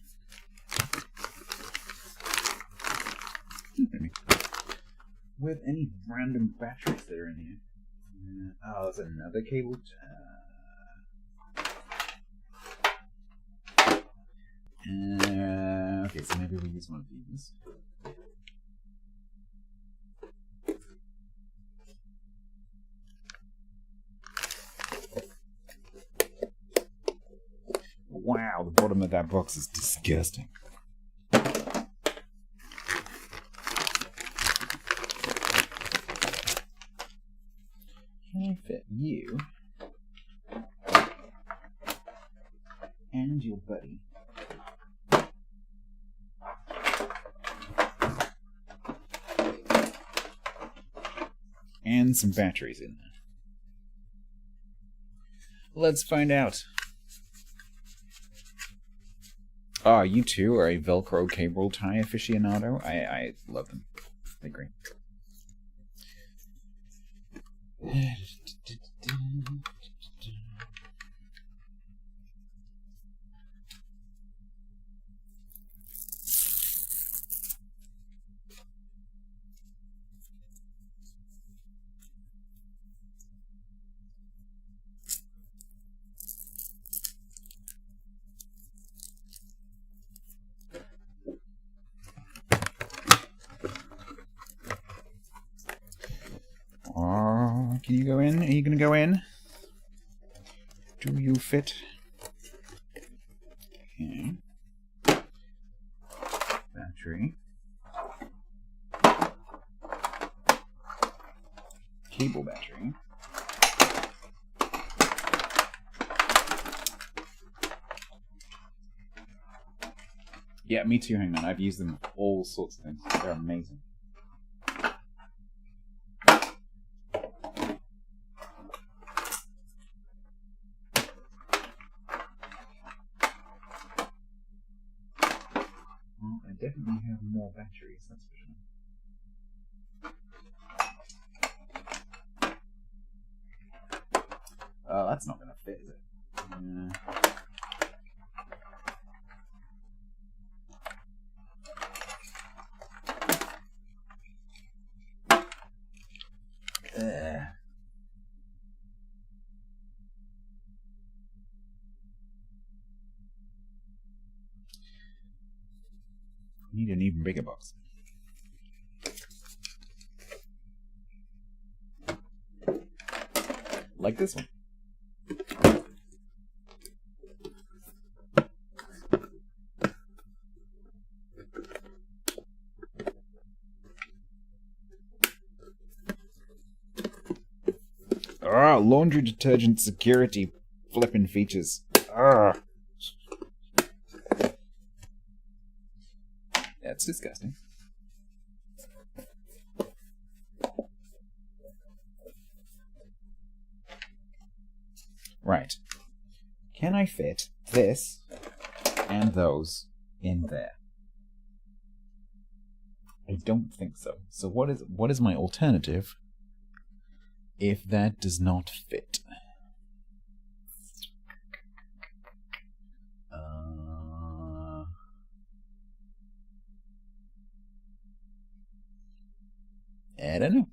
With any random batteries that are in here. Oh, there's another cable. Okay, so maybe we use one of these. Wow, the bottom of that box is disgusting. Can I fit you and your buddy? And some batteries in there. Let's find out. Oh, you too are a Velcro cable tie aficionado? I love them. They're great. Oh, can you go in? Are you going to go in? Do you fit? Okay. Battery. Cable battery. Yeah, me too, hang on. I've used them for all sorts of things. They're amazing. Well, I definitely have more batteries, that's for sure. That's not going to fit, is it? Need an even bigger box. Like this one. Ah, laundry detergent security flipping features. Ah. That's disgusting. Right. Can I fit this and those in there? I don't think so. So what is my alternative if that does not fit? I don't know.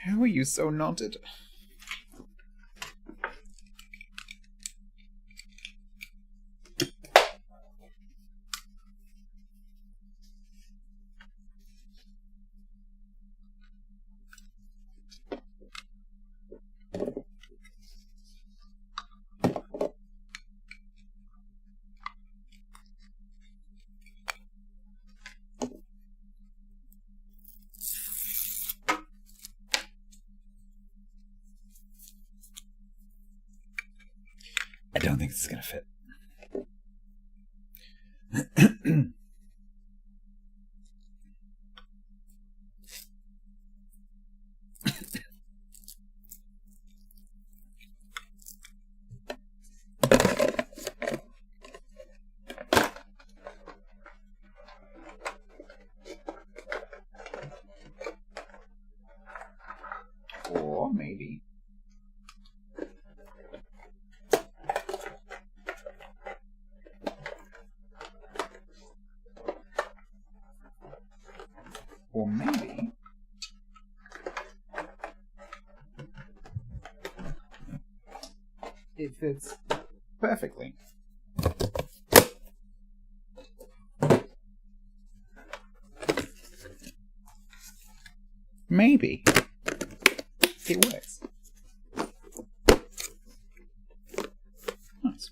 How are you so knotted? I don't think this is going to fit. Or maybe. Or maybe it fits perfectly. Maybe it works. Nice.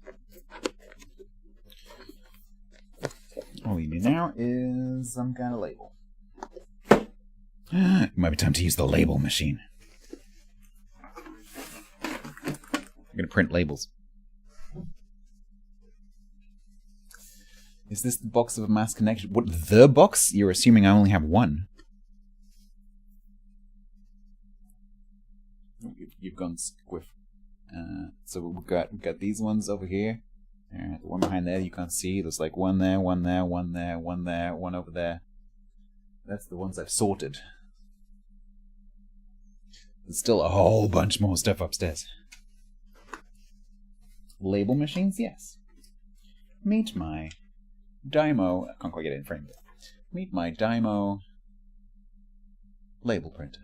All we need now is some kind of label. It might be time to use the label machine. I'm going to print labels. Is this the box of a mass connection? What, the box? You're assuming I only have one. You've gone squiff. So we've got these ones over here. The one behind there you can't see. There's like one there, one there, one there, one there, one over there. That's the ones I've sorted. There's still a whole bunch more stuff upstairs. Label machines, yes. Meet my Dymo. I can't quite get it in frame. Meet my Dymo label printer.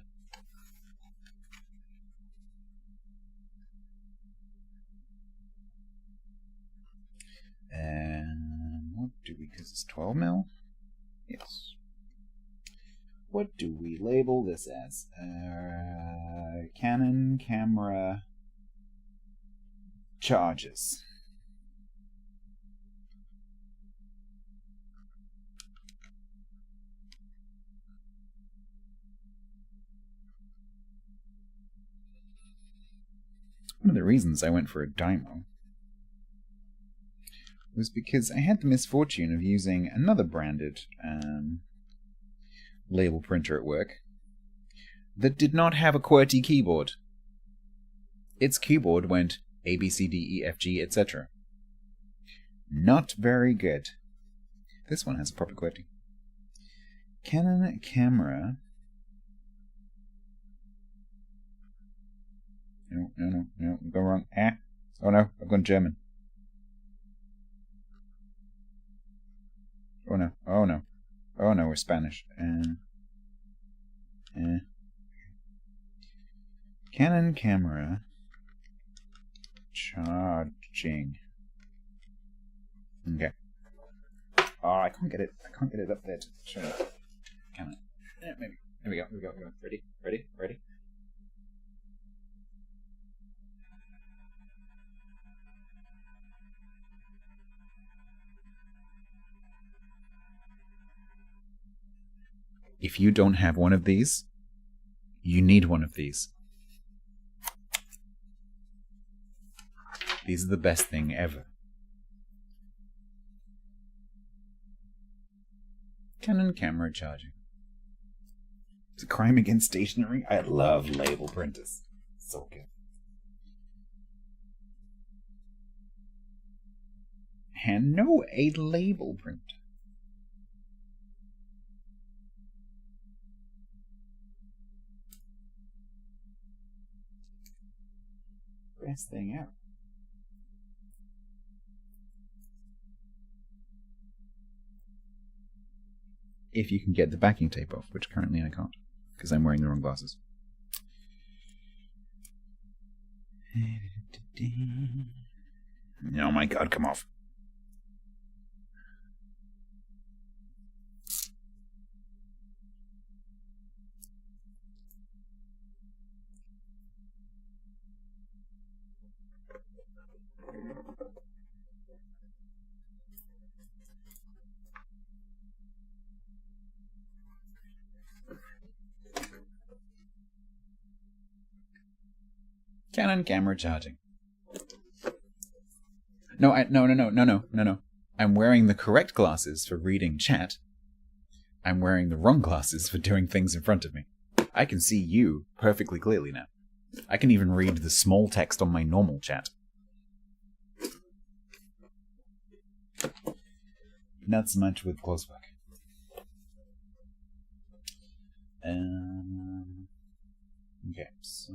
And what do we, because it's 12 mil? Yes. What do we label this as? Canon camera charges. One of the reasons I went for a Dymo was because I had the misfortune of using another branded label printer at work that did not have a QWERTY keyboard. Its keyboard went A, B, C, D, E, F, G, etc. Not very good. This one has a proper QWERTY. Canon camera. No, I'm going wrong. Oh no, I've gone German. Oh no, we're Spanish. Canon camera charging. Okay. Oh, I can't get it up there to show you. Can I? Yeah, maybe. Here we go. Ready? If you don't have one of these, you need one of these. These are the best thing ever. Canon camera charging. It's a crime against stationery. I love label printers. So good. And no, a label printer. Best thing out. If you can get the backing tape off, which currently I can't, because I'm wearing the wrong glasses. Oh my god, come off. Canon camera charging. No. I'm wearing the correct glasses for reading chat. I'm wearing the wrong glasses for doing things in front of me. I can see you perfectly clearly now. I can even read the small text on my normal chat. Not so much with close work. Okay, so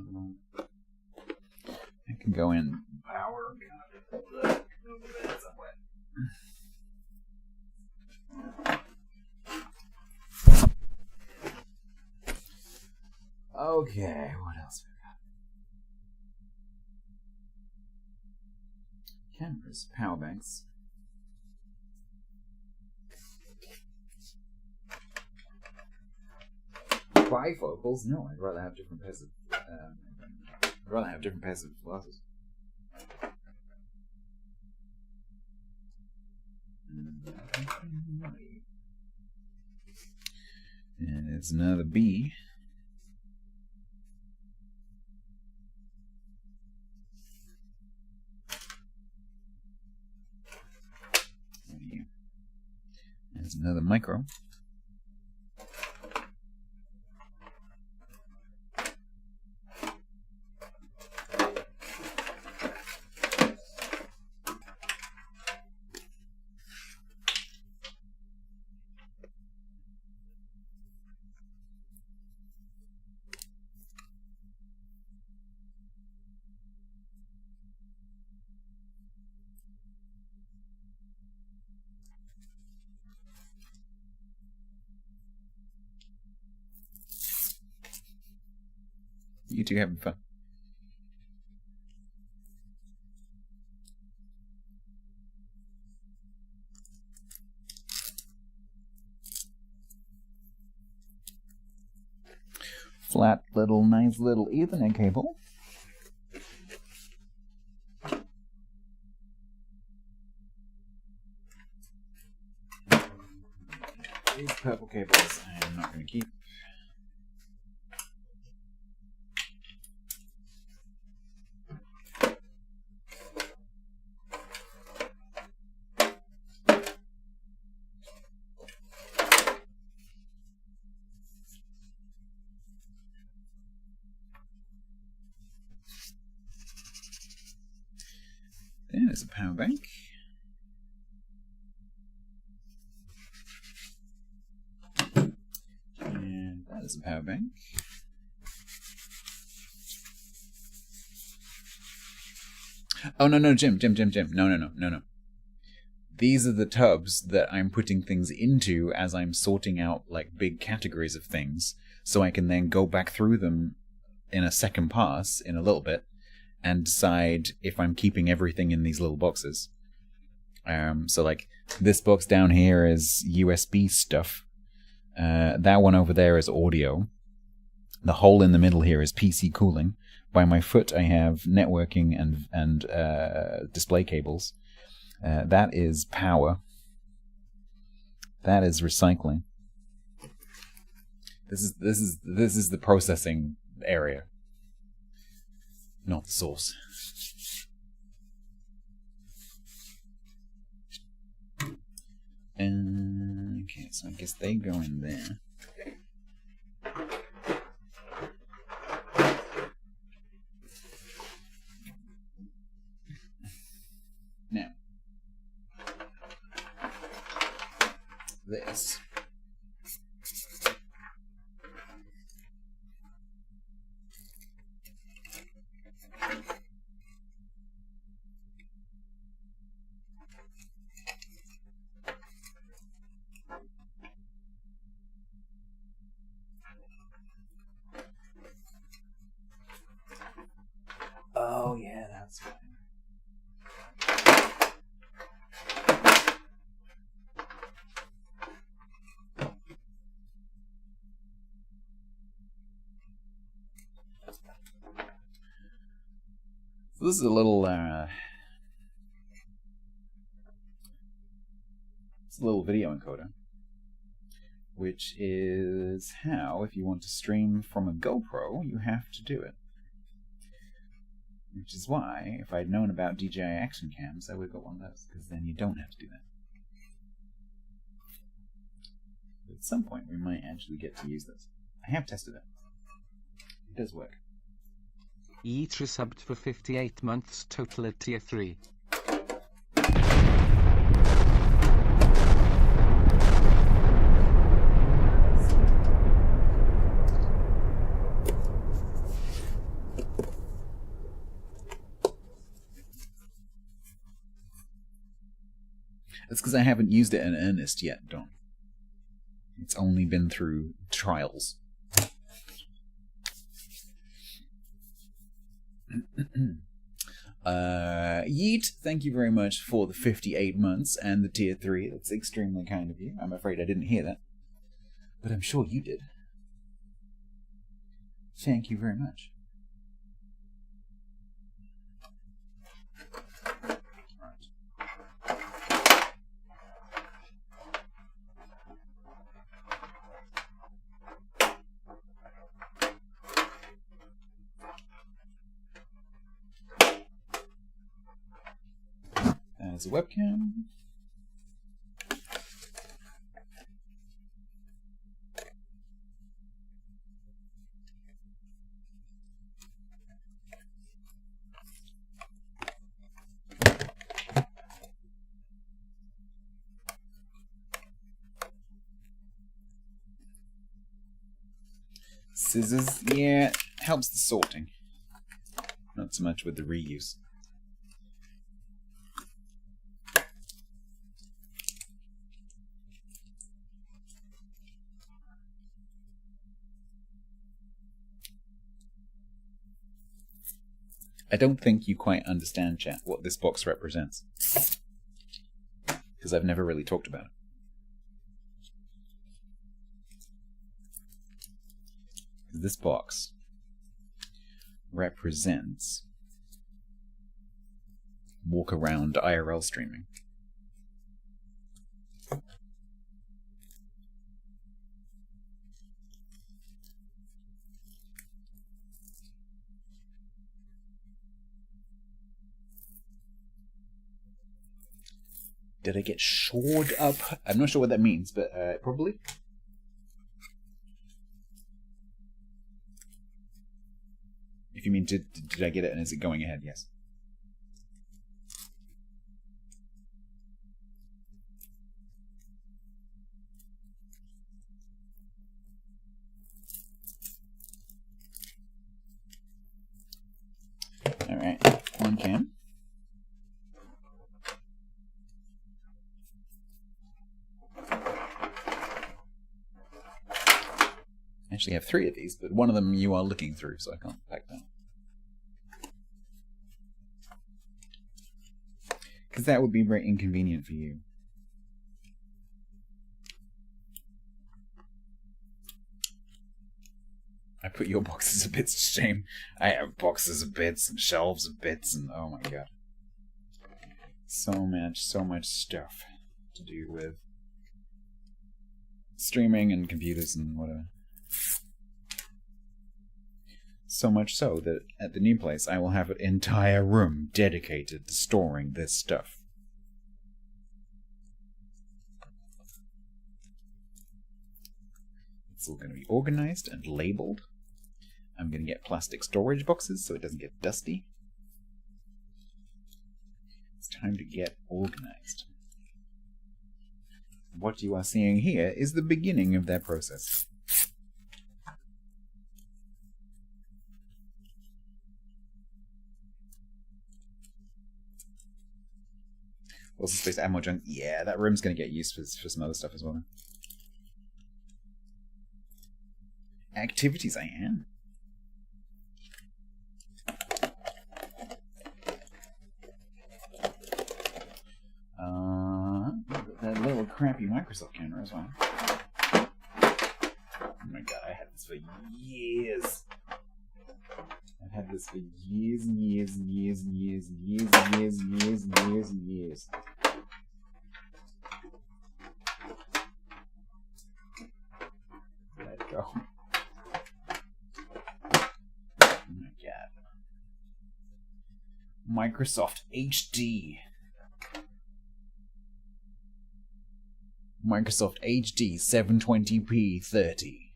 I can go in power. Okay, what else we got? Cameras, power banks. Bifocals? No, I'd rather have different pairs of. I'd rather have different pairs of glasses. And it's another B. Another micro. You two having fun? Flat little, nice little Ethernet cable. These purple cables I am not going to keep. There's a power bank. And that is a power bank. Oh, no, Jim. No. These are the tubs that I'm putting things into as I'm sorting out, like, big categories of things, so I can then go back through them in a second pass in a little bit and decide if I'm keeping everything in these little boxes. So, like, this box down here is USB stuff. That one over there is audio. The hole in the middle here is PC cooling. By my foot, I have networking and display cables. That is power. That is recycling. This is the processing area, not the source. Okay, so I guess they go in there. Now, this. Oh yeah, that's fine. So this is a little it's a little video encoder, which is how, if you want to stream from a GoPro, you have to do it. Which is why, if I'd known about DJI action cams, I would have got one of those, because then you don't have to do that. But at some point, we might actually get to use this. I have tested it. It does work. Eat resubbed for 58 months, total at tier 3. That's because I haven't used it in earnest yet, Don. It's only been through trials. Yeet, thank you very much for the 58 months and the tier 3. That's extremely kind of you. I'm afraid I didn't hear that, but I'm sure you did. Thank you very much. There's a webcam. Scissors, yeah, helps the sorting. Not so much with the reuse. I don't think you quite understand, chat, what this box represents. Because I've never really talked about it. This box represents walk around IRL streaming. Did I get shored up? I'm not sure what that means, but probably. If you mean, did I get it and is it going ahead? Yes. Alright, one cam. I actually have 3 of these, but one of them you are looking through, so I can't pack that. Because that would be very inconvenient for you. I put your boxes of bits to shame. I have boxes of bits and shelves of bits and oh my god. So much stuff to do with streaming and computers and whatever. So much so that at the new place I will have an entire room dedicated to storing this stuff. It's all going to be organized and labeled. I'm going to get plastic storage boxes so it doesn't get dusty. It's time to get organized. What you are seeing here is the beginning of that process. What's the space to add more junk? Yeah, that room's going to get used for some other stuff as well. Activities, I am. That little crappy Microsoft camera as well. Oh my god, I had this for years. I've had this for years and years and years and years and years and years and years and years and years. Let go. Oh my god. Microsoft HD. Microsoft HD 720p 30.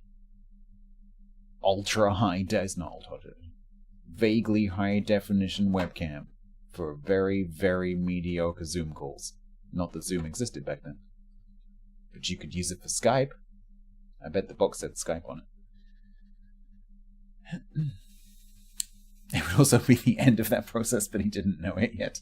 Ultra high, it's not ultra, vaguely high definition webcam for very, very mediocre Zoom calls. Not that Zoom existed back then. But you could use it for Skype. I bet the box said Skype on it. It would also be the end of that process, but he didn't know it yet.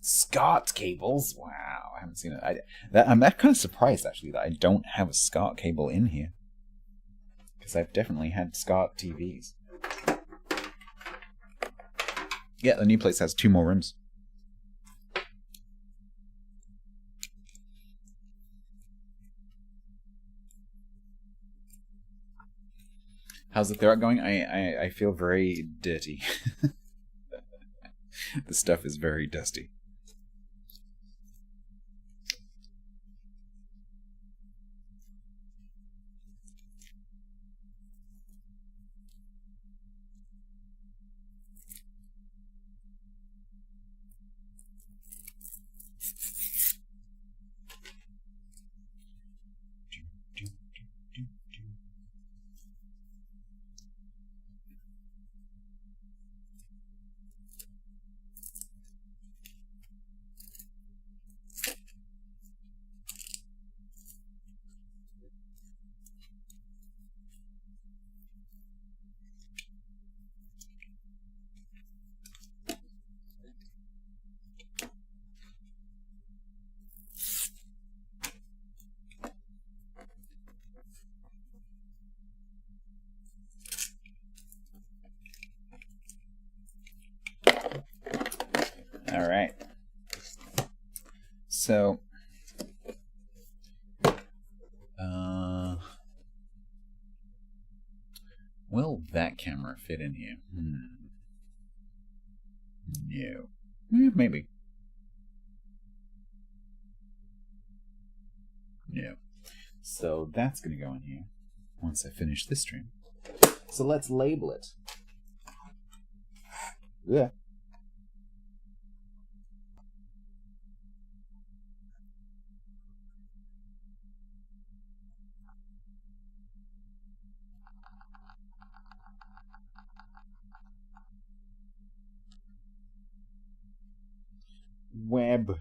SCART cables? Wow, I haven't seen it. I'm that kind of surprised, actually, that I don't have a SCART cable in here. Because I've definitely had SCART TVs. Yeah, the new place has 2 more rooms. How's the throat going? I feel very dirty. The stuff is very dusty. All right. So, will that camera fit in here? No. Maybe. No. So that's going to go in here once I finish this stream. So let's label it. Yeah. Web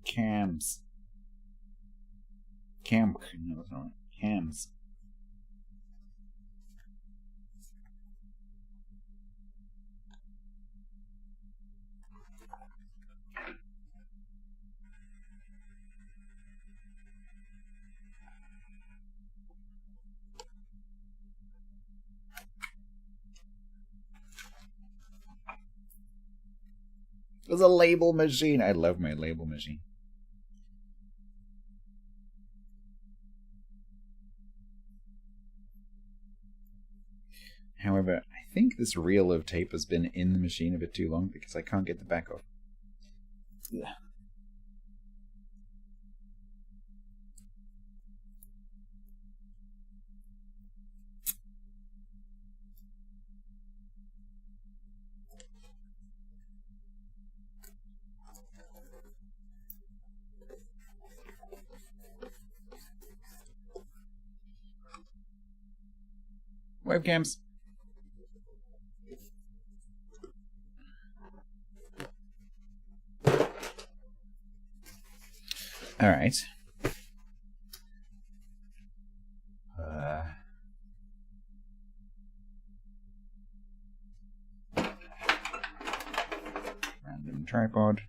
cams. No, that's not right. Cams. There's a label machine. I love my label machine. However, I think this reel of tape has been in the machine a bit too long because I can't get the back off. Yeah. Webcams. All right. Random tripod.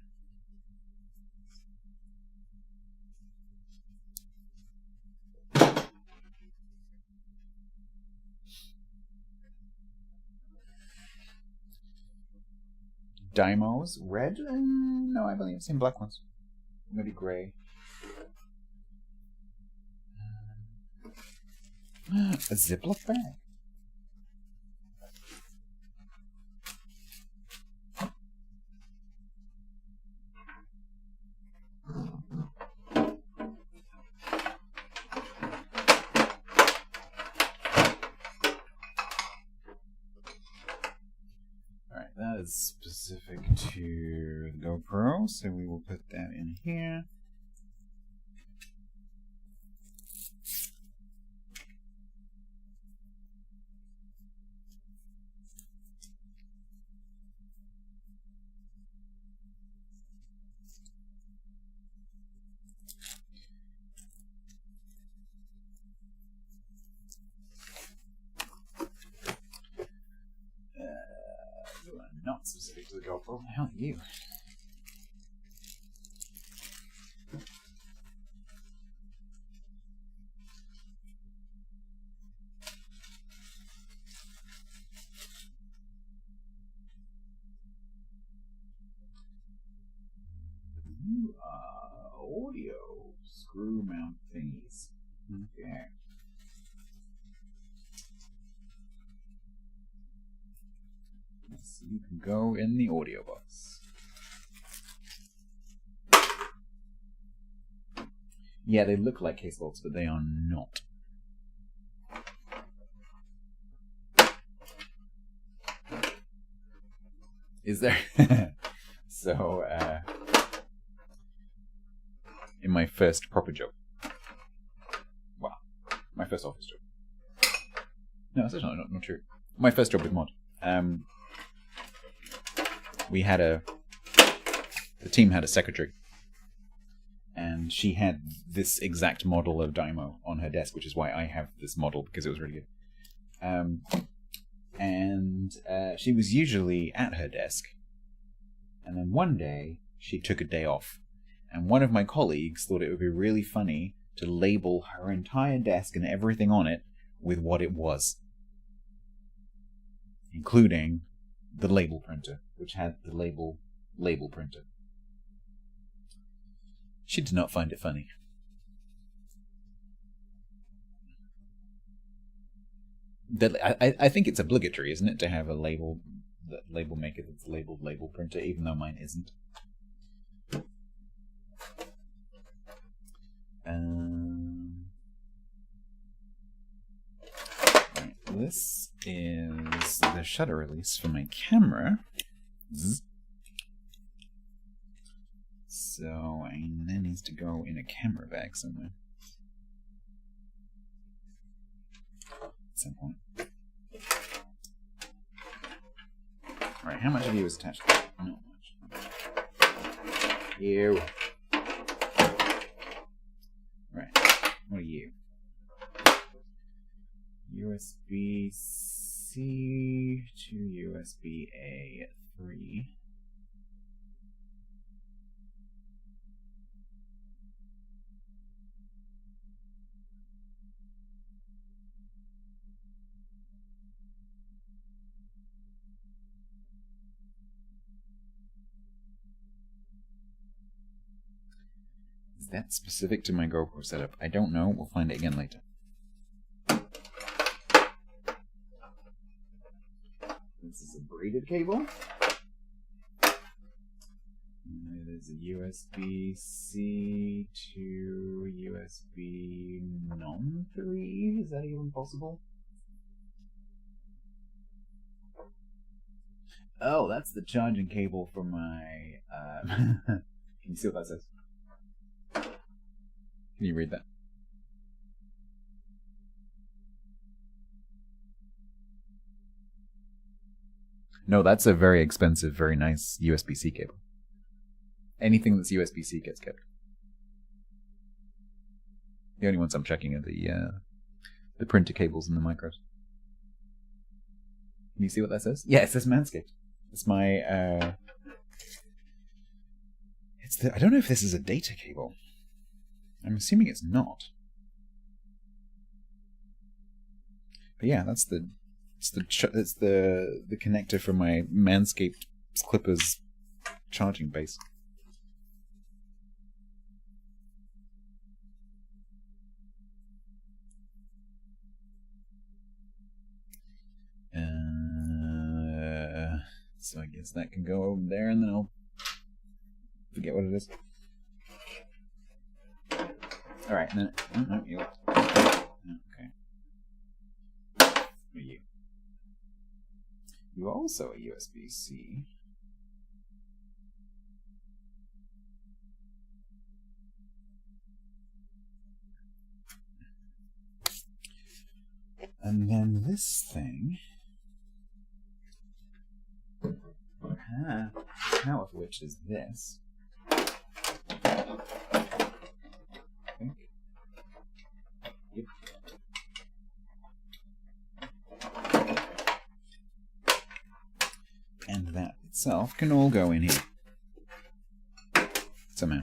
Dymos, red? No, I've only seen black ones. Maybe grey. A Ziploc bag. Alright, that is specific to the GoPro, so we will put that in here. Not specific to the GoPro. What the hell are you? Audio screw mount thingies. Okay. So you can go in the audio box. Yeah, they look like case bolts, but they are not. Is there? So, in my first proper job. Wow. My first office job. No, that's actually not true. My first job with Mod. We had the team had a secretary, and she had this exact model of Dymo on her desk, which is why I have this model, because it was really good. And she was usually at her desk, and then one day she took a day off, and one of my colleagues thought it would be really funny to label her entire desk and everything on it with what it was, including the label printer, which had the label printer. She did not find it funny. I think it's obligatory, isn't it, to have a label maker that's labeled label printer, even though mine isn't. Right, this is the shutter release for my camera. Zzz. So that needs to go in a camera bag somewhere. At some point. Alright, how much of you is attached to that? Not much. You. Right, what are you? USB-C to USB-A 3. Is that specific to my GoPro setup? I don't know. We'll find it again later. This is a braided cable. And it is a USB-C to USB non-3. Is that even possible? Oh, that's the charging cable for my... Can you see what that says? Can you read that? No, that's a very expensive, very nice USB-C cable. Anything that's USB-C gets kept. The only ones I'm checking are the printer cables and the micros. Can you see what that says? Yeah, it says Manscaped. It's my I don't know if this is a data cable. I'm assuming it's not. But yeah, it's the connector for my Manscaped Clippers charging base. So I guess that can go over there, and then I'll forget what it is. All right, no, you. Okay. What are you? You are also a USB-C. And then this thing, power of which is this. Yep. And that itself can all go in here. Somehow.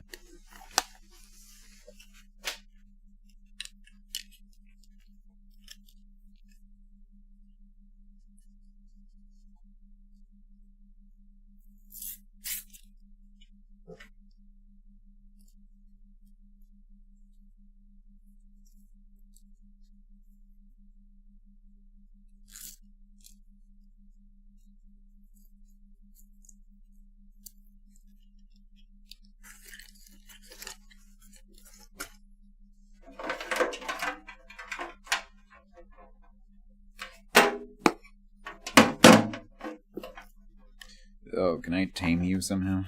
Oh, can I tame you somehow?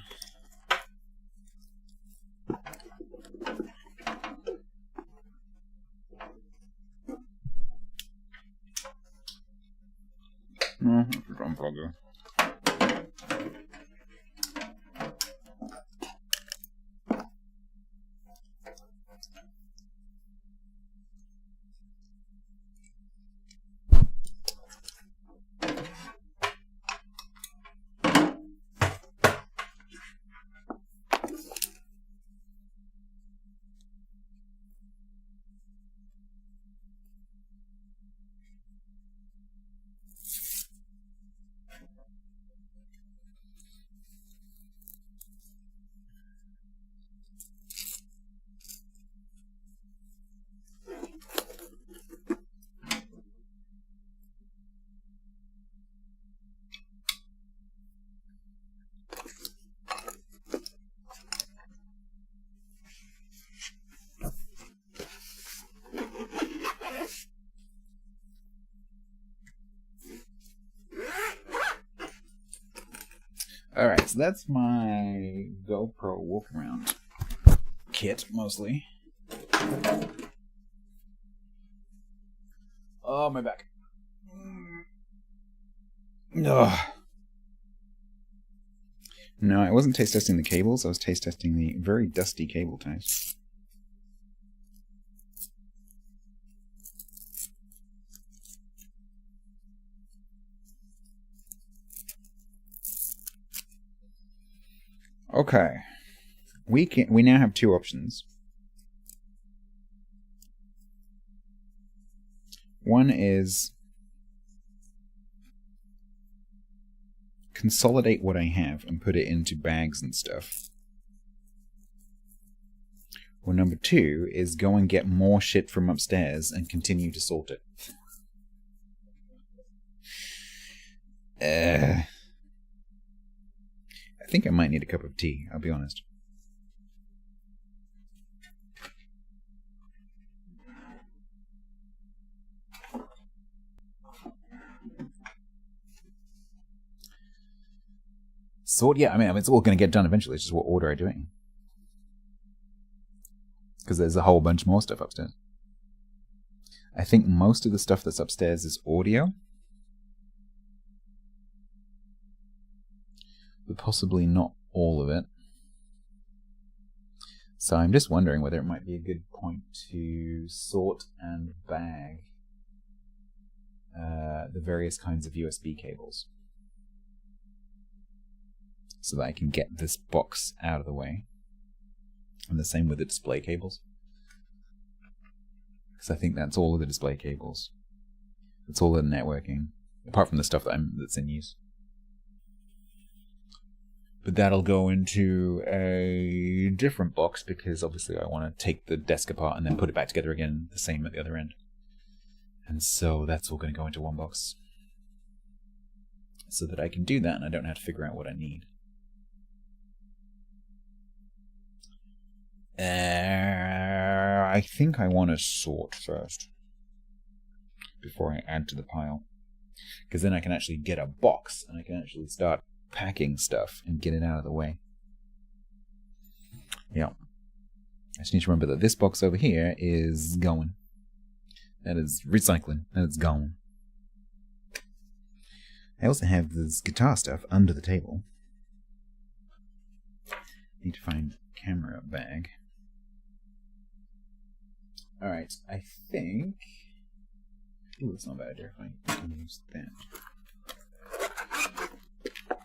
No, it's a drum plugger. Alright, so that's my GoPro walk around kit, mostly. Oh, my back. Ugh. No, I wasn't taste testing the cables, I was taste testing the very dusty cable ties. Okay. We now have two options. One is consolidate what I have and put it into bags and stuff. Or number two is go and get more shit from upstairs and continue to sort it. I think I might need a cup of tea, I'll be honest. Sort, yeah, I mean, it's all going to get done eventually. It's just what order I'm doing. Because there's a whole bunch more stuff upstairs. I think most of the stuff that's upstairs is audio. But possibly not all of it. So I'm just wondering whether it might be a good point to sort and bag the various kinds of USB cables. So that I can get this box out of the way. And the same with the display cables. Because I think that's all of the display cables. That's all the networking. Apart from the stuff that's in use. But that'll go into a different box because obviously I want to take the desk apart and then put it back together again, the same at the other end. And so that's all going to go into one box. So that I can do that and I don't have to figure out what I need. I think I want to sort first. Before I add to the pile. Because then I can actually get a box and I can actually start packing stuff and get it out of the way. Yeah. I just need to remember that this box over here is going. That is recycling. That is gone. I also have this guitar stuff under the table. Need to find camera bag. Alright, I think... Ooh, that's not a bad idea if I can use that.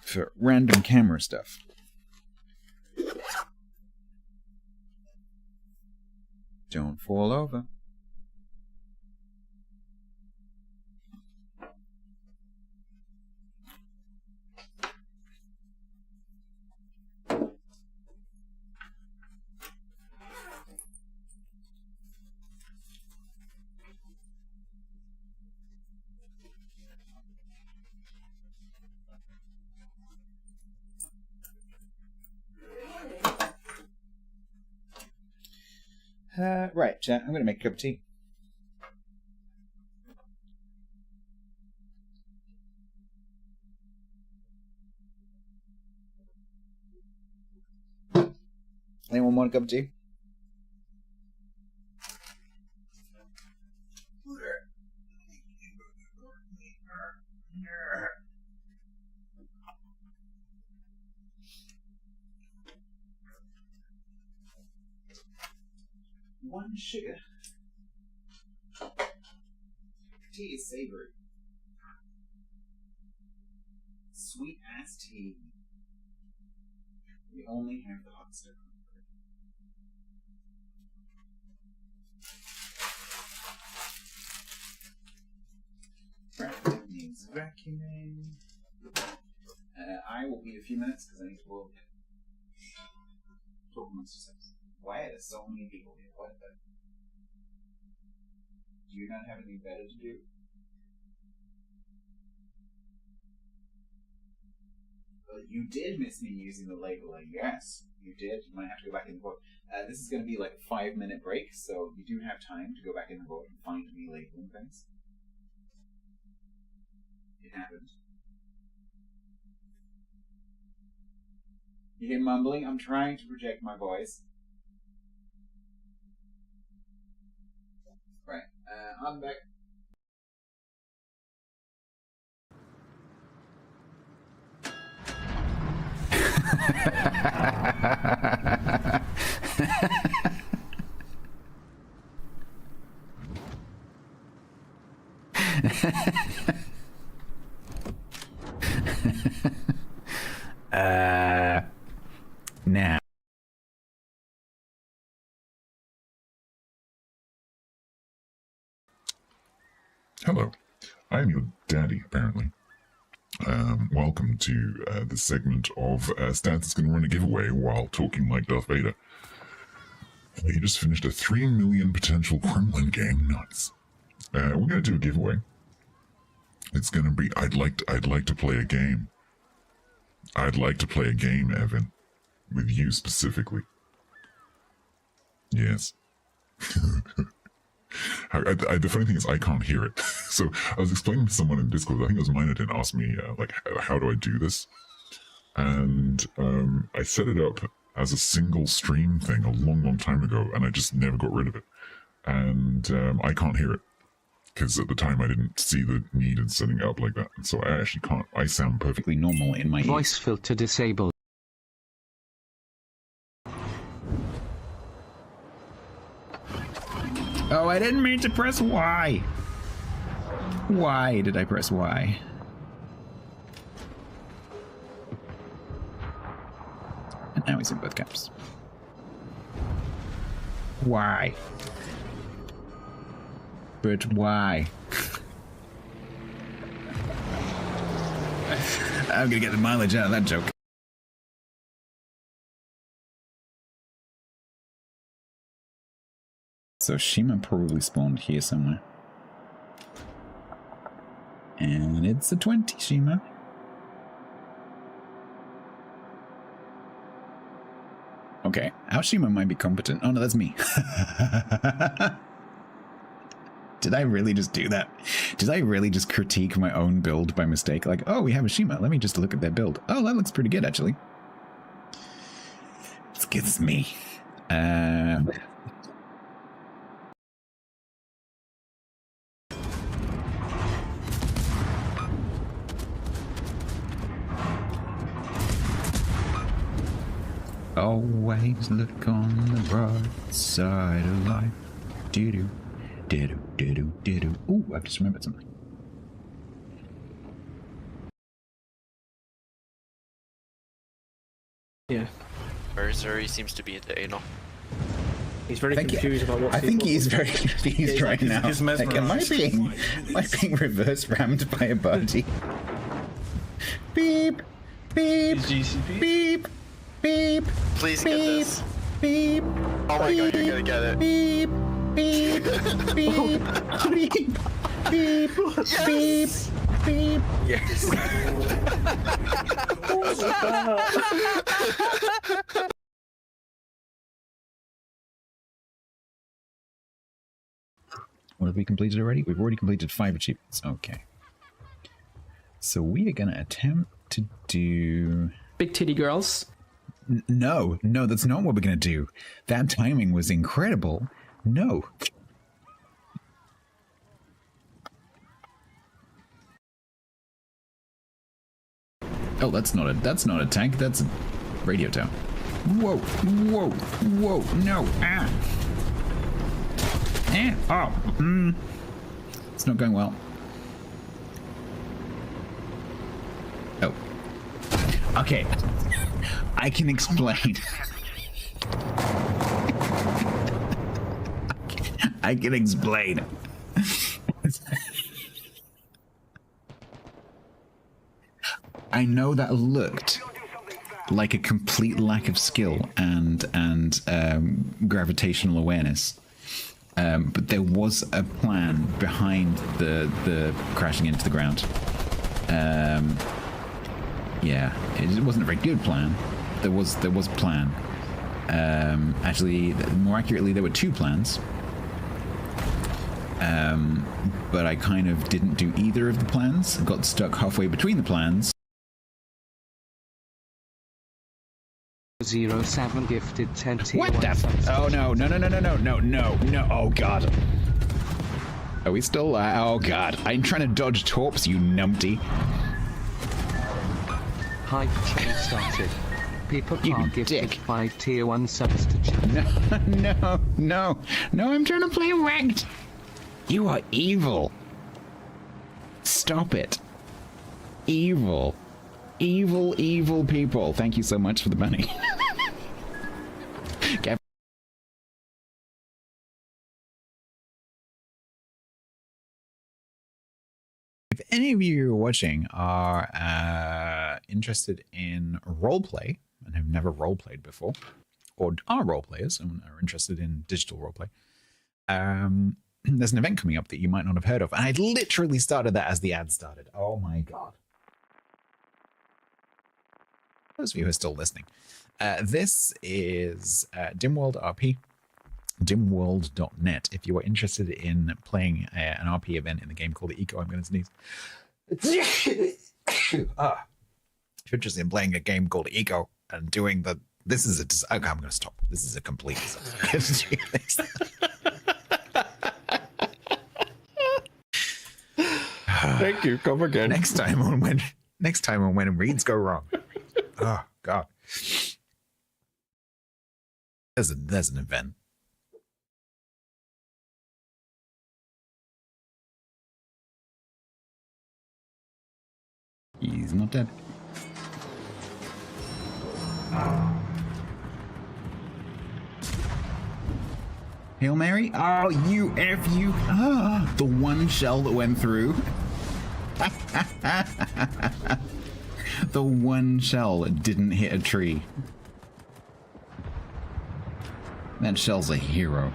For random camera stuff. Don't fall over. Right, chat, I'm going to make a cup of tea. Anyone want a cup of tea? One sugar. Tea is savory. Sweet ass tea. We only have the hot stuff. Right, that needs vacuuming. I will be a few minutes because I need to boil it. Talk amongst yourselves. Why are there so many people here? What the? Do you not have anything better to do? Well, you did miss me using the labeler. Yes, you did. You might have to go back in the book. This is going to be like a 5-minute break, so you do have time to go back in the book and find me labeling things. It happened. You hear mumbling? I'm trying to project my voice. Right, I'm back. Now. Hello, I'm your daddy, apparently. Welcome to this segment of Stats that's going to run a giveaway while talking like Darth Vader. You just finished a 3 million potential Kremlin game. Nuts. We're going to do a giveaway. It's going to be, I'd like to play a game. I'd like to play a game, Evan. With you specifically. Yes. The funny thing is I can't hear it. So I was explaining to someone in Discord, I think it was mine that didn't ask me, like, how do I do this? And I set it up as a single stream thing a long time ago, and I just never got rid of it. And I can't hear it. Because at the time I didn't see the need in setting it up like that. And so I actually can't, I sound perfectly normal in my ears. Voice filter disabled. Oh, I didn't mean to press Y. Why did I press Y? And now he's in both caps. Why? But why? I'm gonna get the mileage out of that joke. So Shima probably spawned here somewhere. And it's a 20, Shima. Okay, our Shima might be competent. Oh no, that's me. Did I really just do that? Did I really just critique my own build by mistake? Like, oh, we have a Shima. Let me just look at their build. Oh, that looks pretty good, actually. It's good as me. Always look on the bright side of life. Do-do, do-do, do-do, do-do. Ooh, I've just remembered something. Yeah. Berser, he seems to be at the anal. He's very confused about what. I think he is very confused right now. He's Like, am I being reverse rammed by a birdie? Beep, beep, beep, beep. Please beep, get this. Beep. Oh my god, you're gonna get it. Beep, beep, beep, beep, beep, Yes! beep, beep. Yes. What have we completed already? We've already completed 5 achievements. Okay. So we are going to attempt to do... Big titty girls. No, that's not what we're going to do. That timing was incredible. No. Oh, that's not a tank. That's a radio tower. Whoa, whoa, whoa, no, ah. Oh, it's not going well. Oh. Okay. I can explain. I can explain. I know that looked like a complete lack of skill and gravitational awareness. But there was a plan behind the crashing into the ground. Yeah, it wasn't a very good plan. There was a plan. Actually, more accurately, there were 2 plans. But I kind of didn't do either of the plans. Got stuck halfway between the plans. 07 gifted 10 tier What 1 the? subs. Oh no! No! No! No! No! No! No! No! No! Oh god! Are we still? Oh god! I'm trying to dodge torps, you numpty. Hype chain started. People You are gifted dick. 5 tier 1 subs to chat. No! I'm trying to play ranked. You are evil. Stop it. Evil people. Thank you so much for the money. Gav- If any of you who are watching are interested in roleplay and have never roleplayed before, or are role players and are interested in digital roleplay, there's an event coming up that you might not have heard of. And I literally started that as the ad started. Oh my god. Those of you who are still listening. This is Dimworld RP, dimworld.net. If you are interested in playing an RP event in the game called Eco, I'm going to sneeze. If you're interested in playing a game called Eco and doing the... This is a... Okay, I'm going to stop. This is a complete disaster. Thank you. Come again. Next time on when reads go wrong. Oh god. There's an event. He's not dead. Hail Mary? Oh, you F you. Ah, the one shell that went through. The one shell that didn't hit a tree. That shell's a hero.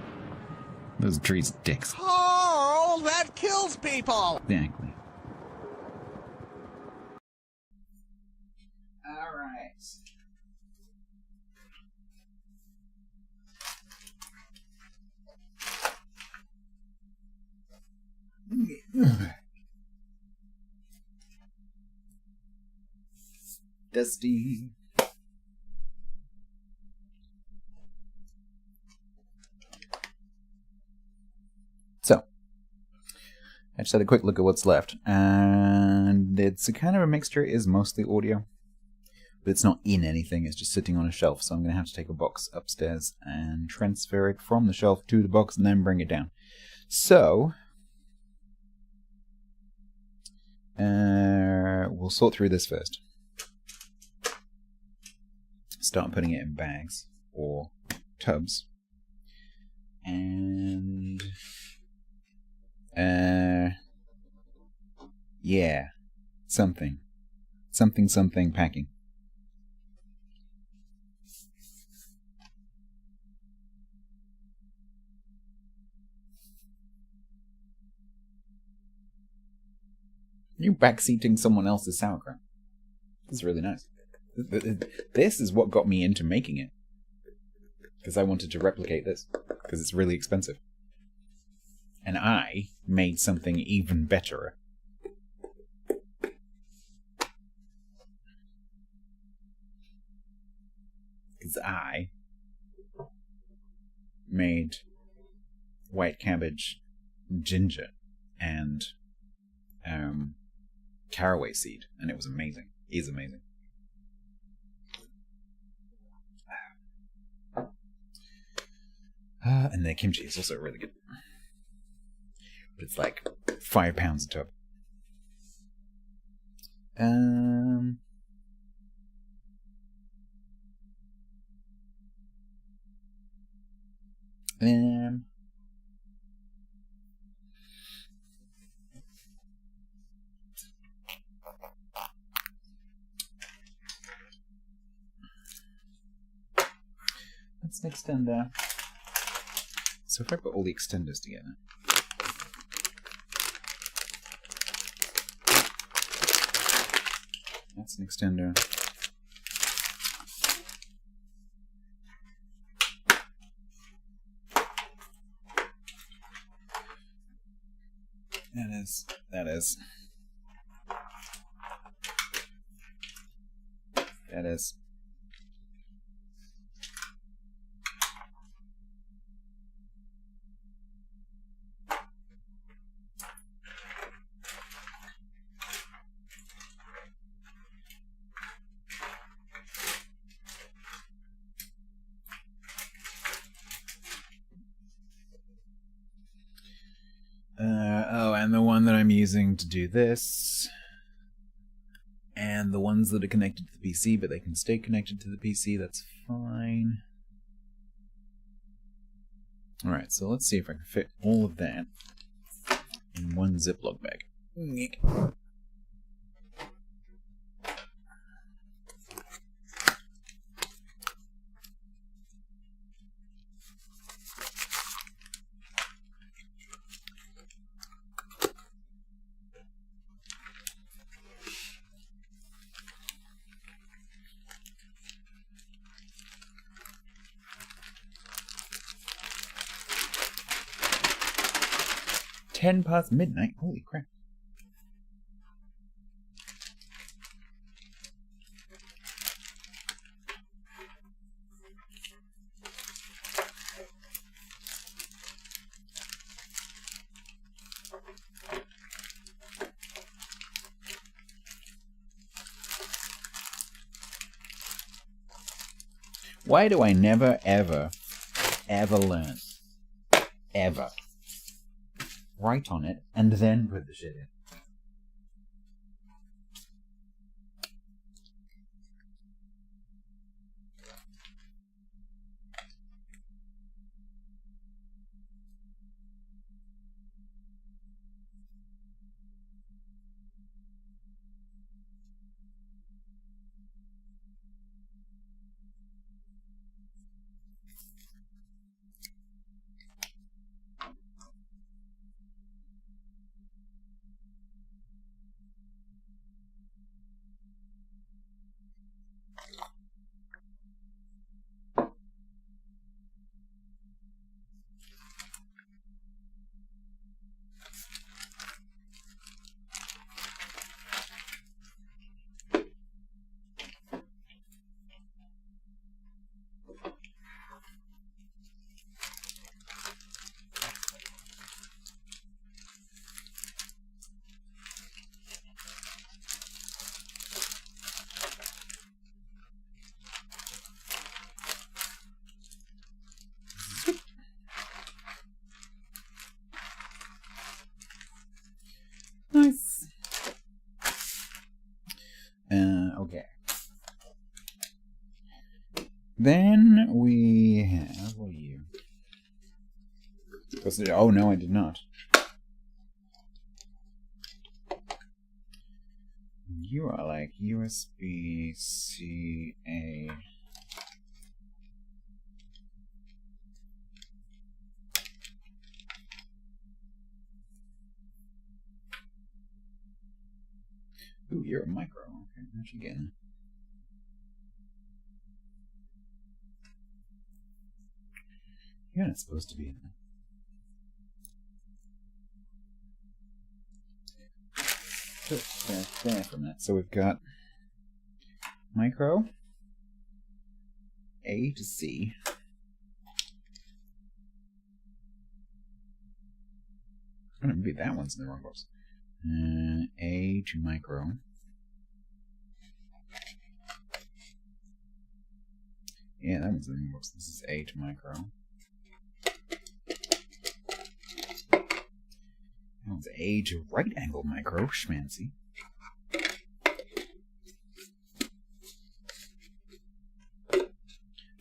Those trees dicks. Carl, that kills people! Exactly. Alright. Dusty. So, I just had a quick look at what's left, and it's a kind of a mixture. It is mostly audio, but it's not in anything. It's just sitting on a shelf, so I'm going to have to take a box upstairs and transfer it from the shelf to the box and then bring it down. So, we'll sort through this first. Start putting it in bags or tubs. And yeah, something packing. You're backseating someone else's sauerkraut. This is really nice. This is what got me into making it. Because I wanted to replicate this. Because it's really expensive. And I made something even better. Because I made white cabbage, ginger, and caraway seed. And it was amazing. It is amazing. And the kimchi is also really good. But it's like 5 pounds a tub. That's an extender. So if I put all the extenders together. That's an extender. That is. I'm using to do this, and the ones that are connected to the PC, but they can stay connected to the PC, that's fine. Alright, so let's see if I can fit all of that in one Ziploc bag. 10 past midnight. Holy crap. Why do I never, ever, ever learn? Ever. Write on it, and then put the shit in. Nice. Okay. Then we have, what are you? Oh no, I did not. You are like USB-C-A. Ooh, you're a micro. Okay, what you getting? You're not supposed to be in there. There from that. So we've got micro, A to C. Oh, maybe that one's in the wrong box. A to micro. Yeah, that one's in the wrong box. This is A to micro. That one's A to right angle micro. Schmancy.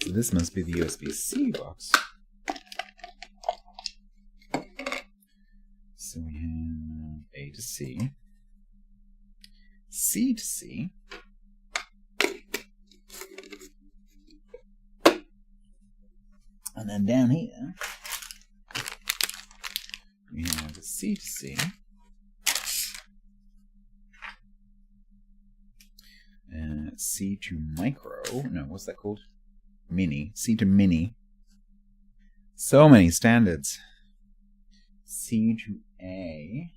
So this must be the USB-C box. So we have A to C, C to C, and then down here we have C to C, C to micro. No, what's that called? Mini. C to mini. So many standards. C to A.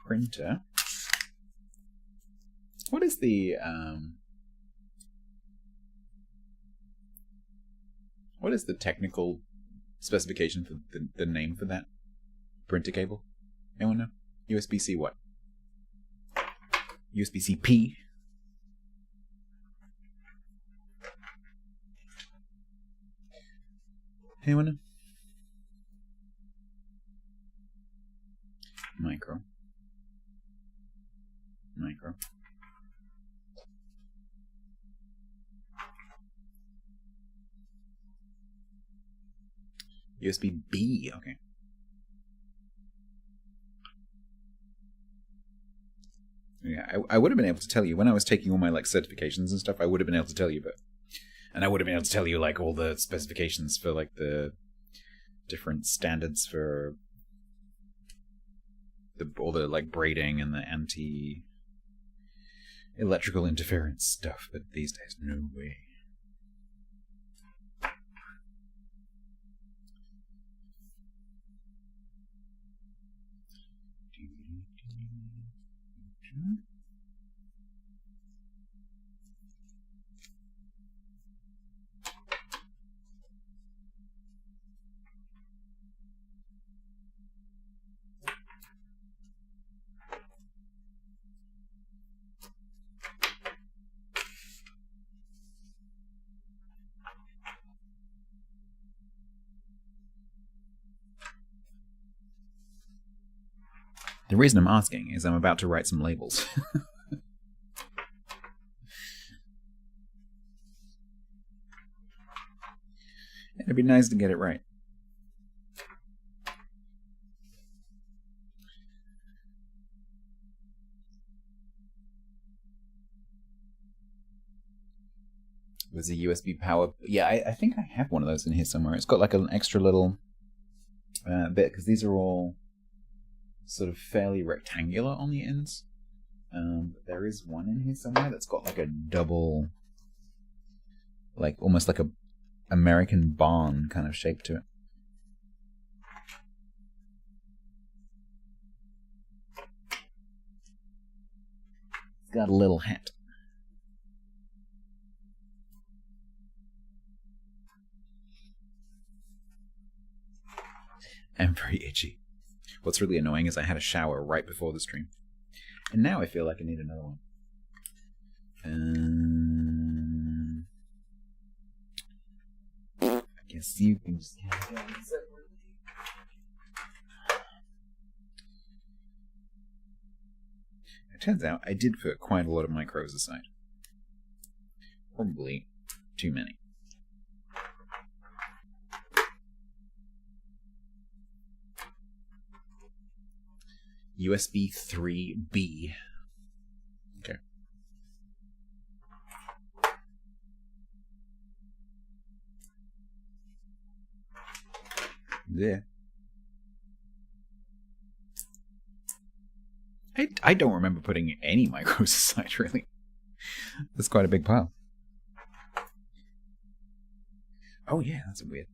Printer. What is the technical specification for the name for that printer cable? Anyone know? USB-C what? USB-C P. Anyone? Micro. Micro. USB B, okay. Yeah, I would have been able to tell you when I was taking all my like certifications and stuff. I would have been able to tell you, and I would have been able to tell you like all the specifications for like the different standards for all the like braiding and the anti-electrical interference stuff. But these days, no way. The reason I'm asking is I'm about to write some labels. It'd be nice to get it right. There's a USB power. Yeah, I think I have one of those in here somewhere. It's got like an extra little bit, because these are all sort of fairly rectangular on the ends. But there is one in here somewhere that's got like a double, like almost like a American barn kind of shape to it. It's got a little hat. I'm very itchy. What's really annoying is I had a shower right before the stream. And now I feel like I need another one. I guess you can just get it done separately. It turns out I did put quite a lot of micros aside. Probably too many. USB 3B. Okay. Yeah. I don't remember putting any micros aside, really. That's quite a big pile. Oh yeah, that's weird.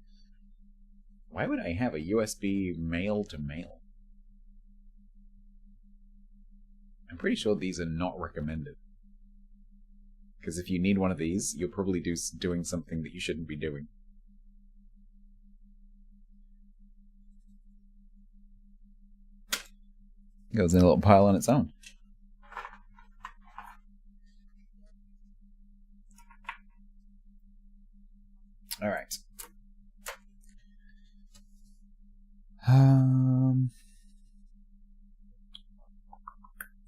Why would I have a USB male to male? I'm pretty sure these are not recommended. Because if you need one of these, you're probably doing something that you shouldn't be doing. It goes in a little pile on its own. Alright.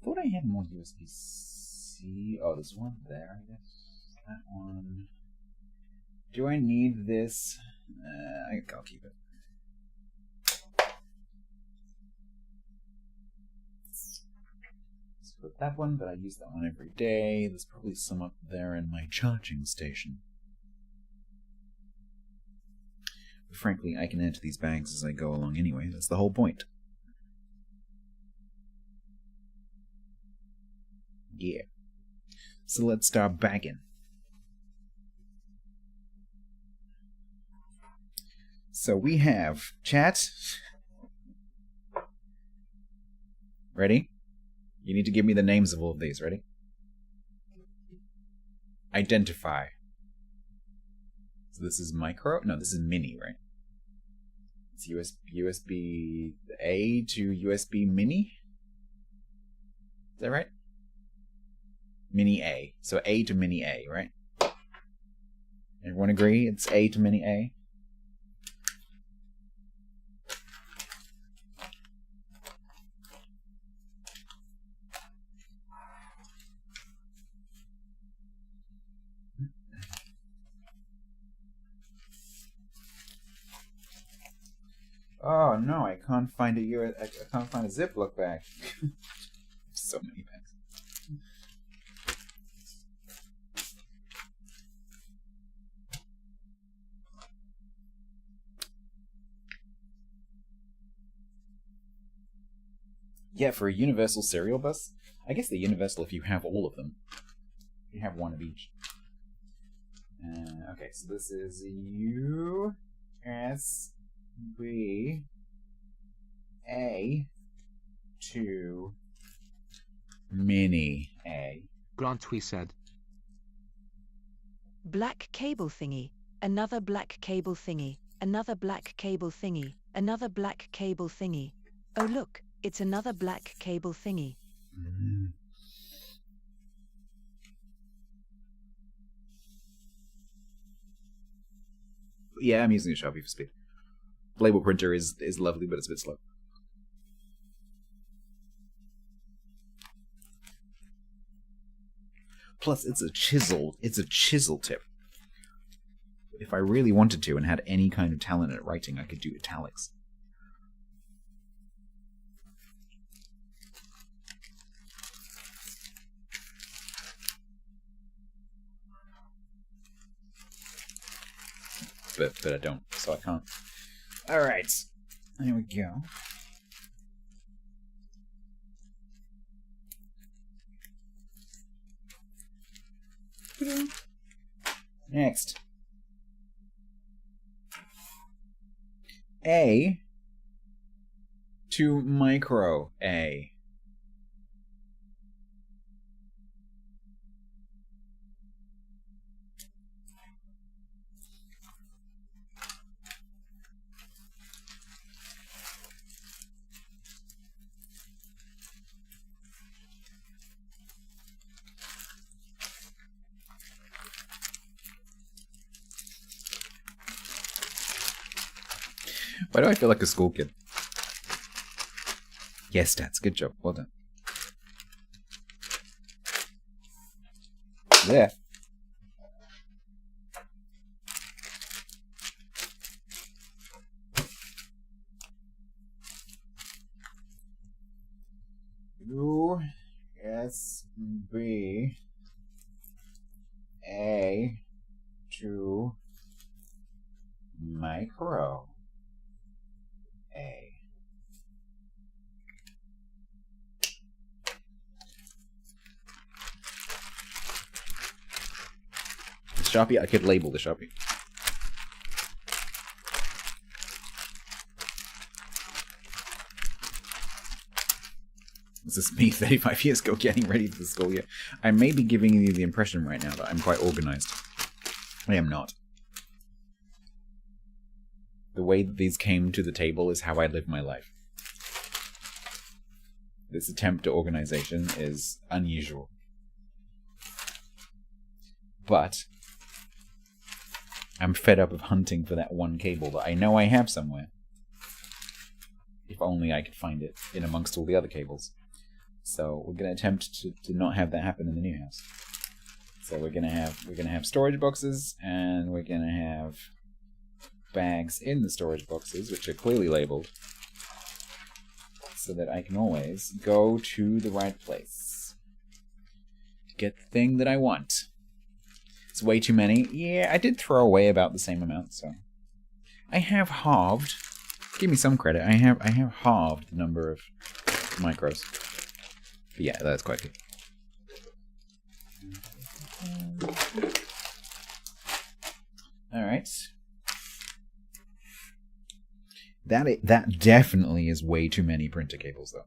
Thought I had more USB-C. Oh, there's one there, I guess. That one. Do I need this? I'll keep it. Let's put that one, but I use that one every day. There's probably some up there in my charging station. But frankly, I can add to these bags as I go along anyway. That's the whole point. Yeah. So let's start bagging. So we have chat. Ready? You need to give me the names of all of these. Ready? Identify. So this is micro? No, this is mini, right? It's USB A to USB mini? Is that right? Mini A. So A to mini A, right? Everyone agree it's A to mini A? Oh no, I can't find I can't find a Ziploc bag. So many bags. Yeah, for a universal serial bus, I guess they're universal if you have all of them. You have one of each. Okay, so this is USB A to Mini A. Grant we said. Black cable thingy, another black cable thingy, another black cable thingy, another black cable thingy. Oh look, it's another black cable thingy. Mm. Yeah, I'm using a Sharpie for speed. Label printer is lovely, but it's a bit slow. Plus, it's a chisel tip. If I really wanted to and had any kind of talent at writing, I could do italics. But I don't, so I can't. Alright. There we go. Next. A to micro A. Why do I feel like a school kid? Yes, Stats, good job. Well done. There. USB A to micro A. The Sharpie, I could label the Sharpie. This is me 35 years ago getting ready for the school year. I may be giving you the impression right now that I'm quite organized. I am not. The way that these came to the table is how I live my life. This attempt at organization is unusual. But I'm fed up of hunting for that one cable that I know I have somewhere. If only I could find it in amongst all the other cables. So we're going to attempt to not have that happen in the new house. So we're gonna have storage boxes, and we're gonna have bags in the storage boxes, which are clearly labeled, so that I can always go to the right place. Get the thing that I want. It's way too many. Yeah, I did throw away about the same amount, so I have halved. Give me some credit. I have halved the number of micros. But yeah, that's quite good. Alright. That definitely is way too many printer cables, though.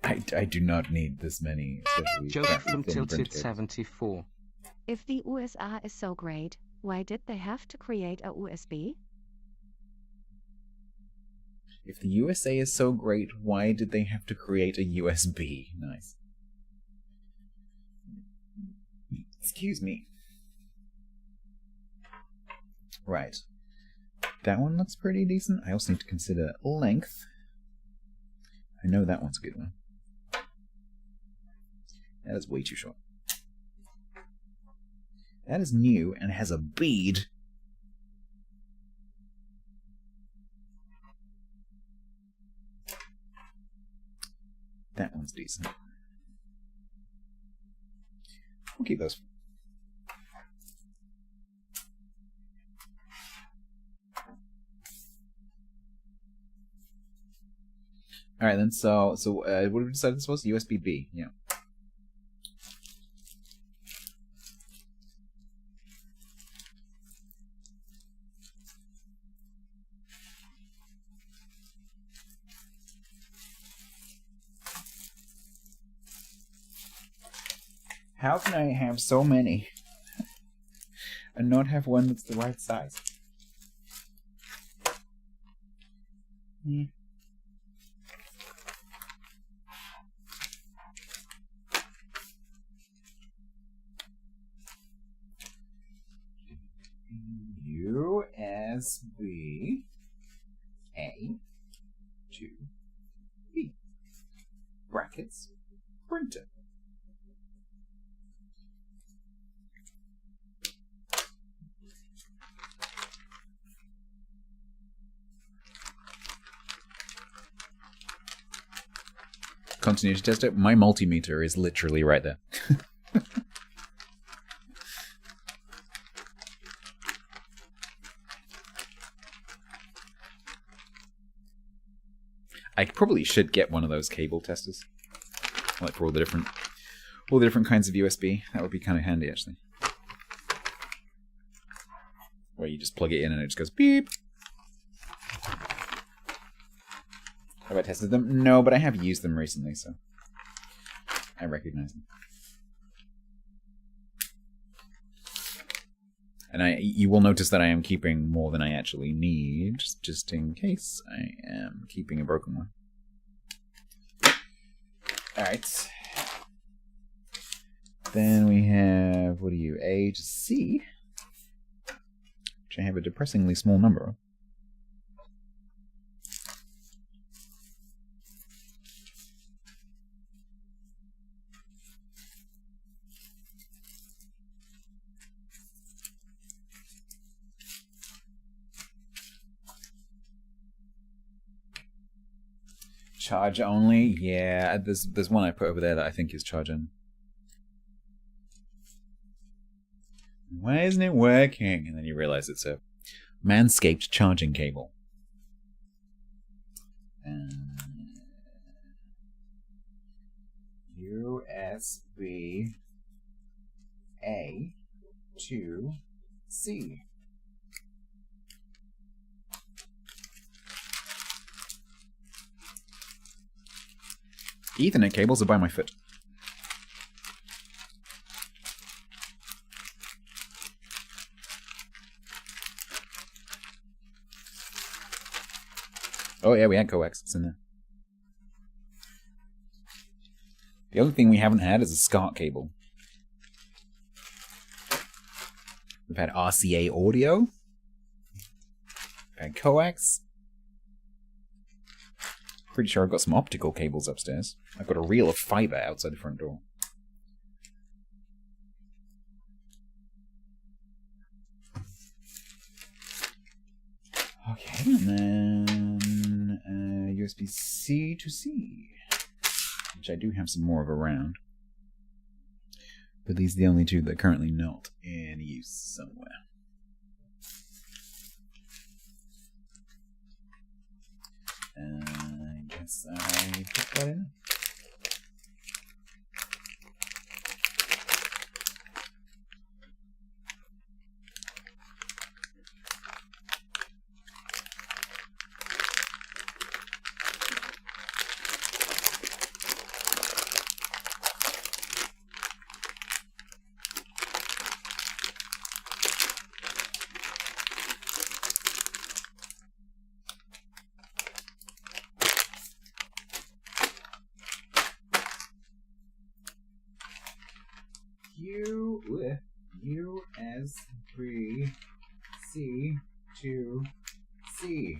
I do not need this many. Joke from Tilted 74. If the USA is so great, why did they have to create a USB? If the USA is so great, why did they have to create a USB? Nice. Excuse me. Right. That one looks pretty decent. I also need to consider length. I know that one's a good one. That is way too short. That is new and has a bead. That one's decent. We'll keep those. All right then. So what did we decide this was? USB B. Yeah. How can I have so many and not have one that's the right size? Yeah. USB A to B. Brackets. Printer. Continuity tester. My multimeter is literally right there. I probably should get one of those cable testers, like for all the different kinds of USB. That would be kind of handy, actually. Where you just plug it in and it just goes beep. Have I tested them? No, but I have used them recently, so I recognize them. And you will notice that I am keeping more than I actually need, just in case I am keeping a broken one. Alright. Then we have, what are you, A to C, which I have a depressingly small number of. Charge only? Yeah, there's one I put over there that I think is charge only. Why isn't it working? And then you realize it's a Manscaped charging cable. USB A to C. Ethernet cables are by my foot. Oh yeah, we had coax. It's in there. The only thing we haven't had is a SCART cable. We've had RCA audio. We've had coax. Pretty sure I've got some optical cables upstairs. I've got a reel of fiber outside the front door. Okay, and then USB-C to C, which I do have some more of around. But these are the only two that are currently not in use somewhere. I guess I put that in. USB-C to C.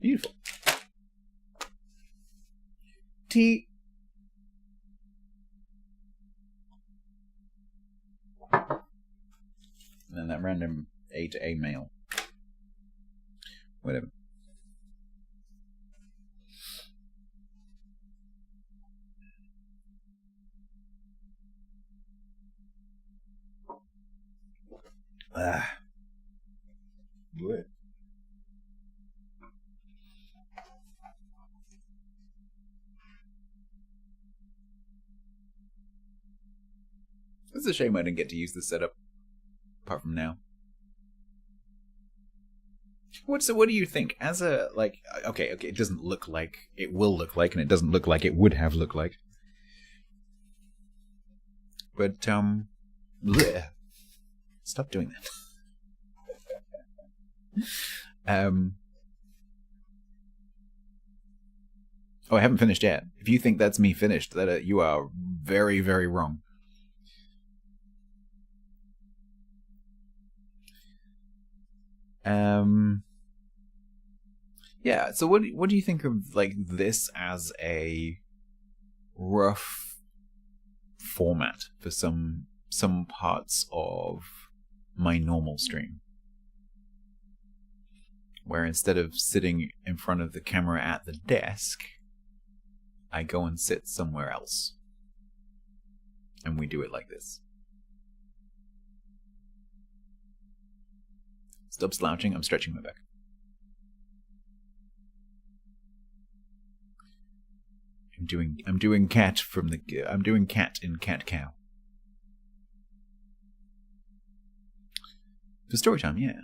Beautiful. T that random A to A mail. Whatever. What? It's a shame I didn't get to use this setup. Apart from now. What do you think? As a, like, okay, it doesn't look like it will look like, and it doesn't look like it would have looked like. But, bleh. Stop doing that. Oh, I haven't finished yet. If you think that's me finished, that you are very, very wrong. Yeah, so what do you think of, like, this as a rough format for some parts of my normal stream? Where instead of sitting in front of the camera at the desk, I go and sit somewhere else. And we do it like this. Stop slouching, I'm stretching my back. I'm doing cat in cat cow. For story time, yeah.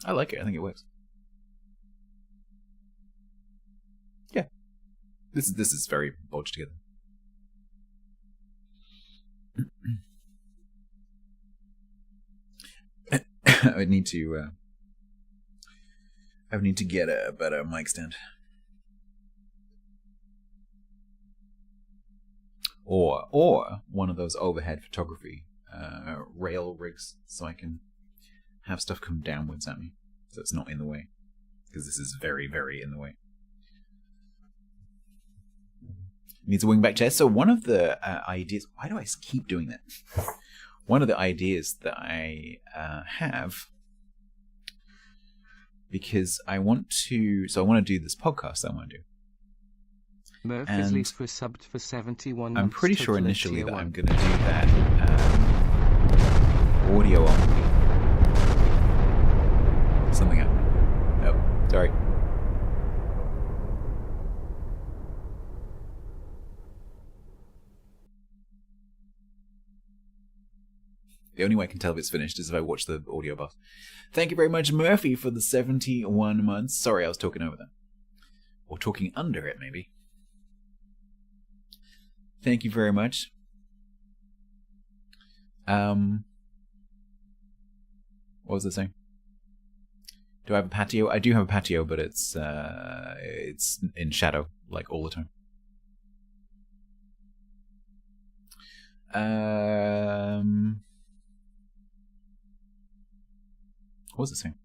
I like it, I think it works. Yeah. This is very bodged together. I would need to get a better mic stand. Or one of those overhead photography rail rigs, so I can have stuff come downwards at me, so it's not in the way. Because this is very, very in the way. Needs a wingback chair. So one of the ideas... Why do I keep doing that? One of the ideas that I have... Because I want to... So I want to do this podcast I want to do. Murph is least for subbed for 71 I'm months, pretty sure total initially tier that 1. I'm going to do that audio only. Something happened. Nope. Sorry. The only way I can tell if it's finished is if I watch the audio buff. Thank you very much, Murphy, for the 71 months. Sorry, I was talking over that. Or talking under it, maybe. Thank you very much. What was I saying? Do I have a patio? I do have a patio, but it's in shadow, like, all the time. What was it saying?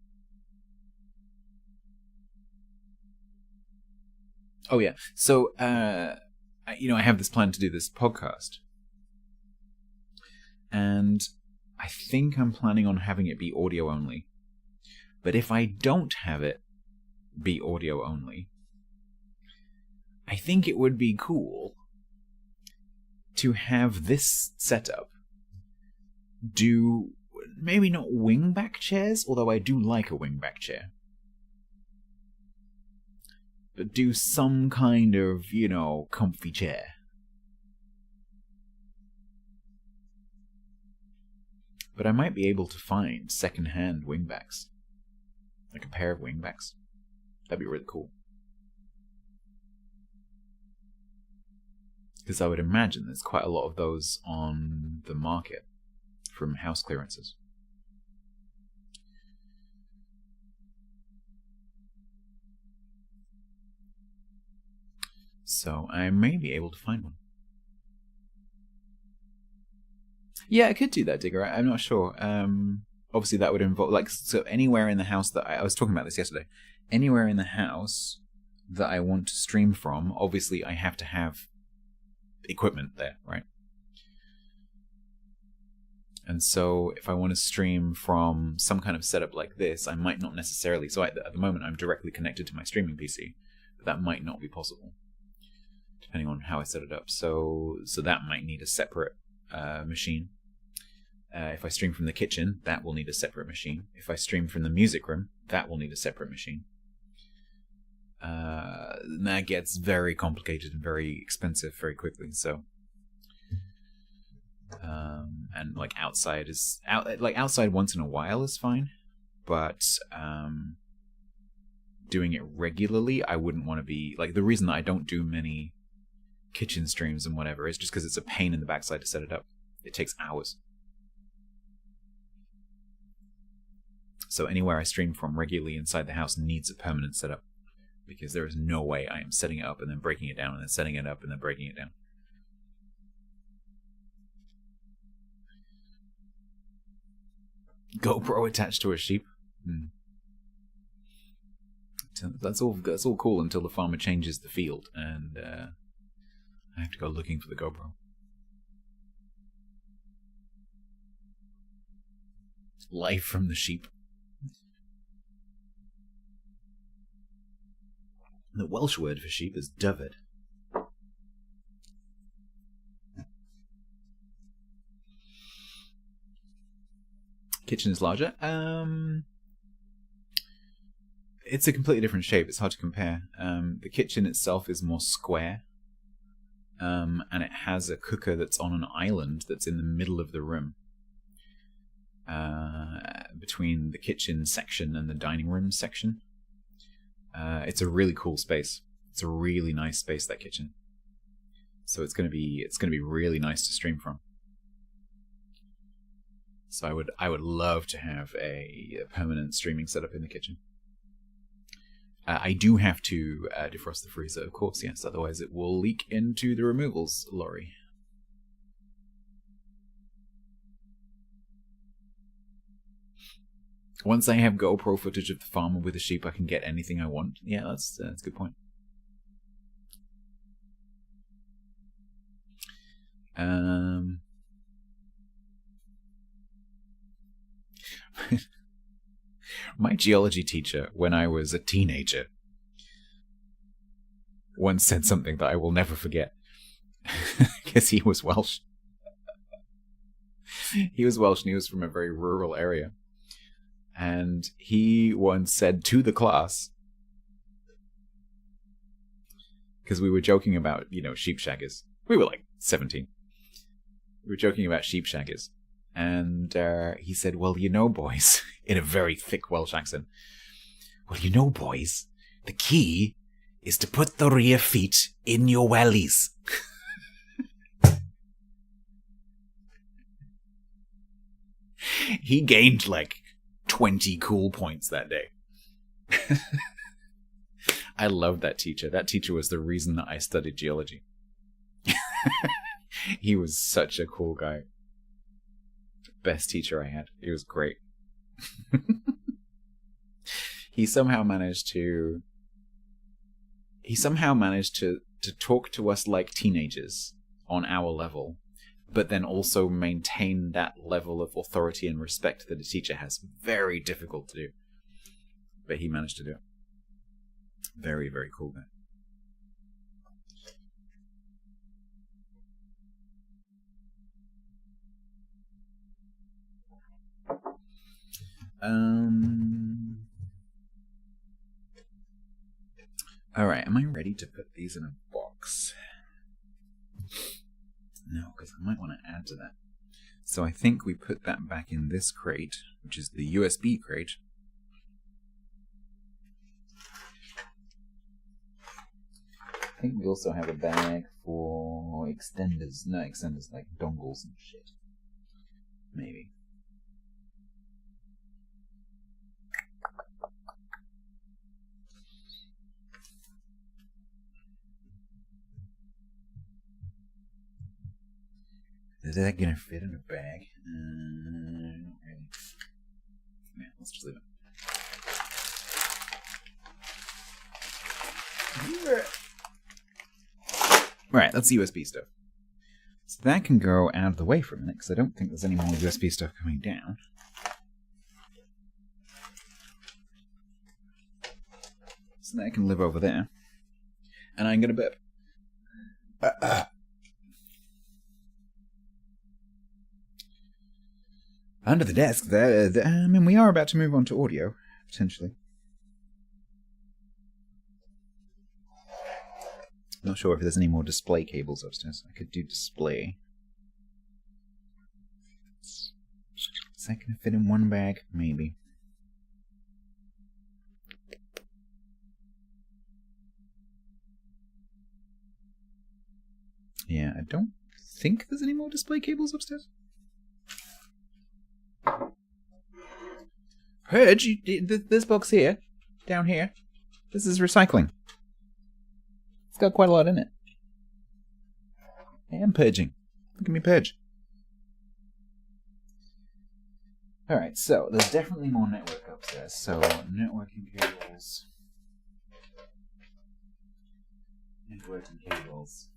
Oh yeah. So I have this plan to do this podcast, and I think I'm planning on having it be audio only. But if I don't have it be audio only, I think it would be cool to have this setup do maybe not wingback chairs, although I do like a wingback chair, but do some kind of, comfy chair. But I might be able to find second-hand wingbacks. Like a pair of wingbacks. That'd be really cool. Because I would imagine there's quite a lot of those on the market from house clearances. So I may be able to find one. Yeah, I could do that, Digger. I'm not sure. Obviously, that would involve, so anywhere in the house that I was talking about this yesterday. Anywhere in the house that I want to stream from, obviously, I have to have equipment there, right? And so if I want to stream from some kind of setup like this, I might not necessarily... So at the moment, I'm directly connected to my streaming PC, but that might not be possible, depending on how I set it up. So that might need a separate machine. If I stream from the kitchen, that will need a separate machine. If I stream from the music room, that will need a separate machine. That gets very complicated and very expensive very quickly. So, and like outside once in a while is fine, but doing it regularly, I wouldn't want to be like, the reason that I don't do many kitchen streams and whatever is just because it's a pain in the backside to set it up. It takes hours. So anywhere I stream from regularly inside the house needs a permanent setup, because there is no way I am setting it up and then breaking it down and then setting it up and then breaking it down. GoPro attached to a sheep. That's all cool until the farmer changes the field and I have to go looking for the GoPro. Live from the sheep. The Welsh word for sheep is dyfed. Kitchen is larger. It's a completely different shape. It's hard to compare. The kitchen itself is more square. And it has a cooker that's on an island that's in the middle of the room. Between the kitchen section and the dining room section. It's a really cool space. It's a really nice space, that kitchen. So it's gonna be really nice to stream from. So I would love to have a permanent streaming setup in the kitchen. I do have to defrost the freezer, of course, yes. Otherwise, it will leak into the removals lorry. Once I have GoPro footage of the farmer with the sheep, I can get anything I want. Yeah, that's a good point. My geology teacher, when I was a teenager, once said something that I will never forget. Because he was Welsh. He was Welsh and he was from a very rural area. And he once said to the class, because we were joking about, sheep shaggers. We were like 17. We were joking about sheep shaggers. And he said, well, boys, in a very thick Welsh accent, well, boys, the key is to put the rear feet in your wellies. He gained like 20 cool points that day. I loved that teacher. That teacher was the reason that I studied geology. He was such a cool guy. Best teacher I had. He was great. He somehow managed to talk to us like teenagers on our level, but then also maintain that level of authority and respect that a teacher has. Very difficult to do. But he managed to do it. Very, very cool guy. Alright, am I ready to put these in a box? No, because I might want to add to that. So I think we put that back in this crate, which is the USB crate. I think we also have a bag for extenders. No, extenders like dongles and shit. Maybe. Is that gonna fit in a bag? Not really. Yeah, let's just leave it. Right, that's USB stuff. So that can go out of the way for a minute, because I don't think there's any more USB stuff coming down. So that can live over there. And I'm going to burp. Under the desk, I mean, we are about to move on to audio, potentially. Not sure if there's any more display cables upstairs. I could do display. Is that going to fit in one bag? Maybe. Yeah, I don't think there's any more display cables upstairs. Purge, this box here, down here, this is recycling. It's got quite a lot in it. I am purging. Look at me purge. Alright, so there's definitely more network upstairs. So, networking cables. Networking cables.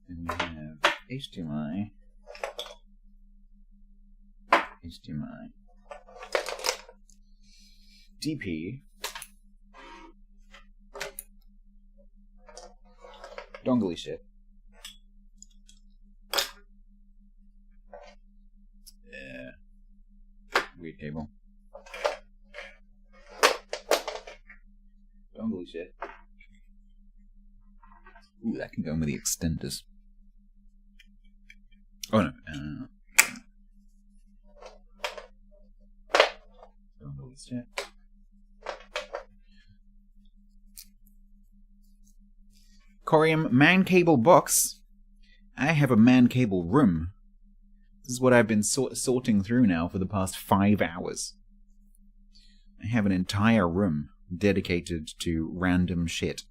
Then we have HDMI. HDMI. DP. Dongly shit. Weird cable. Dongly shit. Ooh, that can go in with the extenders. Oh no. Dongly shit. Corium man cable box. I have a man cable room. This is what I've been sorting through now for the past 5 hours. I have an entire room dedicated to random shit.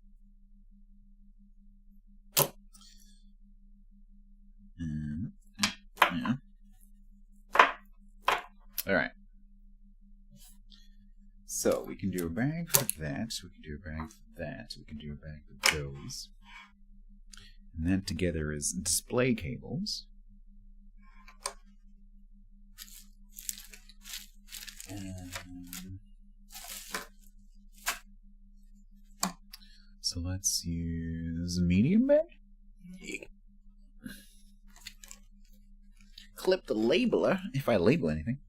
Yeah. Alright. So, we can do a bag for that, we can do a bag for that, we can do a bag for those. And that together is display cables. So let's use a medium bag. Clip the labeler, if I label anything.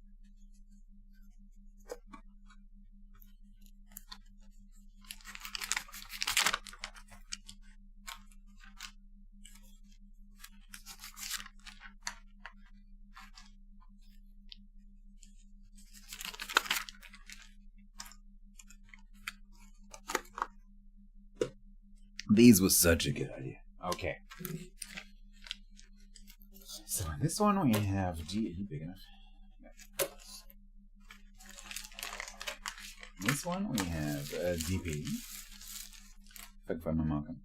These was such a good idea. Okay. So in this one we have D. Are you big enough? Yeah. In this one we have DP. If I can find my marker.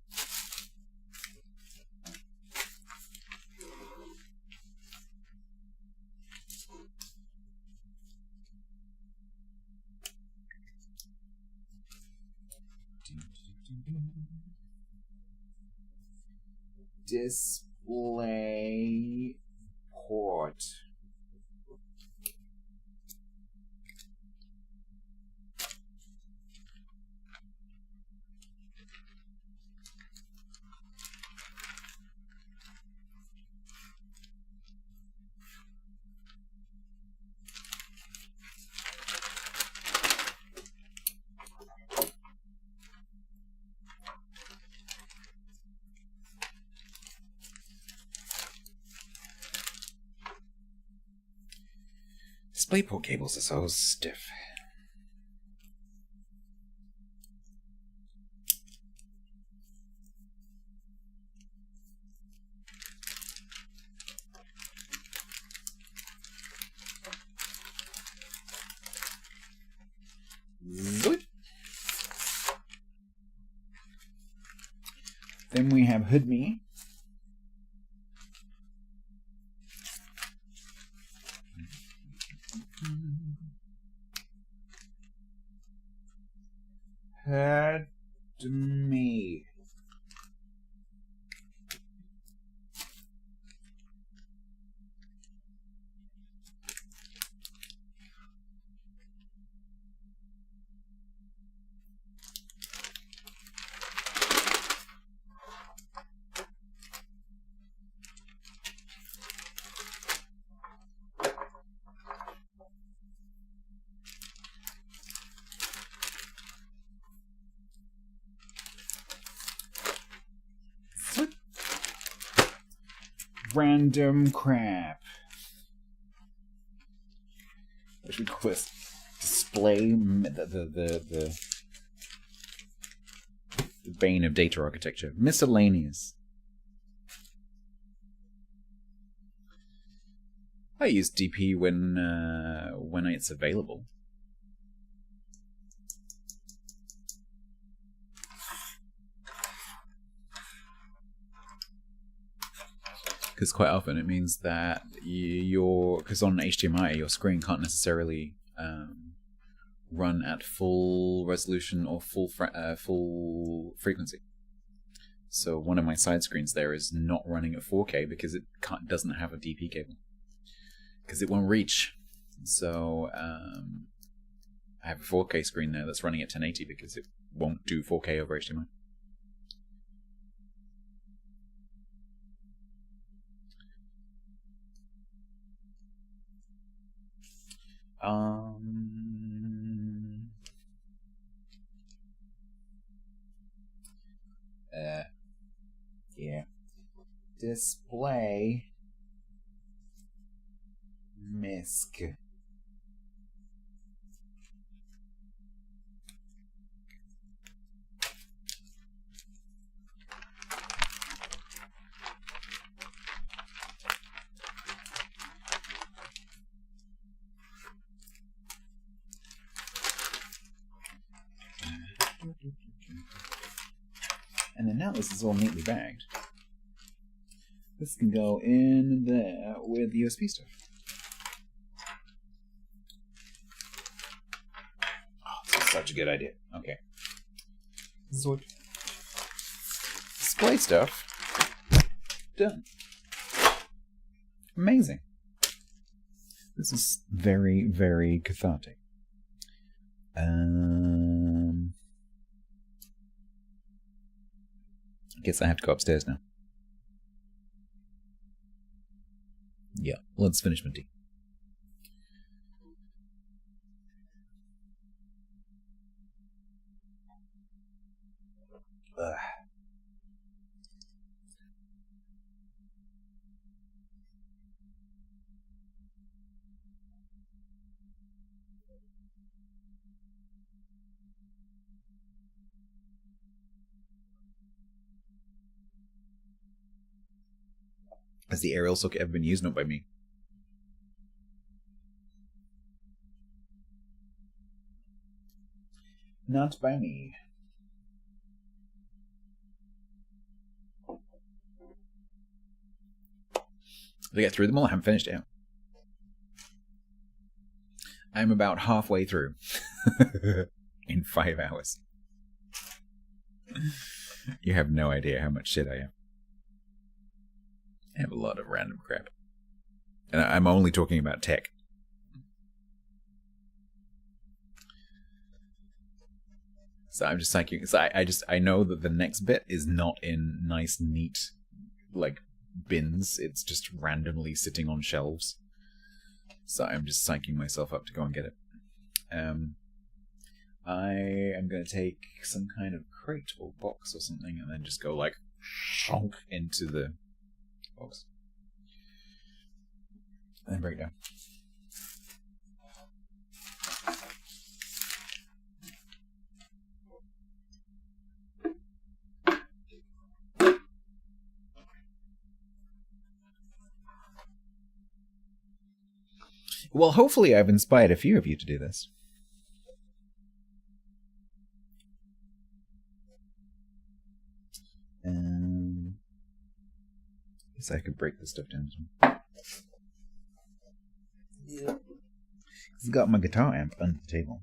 Display port. DisplayPort cables are so stiff. Good. Then we have HoodMe. HoodMe. random crap. What should we call this? Display the bane of data architecture. Miscellaneous. I use DP when it's available. Because quite often it means that because on HDMI your screen can't necessarily run at full resolution or full frequency. So one of my side screens there is not running at 4K because it doesn't have a DP cable. Because it won't reach. So I have a 4K screen there that's running at 1080 because it won't do 4K over HDMI. Yeah. Display misc. And then now this is all neatly bagged. This can go in there with the USB stuff. Oh, this is such a good idea. Okay. This is what display stuff done. Amazing. This is very, very cathartic. I guess I have to go upstairs now. Yeah, let's finish my tea. Ugh. Has the aerial socket ever been used? Not by me. Not by me. Did I get through them all? I haven't finished it yet. I'm about halfway through. In 5 hours. You have no idea how much shit I have. I have a lot of random crap. And I'm only talking about tech. So I'm just thinking, so I know that the next bit is not in nice, neat, like, bins. It's just randomly sitting on shelves. So I'm just psyching myself up to go and get it. I am going to take some kind of crate or box or something and then just go, like, shonk into the box. And then break it down. Well, hopefully I've inspired a few of you to do this. Guess I could break this stuff down. Yeah. I've got my guitar amp under the table.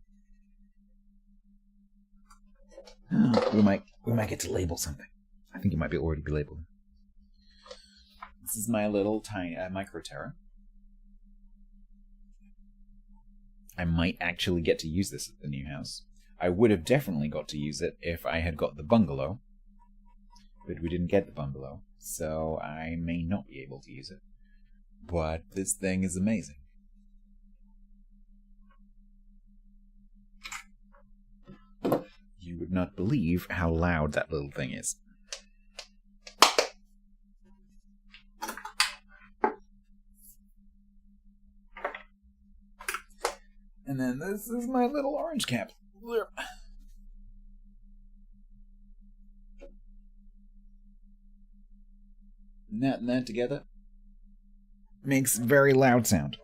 We might get to label something. I think it might already be labeled. This is my little tiny micro Terra. I might actually get to use this at the new house. I would have definitely got to use it if I had got the bungalow. But we didn't get the bungalow, so I may not be able to use it. But this thing is amazing. You would not believe how loud that little thing is. And then this is my little orange cap. And that together makes very loud sound.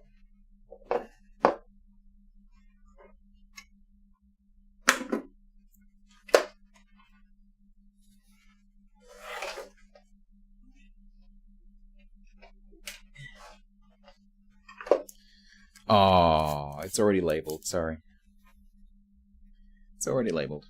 Oh, it's already labeled. Sorry. It's already labeled.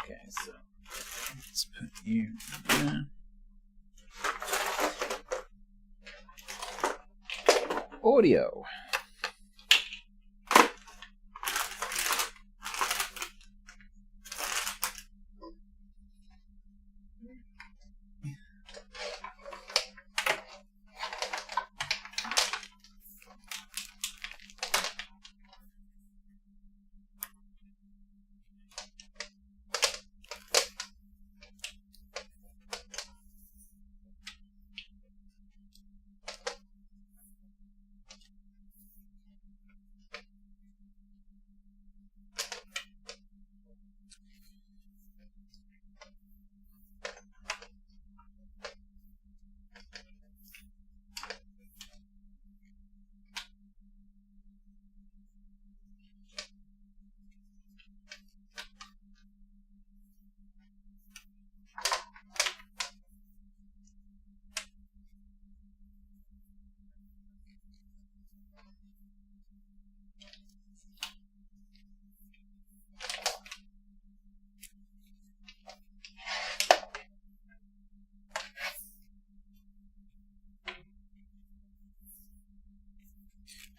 Okay, so let's put you there. Audio.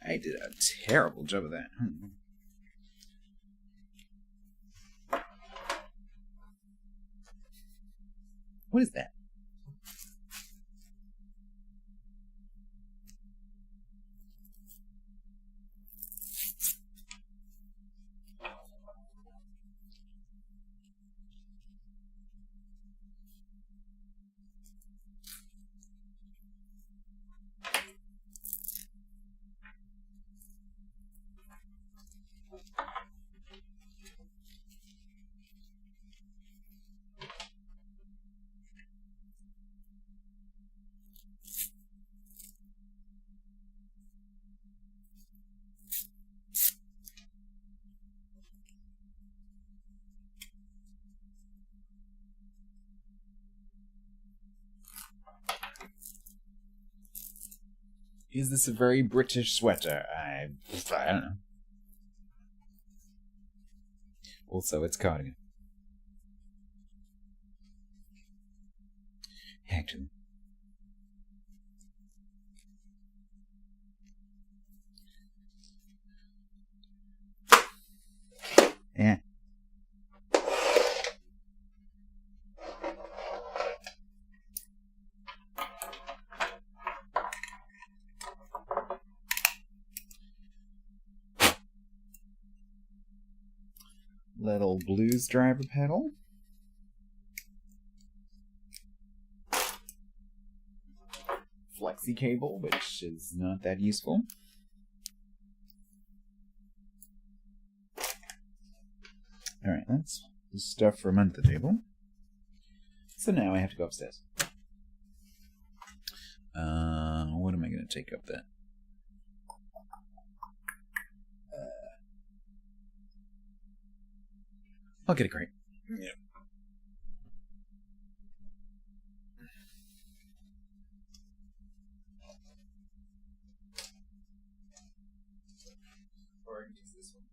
I did a terrible job of that. What is that? Is this a very British sweater? I don't know. Also, it's cardigan. Actually. Yeah. Little blues driver pedal. Flexi cable, which is not that useful. Alright, that's the stuff from under the table. So now I have to go upstairs. What am I going take up that. I'll get a crate. Yeah. Or I can use this one.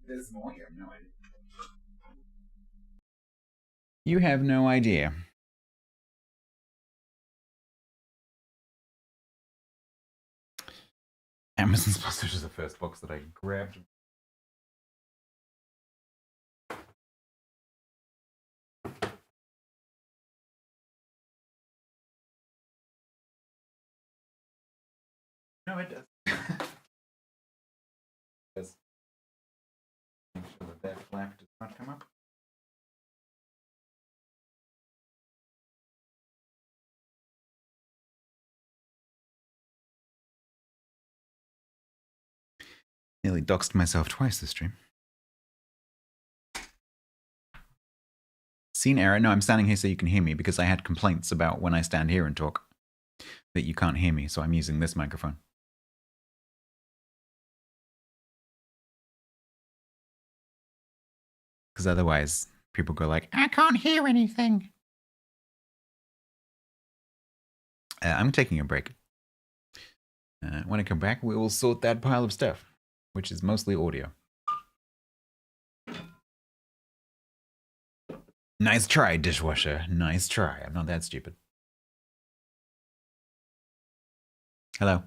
There's more. You have no idea. You have no idea. Amazon sponsored is the first box that I grabbed. No, it does. Yes. Make sure that that flap does not come up. Nearly doxed myself twice this stream. Scene error. No, I'm standing here so you can hear me because I had complaints about when I stand here and talk that you can't hear me, so I'm using this microphone. Because otherwise, people go like, I can't hear anything. I'm taking a break. When I come back, we will sort that pile of stuff, which is mostly audio. Nice try, dishwasher. Nice try. I'm not that stupid. Hello.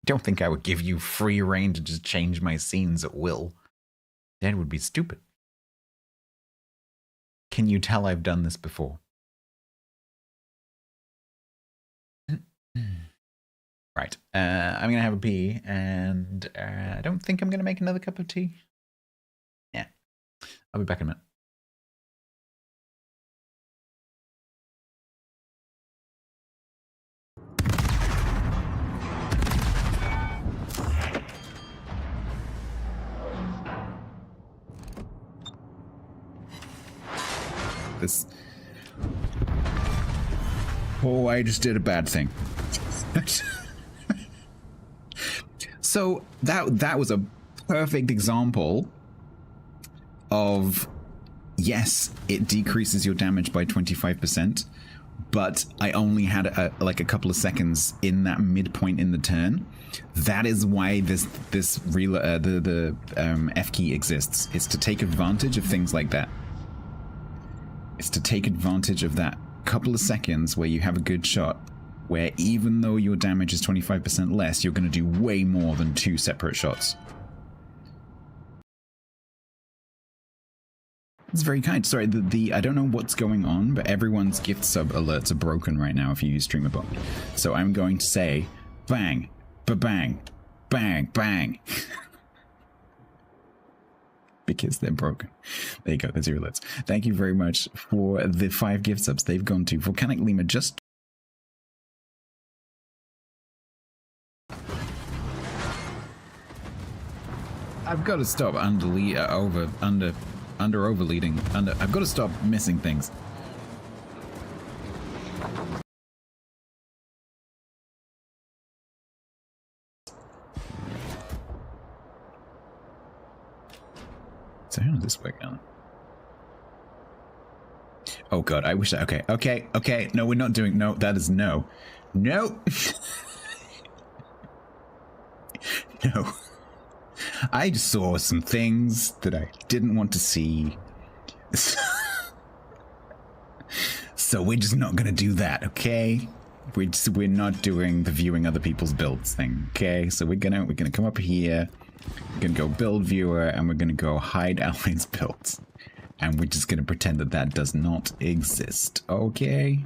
Don't think I would give you free reign to just change my scenes at will. That would be stupid. Can you tell I've done this before? Right. I'm going to have a pee, and I don't think I'm going to make another cup of tea. Yeah. I'll be back in a minute. This. Oh, I just did a bad thing. So that was a perfect example of, yes, it decreases your damage by 25%, but I only had a couple of seconds in that midpoint in the turn. That is why the F key exists. It's to take advantage of things like that. It's to take advantage of that couple of seconds where you have a good shot, where even though your damage is 25% less, you're going to do way more than 2 separate shots. It's very kind. Sorry, I don't know what's going on, but everyone's gift sub alerts are broken right now if you use StreamerBot. So I'm going to say, bang, ba-bang, bang, bang. Because they're broken. There you go, there's your alerts. Thank you very much for the 5 gift subs. They've gone to Volcanic Lima just... I've got to stop I've got to stop missing things. So how does this work now? Oh god, I wish that... Okay. No, we're not doing... No, that is no. No! No. I just saw some things that I didn't want to see. So we're just not gonna do that, okay? We're not doing the viewing other people's builds thing, okay? So we're gonna come up here, we're gonna go build viewer, and we're gonna go hide Alliance builds. And we're just gonna pretend that that does not exist, okay?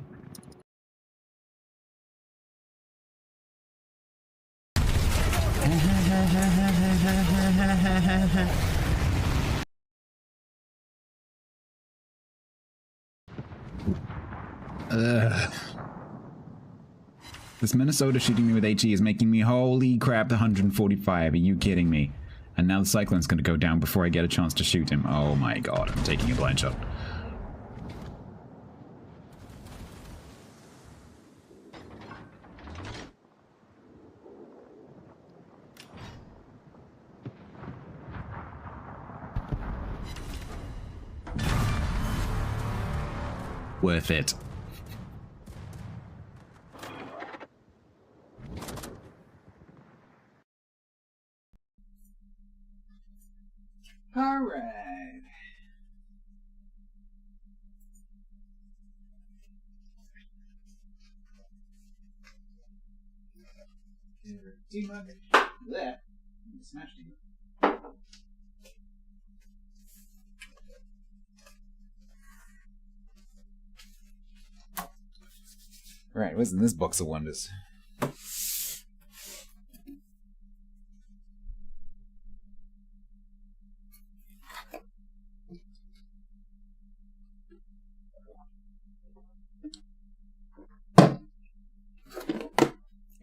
This Minnesota shooting me with HE is making me holy crap 145. Are you kidding me? And now the Cyclone's gonna go down before I get a chance to shoot him. Oh my god, I'm taking a blind shot. Worth it. All right. Team up. There. Smash team. Right, what's in this box of wonders?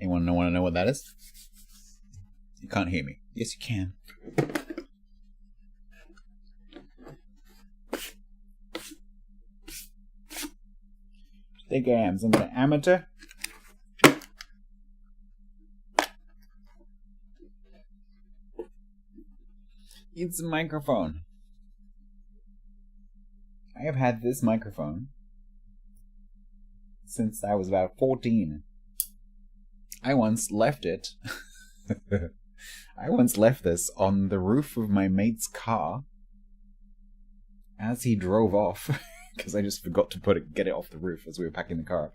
Anyone want to know what that is? can't hear me. Yes, you can. Think I am some kind of amateur? It's a microphone. I have had this microphone since I was about 14. I once left it. I once left this on the roof of my mate's car as he drove off, because I just forgot to get it off the roof as we were packing the car up,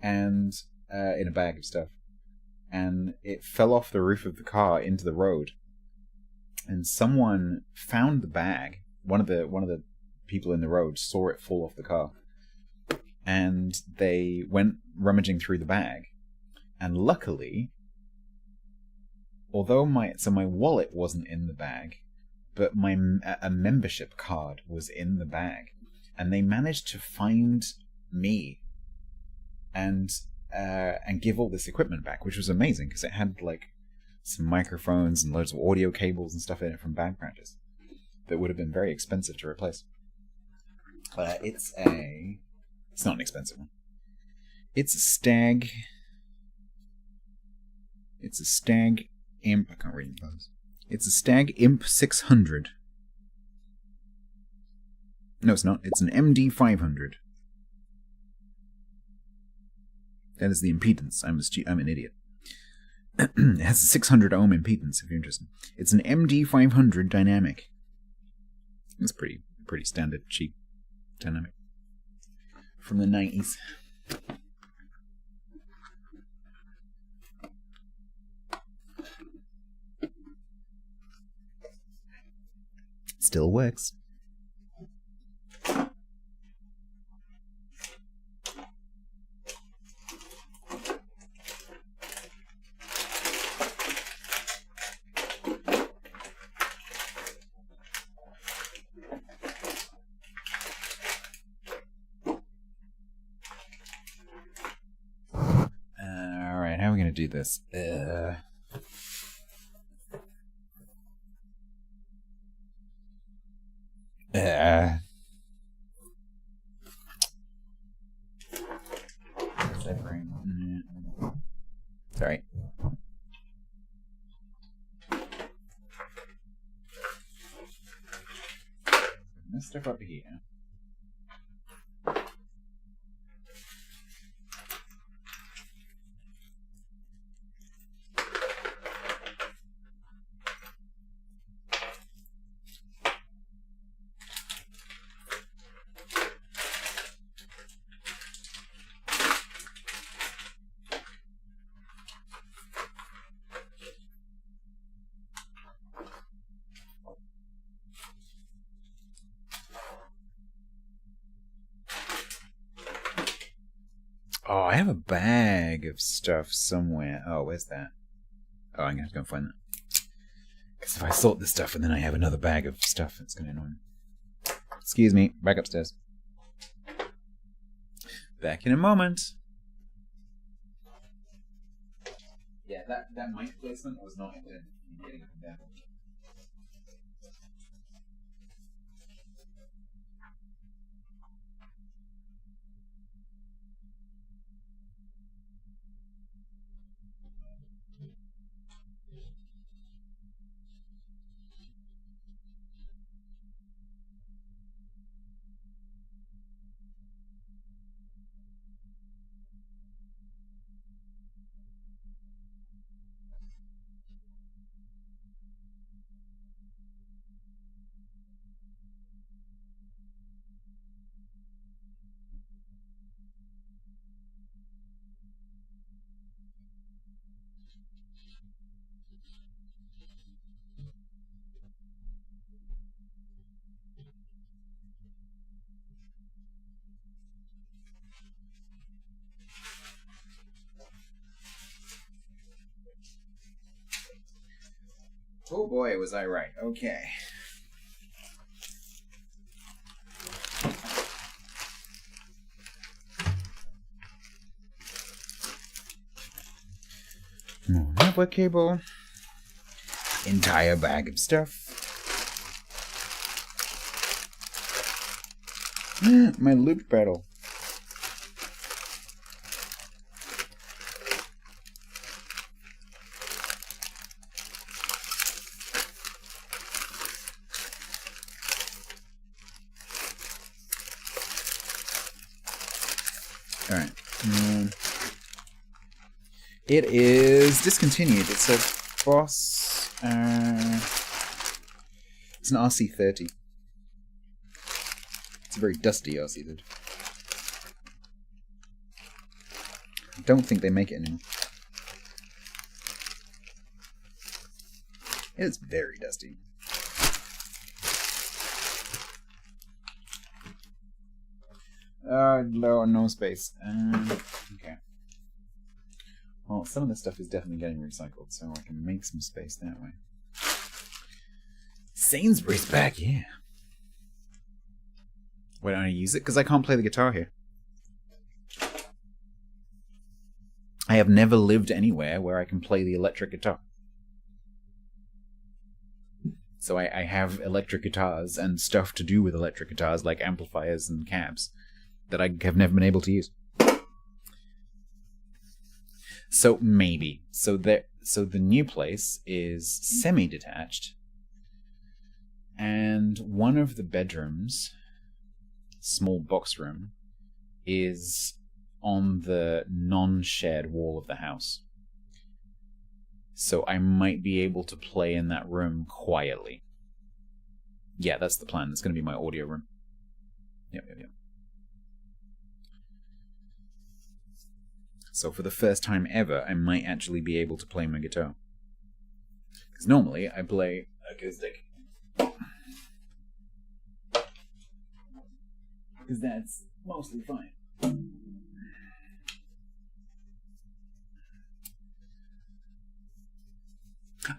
and in a bag of stuff, and it fell off the roof of the car into the road, and someone found the bag. One of the people in the road saw it fall off the car, and they went rummaging through the bag, and luckily, although my wallet wasn't in the bag, but a membership card was in the bag, and they managed to find me and give all this equipment back, which was amazing because it had like some microphones and loads of audio cables and stuff in it from band practice that would have been very expensive to replace. It's not an expensive one. It's a Stag Imp. I can't read those. It's a Stag Imp 600. No, it's not. It's an MD 500. That is the impedance. I'm an idiot. It has a 600 ohm impedance, if you're interested. It's an MD 500 dynamic. It's pretty standard, cheap dynamic from the 90s. Still works. Alright, how are we going to do this? Sorry. Let's stuff up here. Oh, I have a bag of stuff somewhere. Oh, where's that? Oh, I'm going to have to go and find that. Because if I sort this stuff and then I have another bag of stuff, it's going to annoy me. Excuse me, back upstairs. Back in a moment. Yeah, that mic placement was not intended for getting up and down. Oh boy, was I right. Okay. More network cable. entire bag of stuff. My loop pedal. Alright. It is discontinued. It's a Boss. It's an RC30. It's a very dusty RC30. I don't think they make it anymore. It's very dusty. No space. Okay. Well, some of this stuff is definitely getting recycled, so I can make some space that way. Sainsbury's back, yeah. Why don't I use it? Because I can't play the guitar here. I have never lived anywhere where I can play the electric guitar. So I have electric guitars and stuff to do with electric guitars, like amplifiers and cabs, that I have never been able to use. So maybe. So the new place is semi-detached, and one of the bedrooms, small box room, is on the non-shared wall of the house. So I might be able to play in that room quietly. Yeah, that's the plan. It's going to be my audio room. Yep. So for the first time ever, I might actually be able to play my guitar. Because normally I play acoustic. Because that's mostly fine.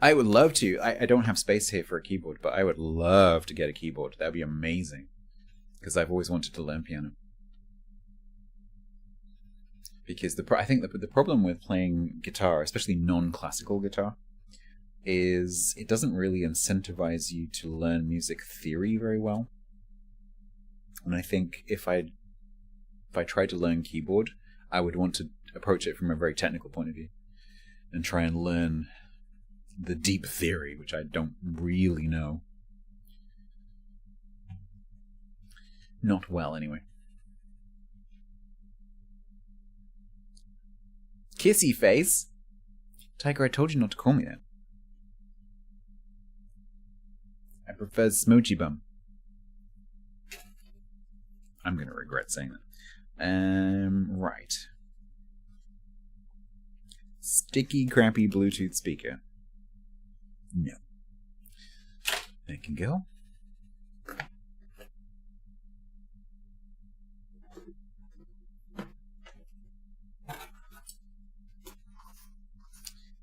I would love to. I don't have space here for a keyboard, but I would love to get a keyboard. That would be amazing. Because I've always wanted to learn piano. Because I think the problem with playing guitar, especially non-classical guitar, is it doesn't really incentivize you to learn music theory very well. And I think if I tried to learn keyboard, I would want to approach it from a very technical point of view and try and learn the deep theory, which I don't really know. Not well, anyway. Kissy face? Tiger, I told you not to call me that. I prefer Smoochy Bum. I'm going to regret saying that. Right. Sticky, crappy Bluetooth speaker. No. That can go.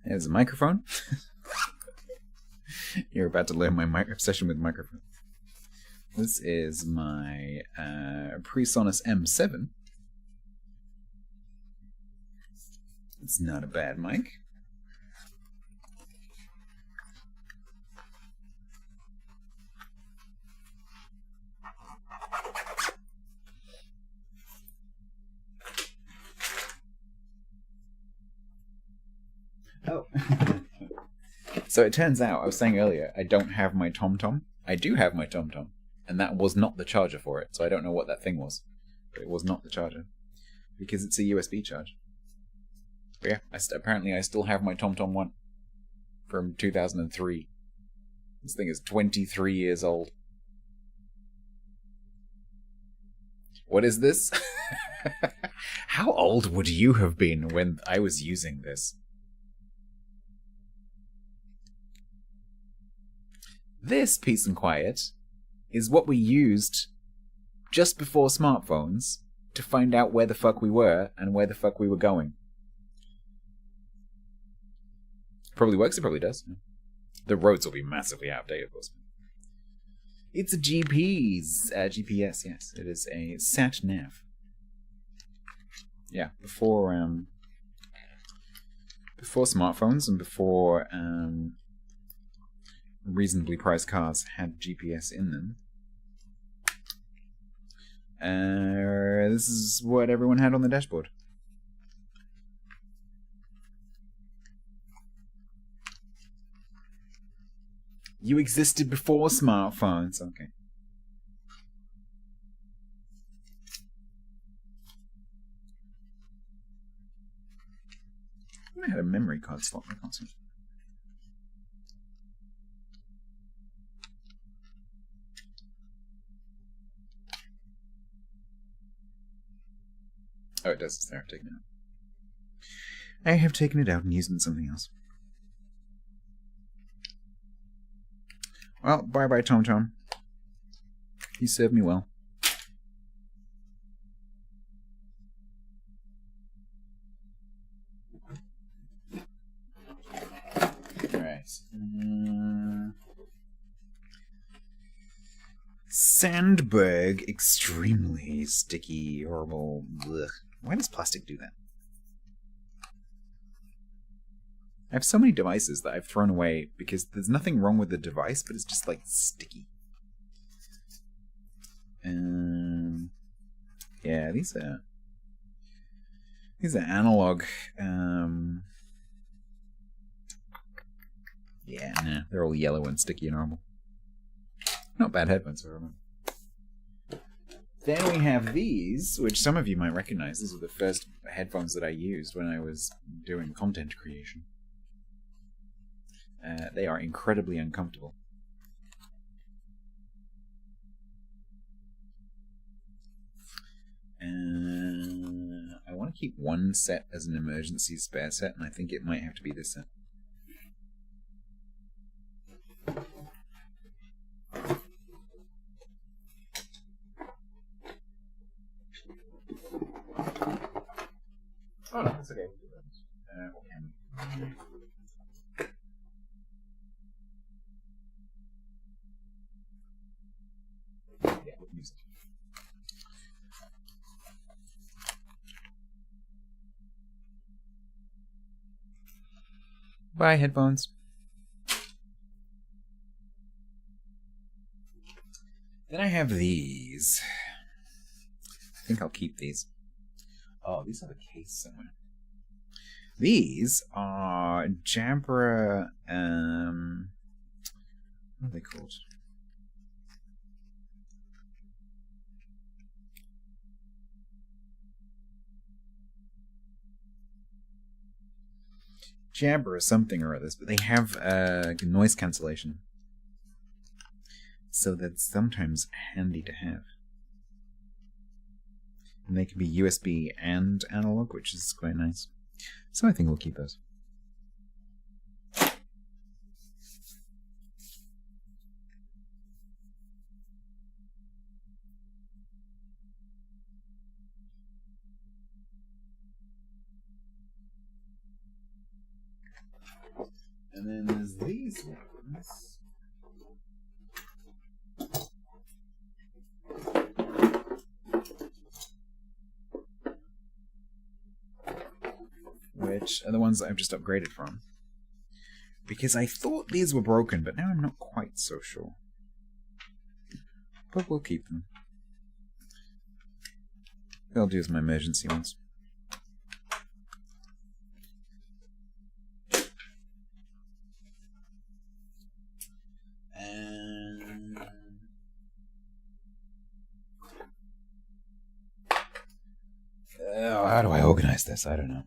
There's a microphone. You're about to learn my obsession with microphones. This is my PreSonus M7. It's not a bad mic. Oh. So it turns out, I was saying earlier, I don't have my TomTom. I do have my TomTom. And that was not the charger for it, so I don't know what that thing was. But it was not the charger. Because it's a USB charge. But yeah, apparently I still have my TomTom 1. From 2003. This thing is 23 years old. What is this? How old would you have been when I was using this? This, peace and quiet, is what we used just before smartphones to find out where the fuck we were and where the fuck we were going. Probably works, it probably does. The roads will be massively out of date, of course. It's a GPS, yes. It is a sat-nav. Yeah, before smartphones and before reasonably priced cars had GPS in them. This is what everyone had on the dashboard. You existed before smartphones. Okay. I had a memory card slot in my console. Oh, it does. It's there. I've taken it out. I have taken it out and used it in something else. Well, bye-bye, Tom Tom. You served me well. Alright. Sandberg, extremely sticky, horrible. Ugh. Why does plastic do that? I have so many devices that I've thrown away because there's nothing wrong with the device, but it's just like sticky. Yeah, these are analog. Yeah, nah, they're all yellow and sticky and horrible. Not bad headphones, however. Then we have these, which some of you might recognize. These are the first headphones that I used when I was doing content creation. They are incredibly uncomfortable. I want to keep one set as an emergency spare set, and I think it might have to be this set. Oh no, that's okay. Bye, headphones. Then I have these. I think I'll keep these. Oh, these have a case somewhere. These are Jabra, what are they called? Jabra something or others, but they have noise cancellation. So that's sometimes handy to have. And they can be USB and analog, which is quite nice. So I think we'll keep those. And then there's these ones. Which are the ones that I've just upgraded from. Because I thought these were broken, but now I'm not quite so sure. But we'll keep them. They'll do as my emergency ones. And how do I organize this? I don't know.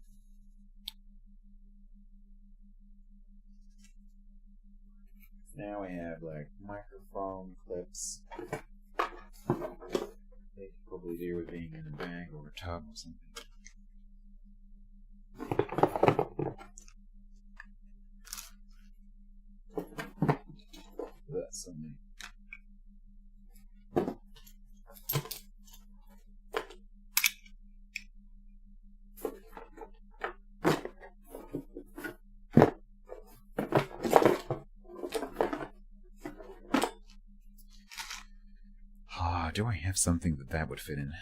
Now I have like microphone clips. They could probably do with being in a bag or a tub or something. That's so many. Do I have something that would fit in?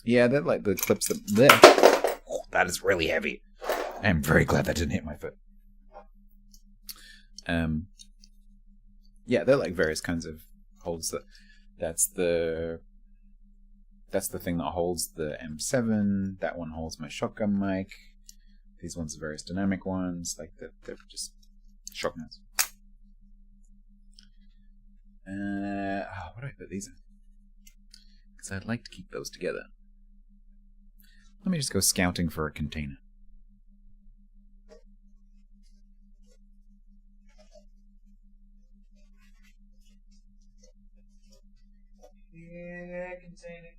Yeah, they're like the clips that... Oh, that is really heavy. I am very glad that didn't hit my foot. Yeah, they're like various kinds of holds. That's the thing that holds the M7. That one holds my shotgun mic. These ones are various dynamic ones. Like they're just shotguns. What do I put these in? Because I'd like to keep those together. Let me just go scouting for a container. Yeah, container.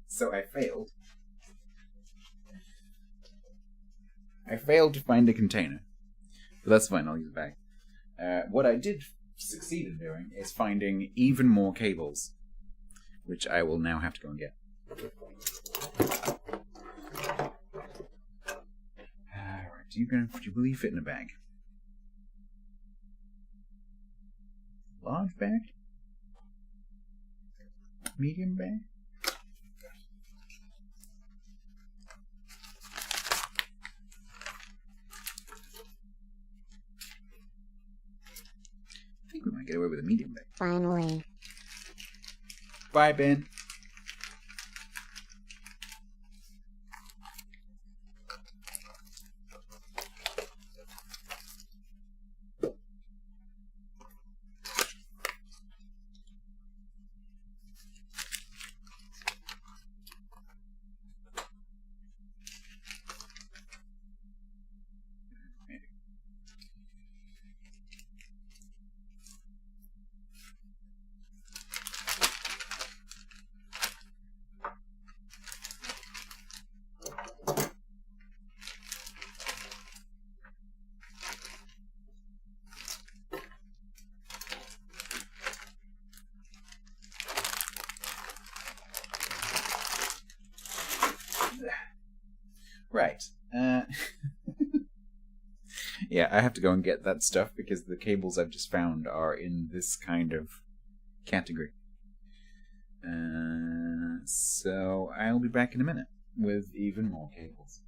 So I failed. I failed to find a container. But that's fine, I'll use it back. What I did succeed in doing is finding even more cables, which I will now have to go and get. Alright, do you believe fit in a bag? Large bag? Medium bag? I think we might get away with a medium bag. Finally. Bye, Ben. Right. Yeah, I have to go and get that stuff because the cables I've just found are in this kind of category. So I'll be back in a minute with even more cables.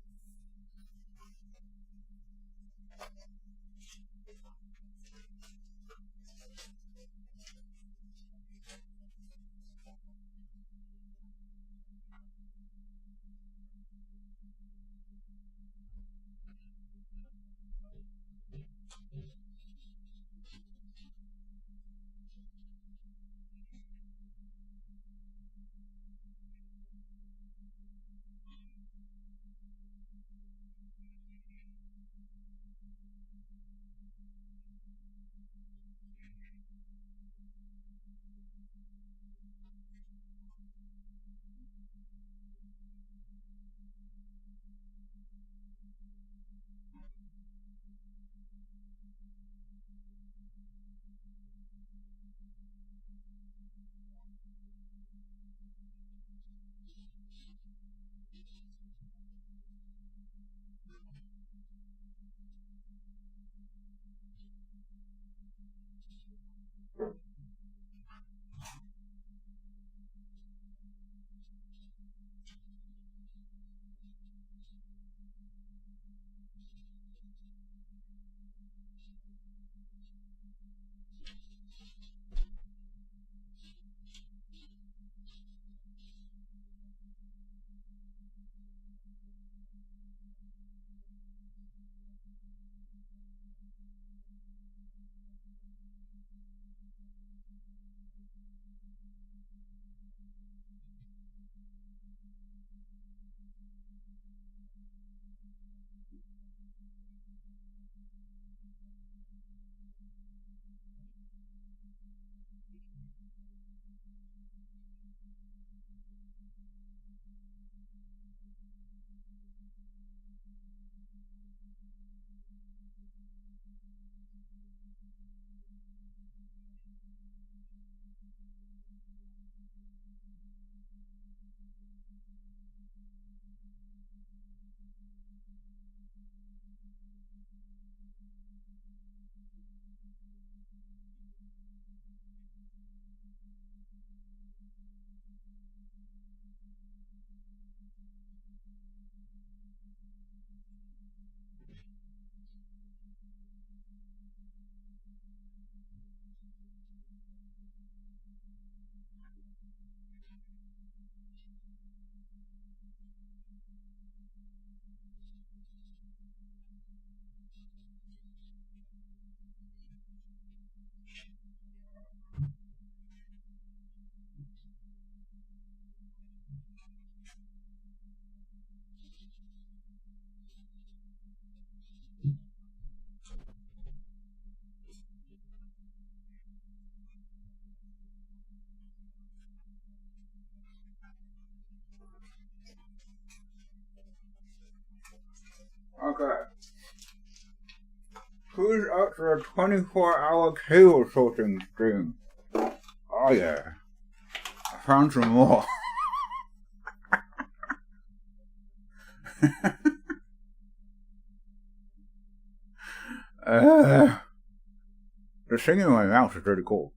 Who's up for a 24-hour cable sorting stream? Oh yeah. I found some more. The singing in my mouth is really cool.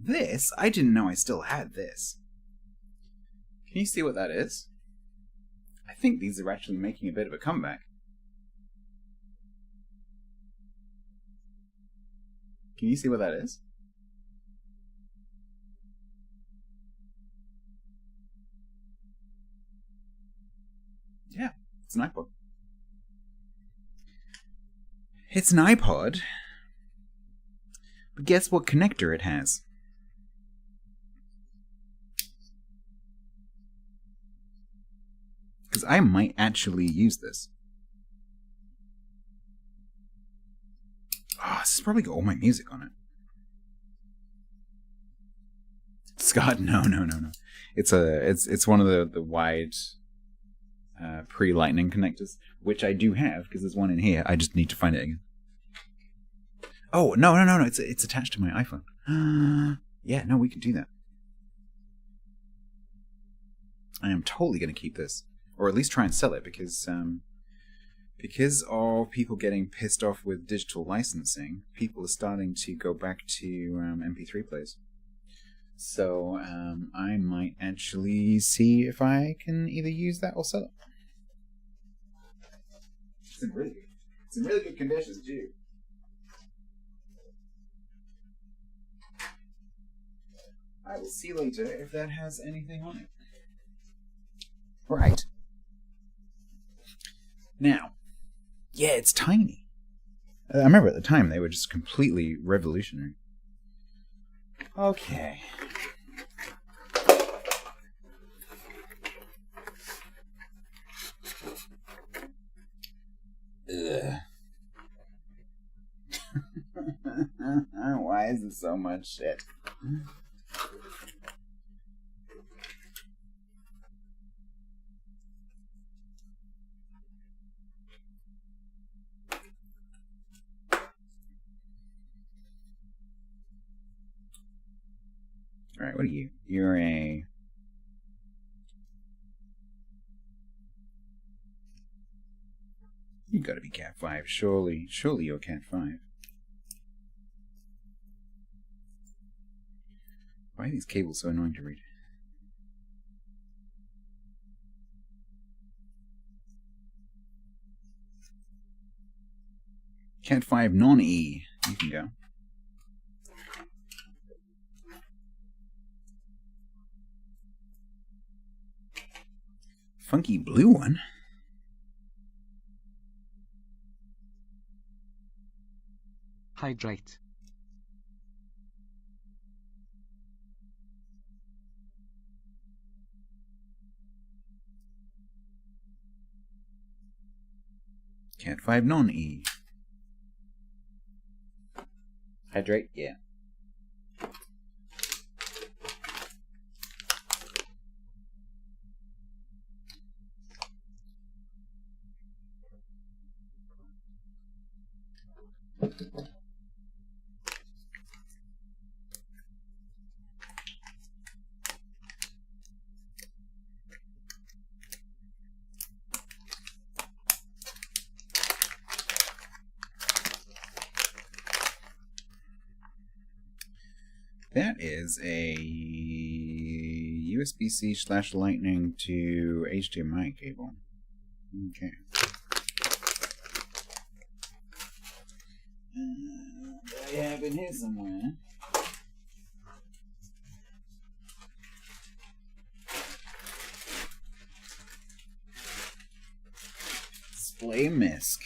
This? I didn't know I still had this. Can you see what that is? I think these are actually making a bit of a comeback. Can you see what that is? Yeah, it's an iPod. It's an iPod, but guess what connector it has? Because I might actually use this. Oh, this has probably got all my music on it. Scott, no. It's one of the wide pre-lightning connectors, which I do have because there's one in here. I just need to find it again. Oh no! It's attached to my iPhone. Yeah, no, we can do that. I am totally going to keep this, or at least try and sell it, because of people getting pissed off with digital licensing. People are starting to go back to MP3 plays. So I might actually see if I can either use that or sell it. It's in really good condition too. I will see later if that has anything on it. Right. Now, yeah, it's tiny. I remember at the time they were just completely revolutionary. Okay. Ugh. Why is it so much shit? Alright, what are you? You're a... You gotta be Cat 5, surely you're Cat 5. Why are these cables so annoying to read? Cat 5 non-E. You can go. Funky blue one. Hydrate. Cat 5 non-E. Hydrate, yeah. That is a USB-C/Lightning to HDMI cable. Okay. I have it here somewhere. Display misc.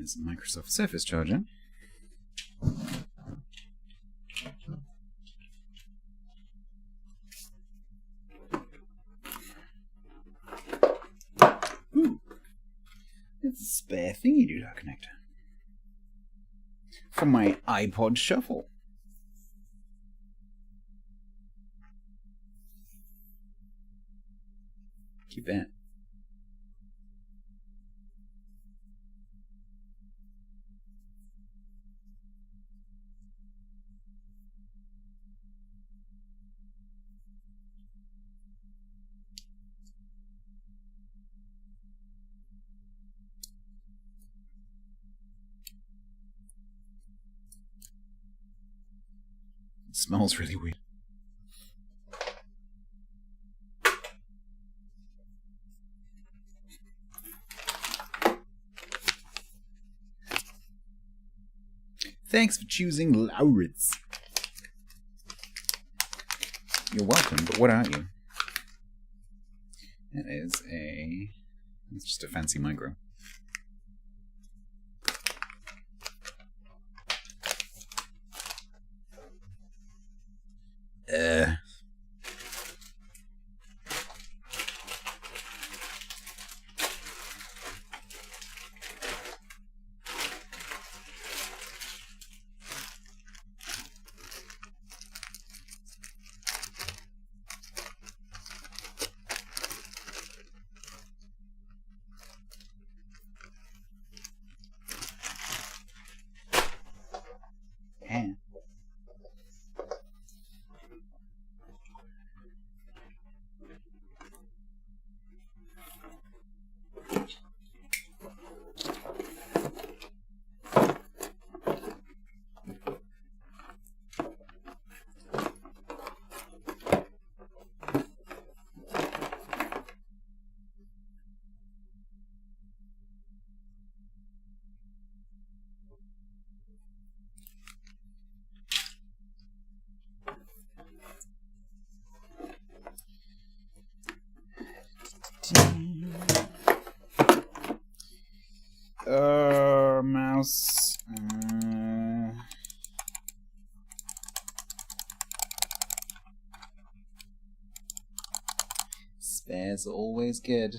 is a Microsoft Surface charger. Ooh. It's a spare thingy-doo-dah connector. For my iPod Shuffle. Keep that. It smells really weird. Thanks for choosing Lauritz. You're welcome, but what are you? It is a... It's just a fancy micro. Yeah. Mouse. Spares are always good.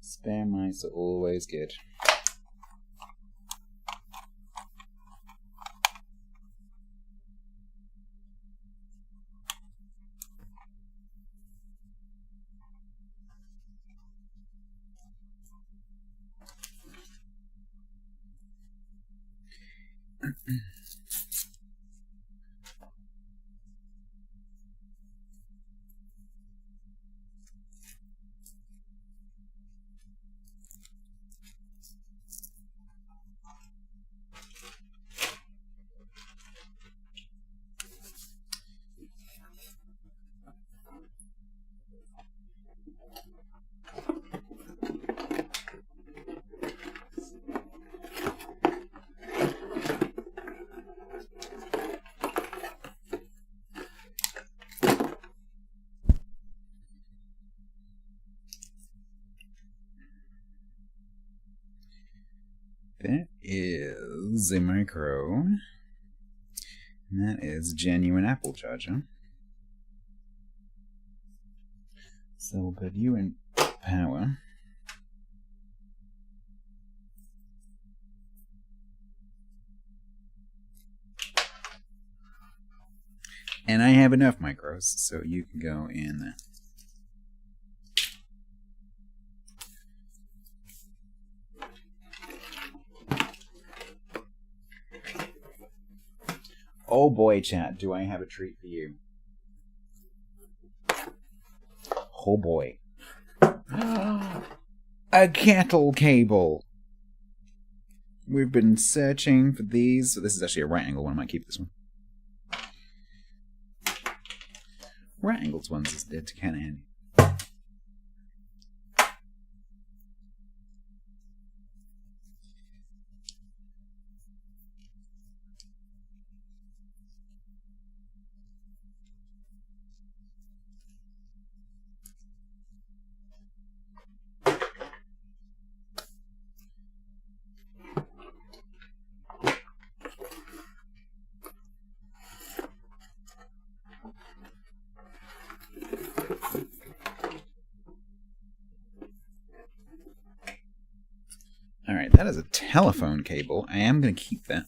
Spare mice are always good. That is a micro. And that is a genuine Apple charger. So we'll put you in power. And I have enough micros, so you can go in there. Oh boy, chat, do I have a treat for you. Oh boy. A kettle cable! We've been searching for these. So this is actually a right angle one. I might keep this one. Right angled ones is dead to kind of handy. That is a telephone cable. I am going to keep that.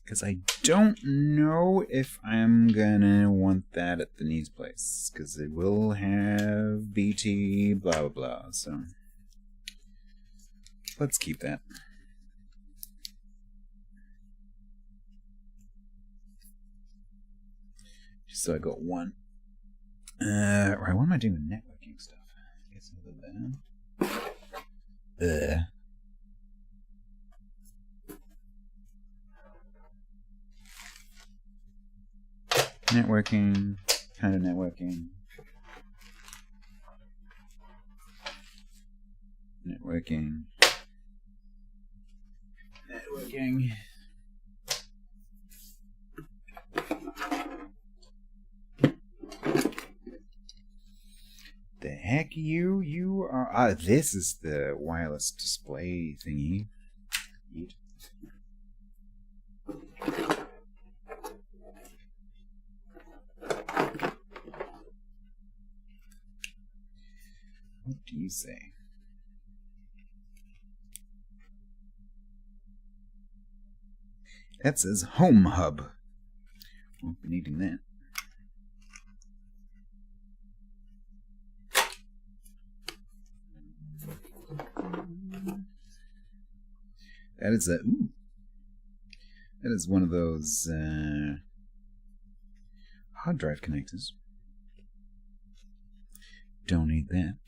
Because I don't know if I'm going to want that at the knees place. Because it will have BT, blah, blah, blah. So, let's keep that. Just so I got one. Right, what am I doing with networking stuff? I guess other than... Networking, kind of networking. Networking. Networking. The heck you are... Ah, this is the wireless display thingy. Yeet. What do you say? That says Home Hub. Won't be needing that. That is a... Ooh. That is one of those hard drive connectors. Don't need that.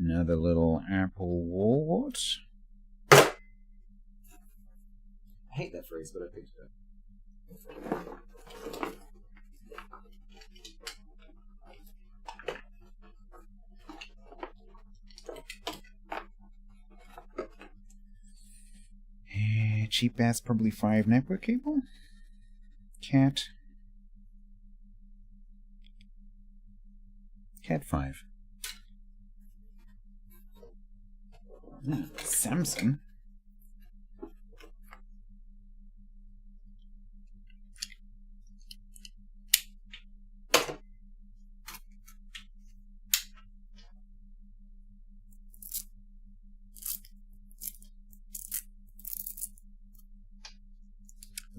Another little Apple wall wart. I hate that phrase, but I picked it up. Cheap ass probably 5 network cable. Cat 5. Samsung.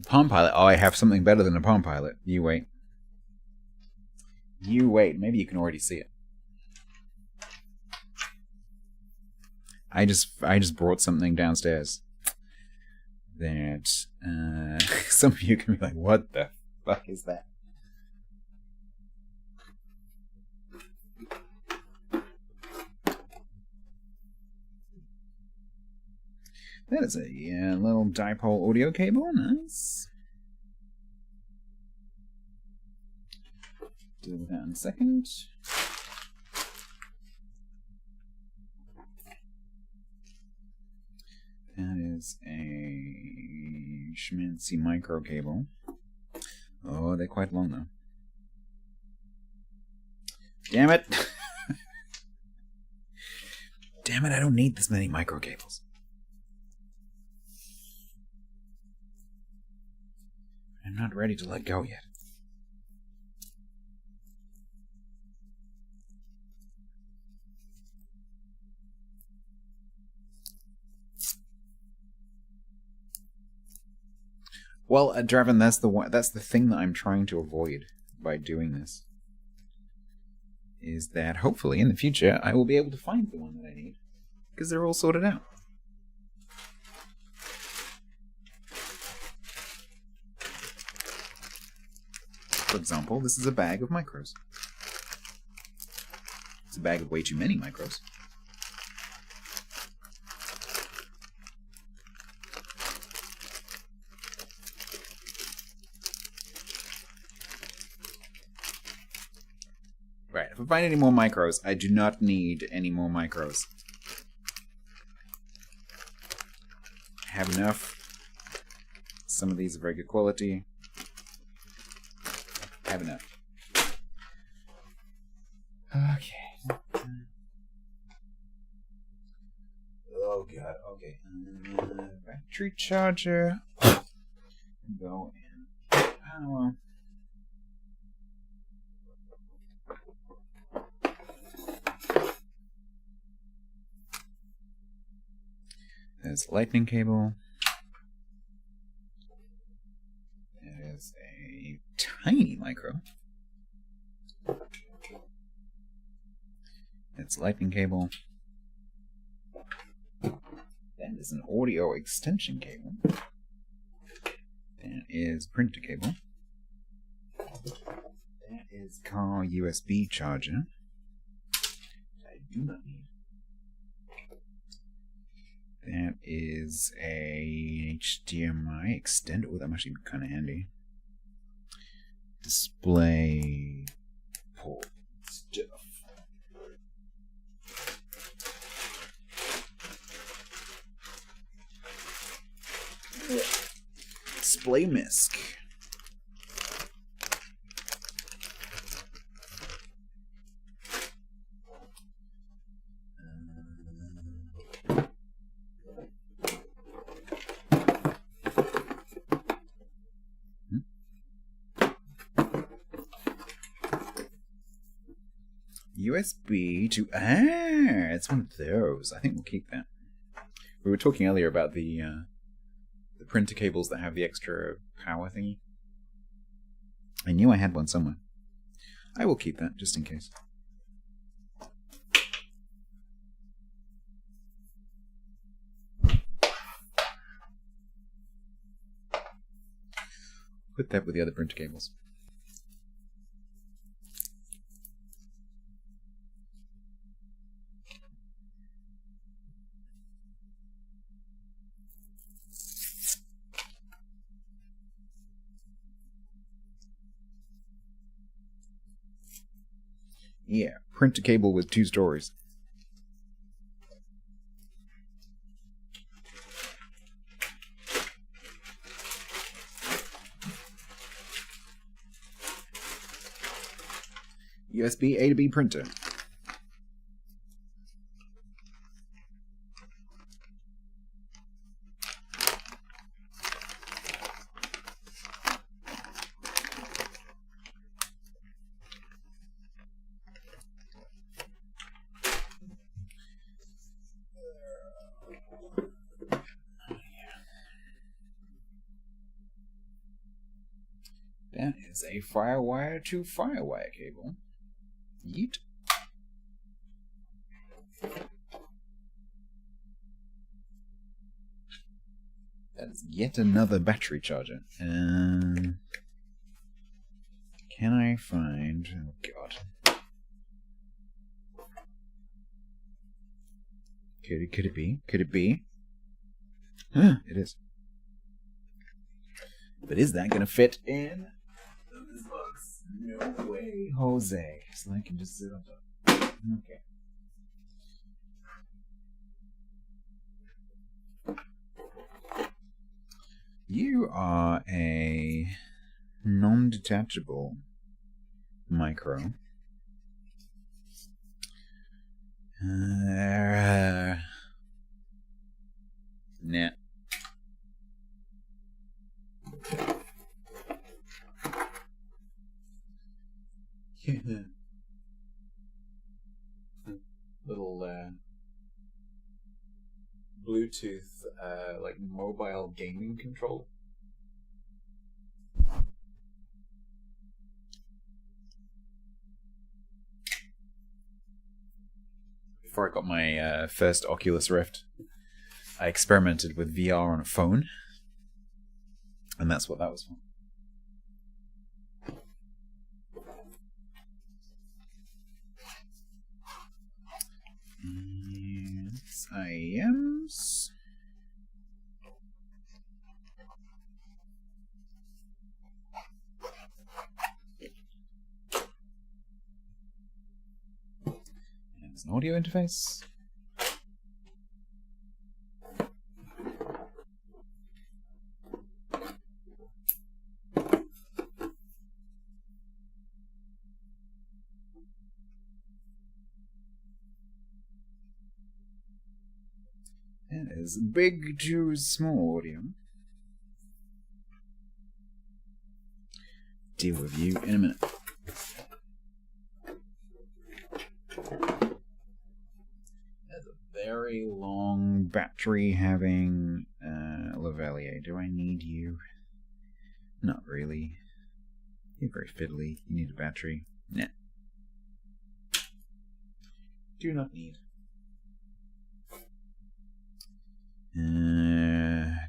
Palm Pilot. Oh, I have something better than a Palm Pilot. You wait. You wait. Maybe you can already see it. I just brought something downstairs that some of you can be like, what the fuck is that? That is a little dipole audio cable. Nice. Deal with that in a second. That is a schmancy micro cable. Oh, they're quite long though. Damn it! Damn it, I don't need this many micro cables. I'm not ready to let go yet. Well, Draven, that's the thing that I'm trying to avoid by doing this. Is that hopefully in the future I will be able to find the one that I need. Because they're all sorted out. For example, this is a bag of micros. It's a bag of way too many micros. Right, if I find any more micros, I do not need any more micros. I have enough. Some of these are very good quality. I have enough. Okay. Oh god, okay. Battery charger. Go in. Power. There's lightning cable. There is a tiny micro. It's lightning cable. That is an audio extension cable. That is printer cable. That is car USB charger. I do not need. That is a HDMI extender. Oh, that must be kind of handy. Display port stuff. Display misc. USB to it's one of those. I think we'll keep that. We were talking earlier about the printer cables that have the extra power thingy. I knew I had one somewhere. I will keep that just in case. Put that with the other printer cables. Yeah, printer cable with 2 stories. USB A to B printer. That is a FireWire to FireWire cable. Yeet. That is yet another battery charger. Can I find... Oh, God. Could it be? Could it be? It is. But is that going to fit in this box? No way, Jose. So I can just sit on top. Okay. You are a non-detachable micro. Nah. Little Bluetooth like mobile gaming controller. Before I got my first Oculus Rift, I experimented with VR on a phone, and that's what that was for. Yes, I am. There's an audio interface. That is big to small audio. Deal with you in a minute. That's a very long battery. factory having Lavalier. Do I need you? Not really. You're very fiddly. You need a battery. Nah. Do not need.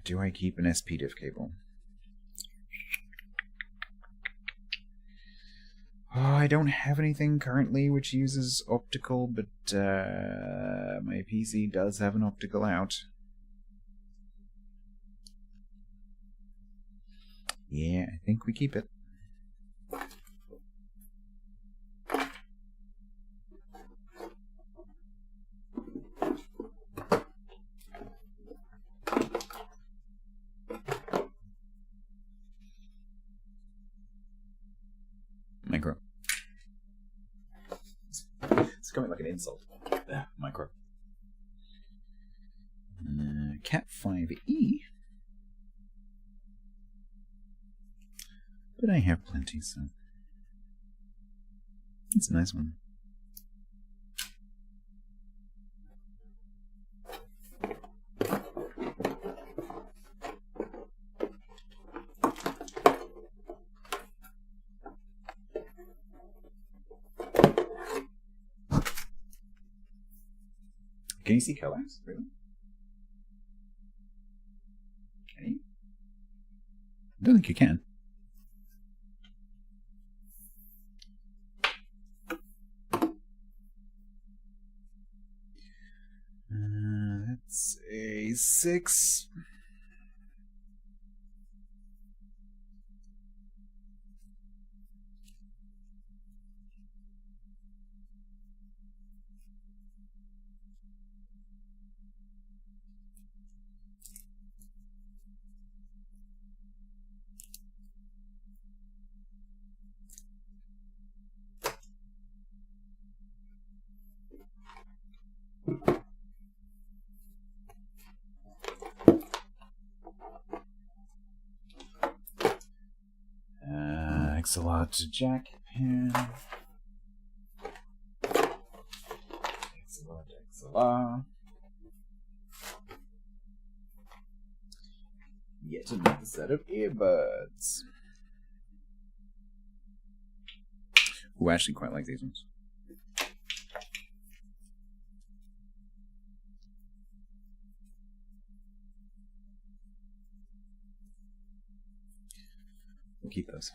Do I keep an SPDIF cable? Oh, I don't have anything currently which uses optical, but my PC does have an optical out. Yeah, I think we keep it. Micro. It's coming like an insult. Micro. Cat 5e. But I have plenty, so it's a nice one. Can you see coax? Really? Can you? I don't think you can. That's a 6. Axolot to Jack Pan. Axolot. Yet another set of earbuds. Ooh, I actually quite like these ones. We'll keep those.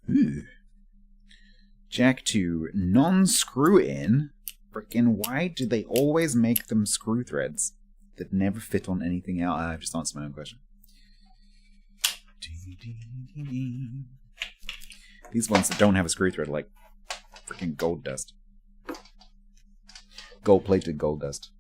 Ooh. Jack 2 non-screw in. Frickin' why do they always make them screw threads that never fit on anything else? I've just answered my own question. These ones that don't have a screw thread are like freaking gold dust. Gold-plated gold dust.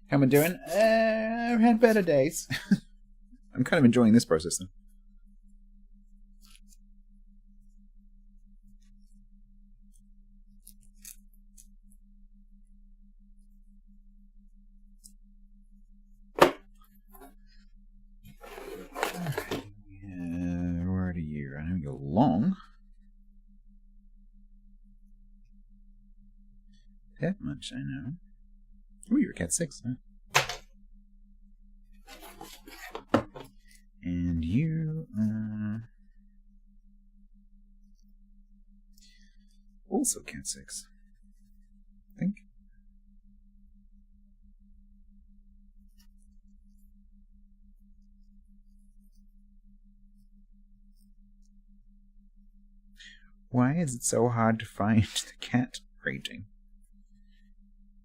How am I doing? I've had better days. I'm kind of enjoying this process, though. Where are you? I know you're long. That much I know. Oh, you're a cat 6, huh? And you are also cat 6, I think. Why is it so hard to find the cat rating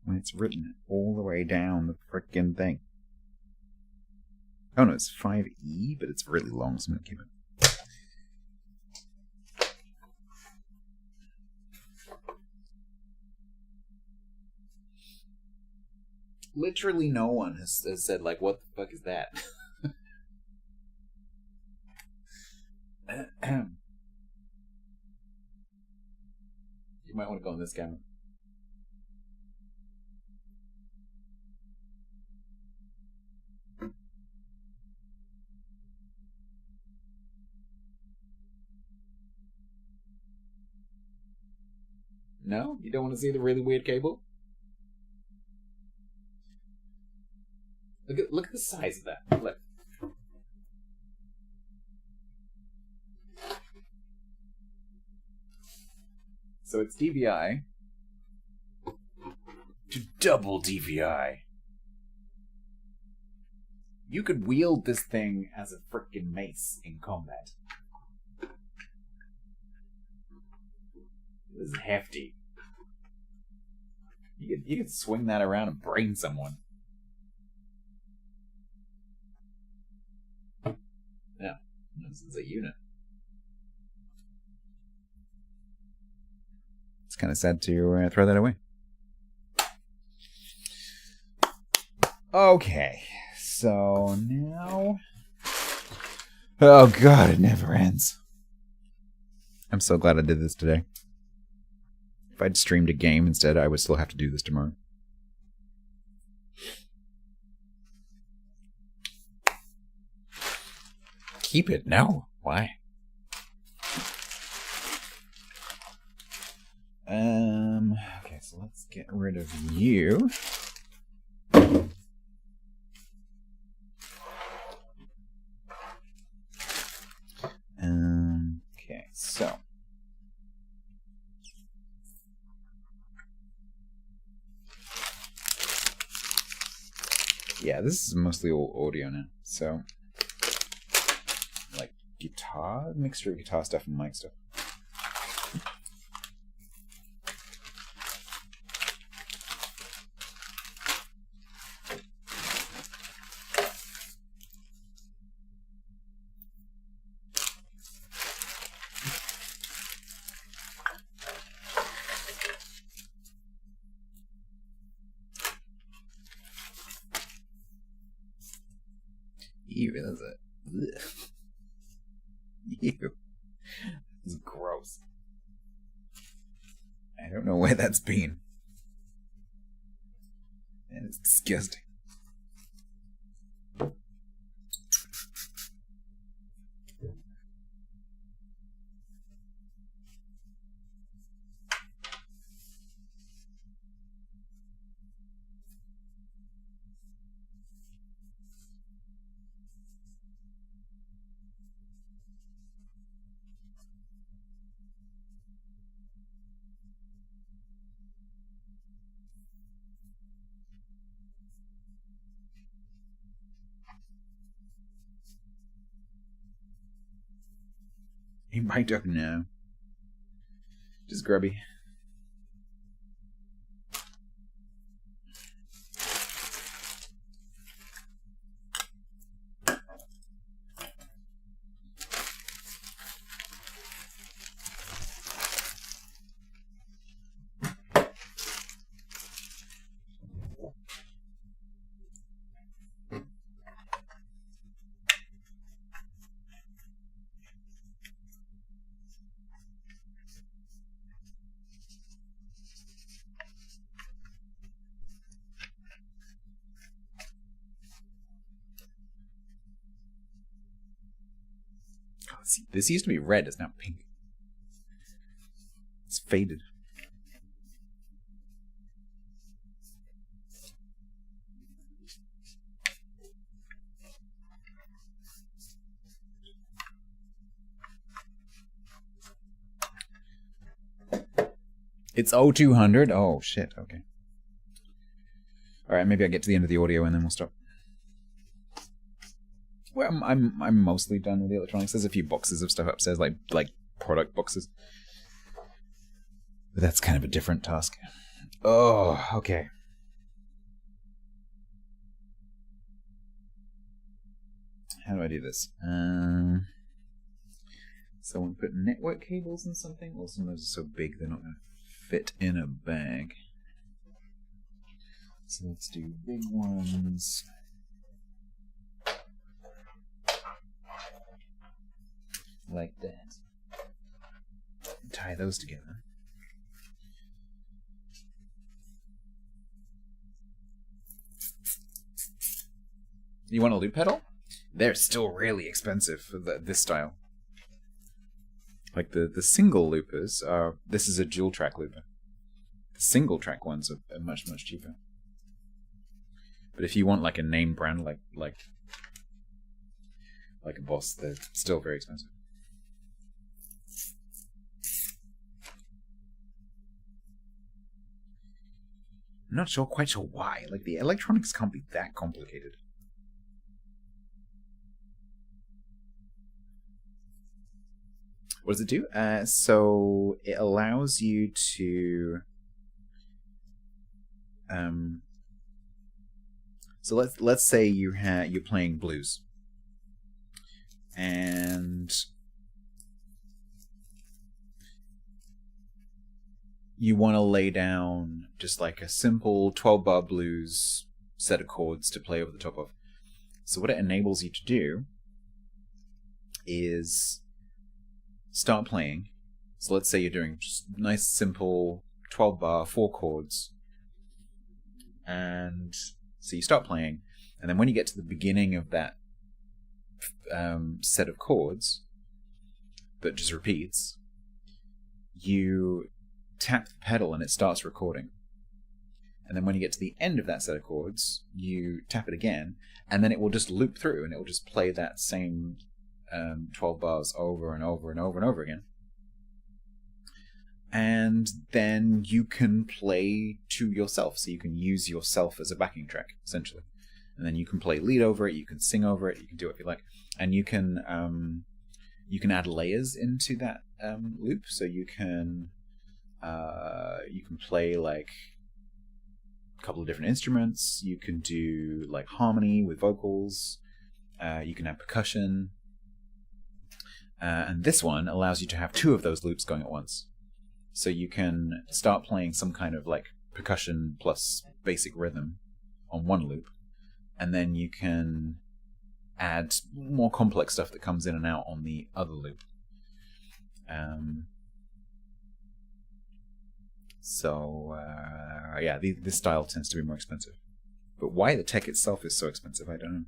when it's written all the way down the frickin' thing? Oh no, it's 5e, but it's really long, so I'm gonna keep it. Literally no one has said, like, what the fuck is that? You might want to go on this camera. No? You don't want to see the really weird cable? Look at the size of that. Look. So it's DVI to double DVI. You could wield this thing as a frickin' mace in combat. This is hefty. You could swing that around and brain someone. Yeah, this is a unit. It's kind of sad to throw that away. Okay, so now... Oh god, it never ends. I'm so glad I did this today. If I'd streamed a game instead, I would still have to do this tomorrow. Keep it? No. Why? Okay, so let's get rid of you. Okay, so. Yeah, this is mostly all audio now, so. Like guitar, mixture of guitar stuff and mic stuff. Ew, that's it. Ew. This is gross. I don't know where that's been. And it's disgusting. You might don't know. Just grubby. See, this used to be red, it's now pink. It's faded. It's 0200. Oh shit, okay. Alright, maybe I'll get to the end of the audio and then we'll stop. Well, I'm mostly done with the electronics. There's a few boxes of stuff upstairs, like product boxes. But that's kind of a different task. Oh, okay. How do I do this? So we put network cables in something. Well, some of those are so big they're not going to fit in a bag. So let's do big ones. like that. Tie those together. You want a loop pedal? They're still really expensive for this style. Like the single loopers are. This is a dual track looper. The single track ones are much cheaper. But if you want like a name brand like a Boss, they're still very expensive. I'm not quite sure why. Like the electronics can't be that complicated. What does it do? So it allows you to. So let's say you're playing blues, and you want to lay down just like a simple 12-bar blues set of chords to play over the top of. So what it enables you to do is start playing. So let's say you're doing just nice simple 12-bar 4 chords, and so you start playing, and then when you get to the beginning of that set of chords that just repeats, you tap the pedal and it starts recording. And then when you get to the end of that set of chords, you tap it again, and then it will just loop through, and it will just play that same 12 bars over and over and over and over again. And then you can play to yourself, so you can use yourself as a backing track, essentially. And then you can play lead over it, you can sing over it, you can do it if you like. And you can add layers into that loop, so you can play like a couple of different instruments. You can do like harmony with vocals. You can add percussion. And this one allows you to have 2 of those loops going at once. So you can start playing some kind of like percussion plus basic rhythm on one loop, and then you can add more complex stuff that comes in and out on the other loop. Yeah, this style tends to be more expensive. But why the tech itself is so expensive, I don't know.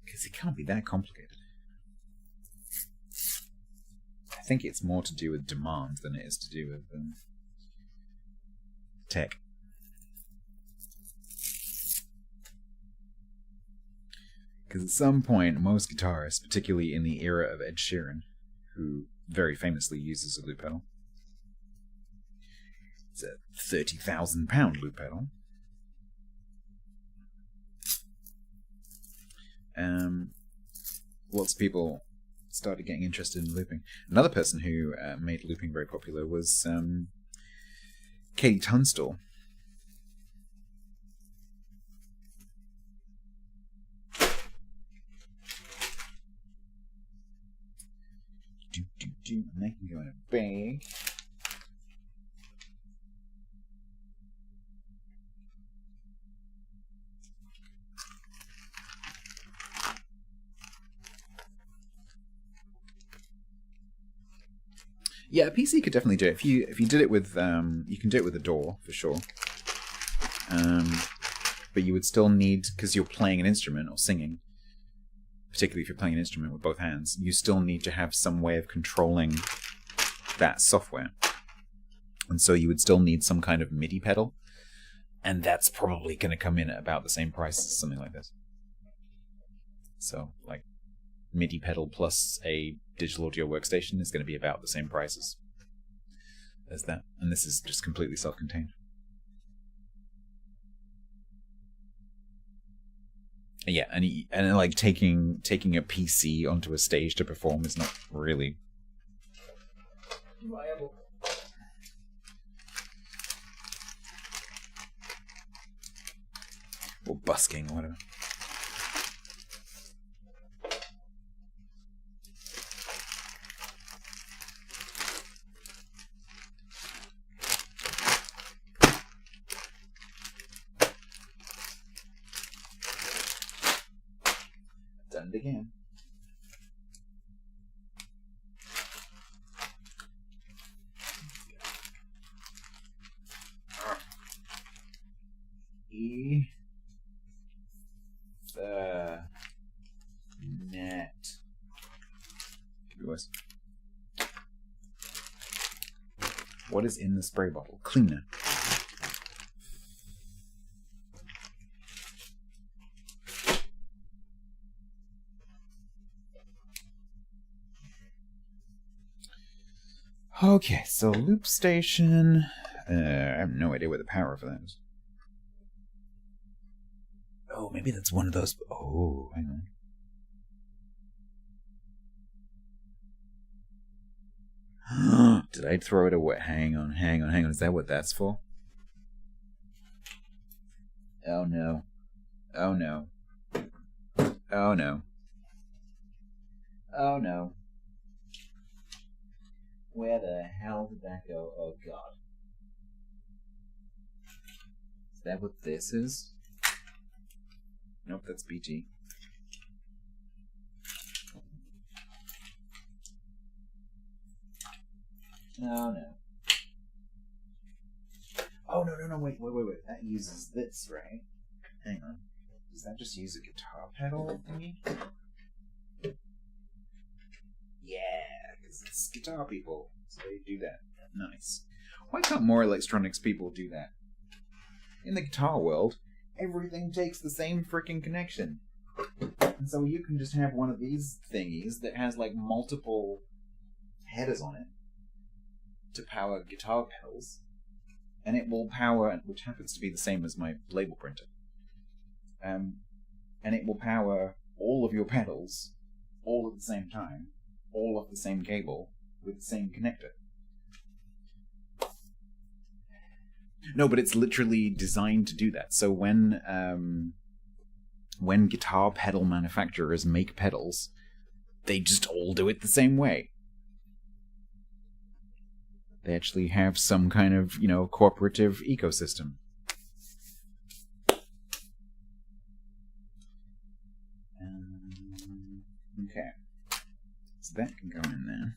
Because it can't be that complicated. I think it's more to do with demand than it is to do with tech. Because at some point, most guitarists, particularly in the era of Ed Sheeran, who very famously uses a loop pedal, it's a £30,000 loop pedal. Lots of people started getting interested in looping. Another person who made looping very popular was Katie Tunstall. And they can go in a bag. Yeah, a PC could definitely do it. If you did it with you can do it with a DAW for sure. But you would still need, because you're playing an instrument or singing, particularly if you're playing an instrument with both hands, you still need to have some way of controlling that software. And so you would still need some kind of MIDI pedal, and that's probably going to come in at about the same price as something like this. So, like, MIDI pedal plus a digital audio workstation is going to be about the same price as that. And this is just completely self-contained. Yeah, and like taking a PC onto a stage to perform is not really viable. Or busking or whatever. Done it again. What is in the spray bottle? Cleaner. Okay, so loop station. I have no idea where the power for that is. Oh, maybe that's one of those. Oh, hang on. Did I throw it away? Hang on. Is that what that's for? Oh no. Oh no. Oh no. Oh no. Where the hell did that go? Oh god. Is that what this is? Nope, that's BT. Oh no. Oh no, wait. That uses this, right? Hang on. Does that just use a guitar pedal thingy? Yeah, because it's guitar people, so they do that. Nice. Why can't more electronics people do that? In the guitar world, everything takes the same freaking connection. And so you can just have one of these thingies that has like multiple headers on it to power guitar pedals, and it will power, which happens to be the same as my label printer, and it will power all of your pedals all at the same time, all off the same cable with the same connector. No, but it's literally designed to do that. So when guitar pedal manufacturers make pedals, they just all do it the same way. They actually have some kind of, cooperative ecosystem. Okay. So that can go in there.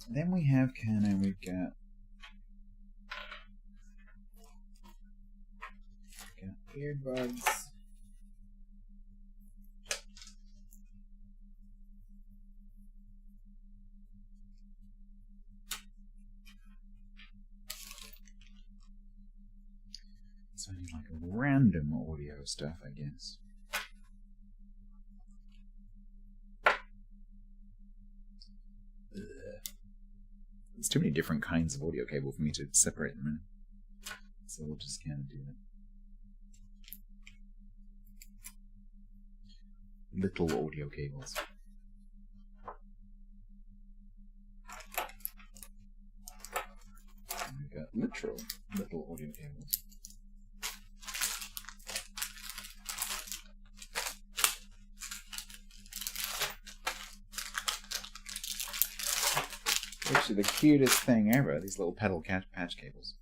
Then we have we've got earbuds. So I need like random audio stuff, I guess. There's too many different kinds of audio cable for me to separate them in. So we'll just kind of do that. Little audio cables. And we've got literal little audio cables. Actually, the cutest thing ever, these little pedal patch cables.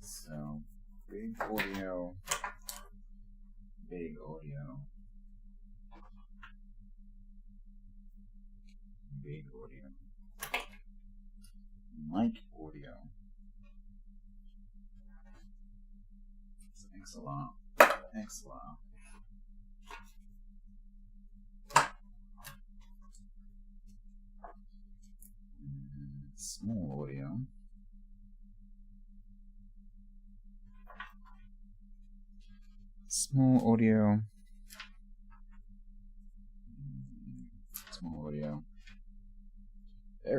So, big audio, big audio, big audio, mic audio, XLR, XLR, small audio, small audio,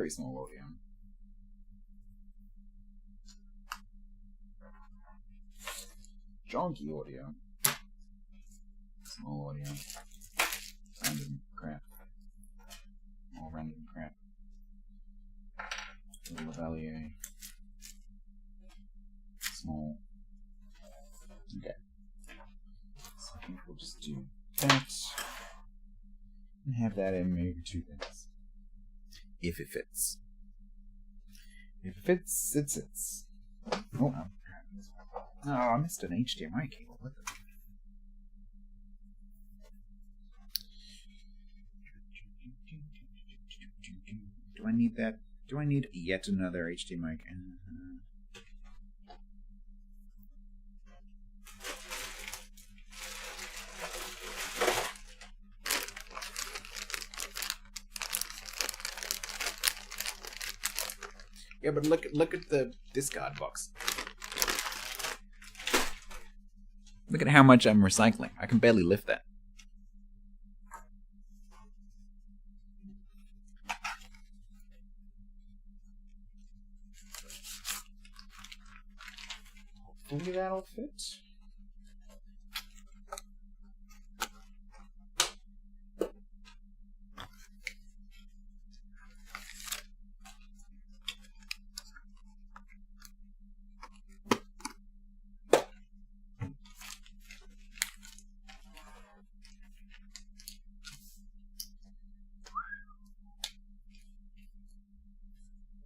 Very small audio. Jonky audio. Small audio. Random crap. All random crap. Little Lavalier. Small. Okay. So I think we'll just do that. And have that in maybe 2 minutes. If it fits. If it fits, it sits. Oh, no. I missed an HDMI cable. What the? Do I need that? Do I need yet another HDMI? Yeah, but look at the discard box. Look at how much I'm recycling. I can barely lift that. Hopefully that'll fit.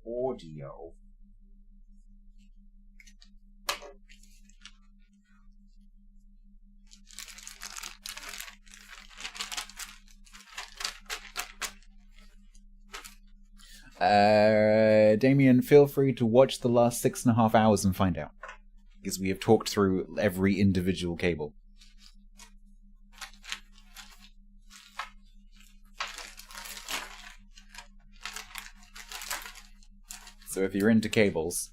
Audio. Damien, feel free to watch the last 6.5 hours and find out. Because we have talked through every individual cable. So if you're into cables,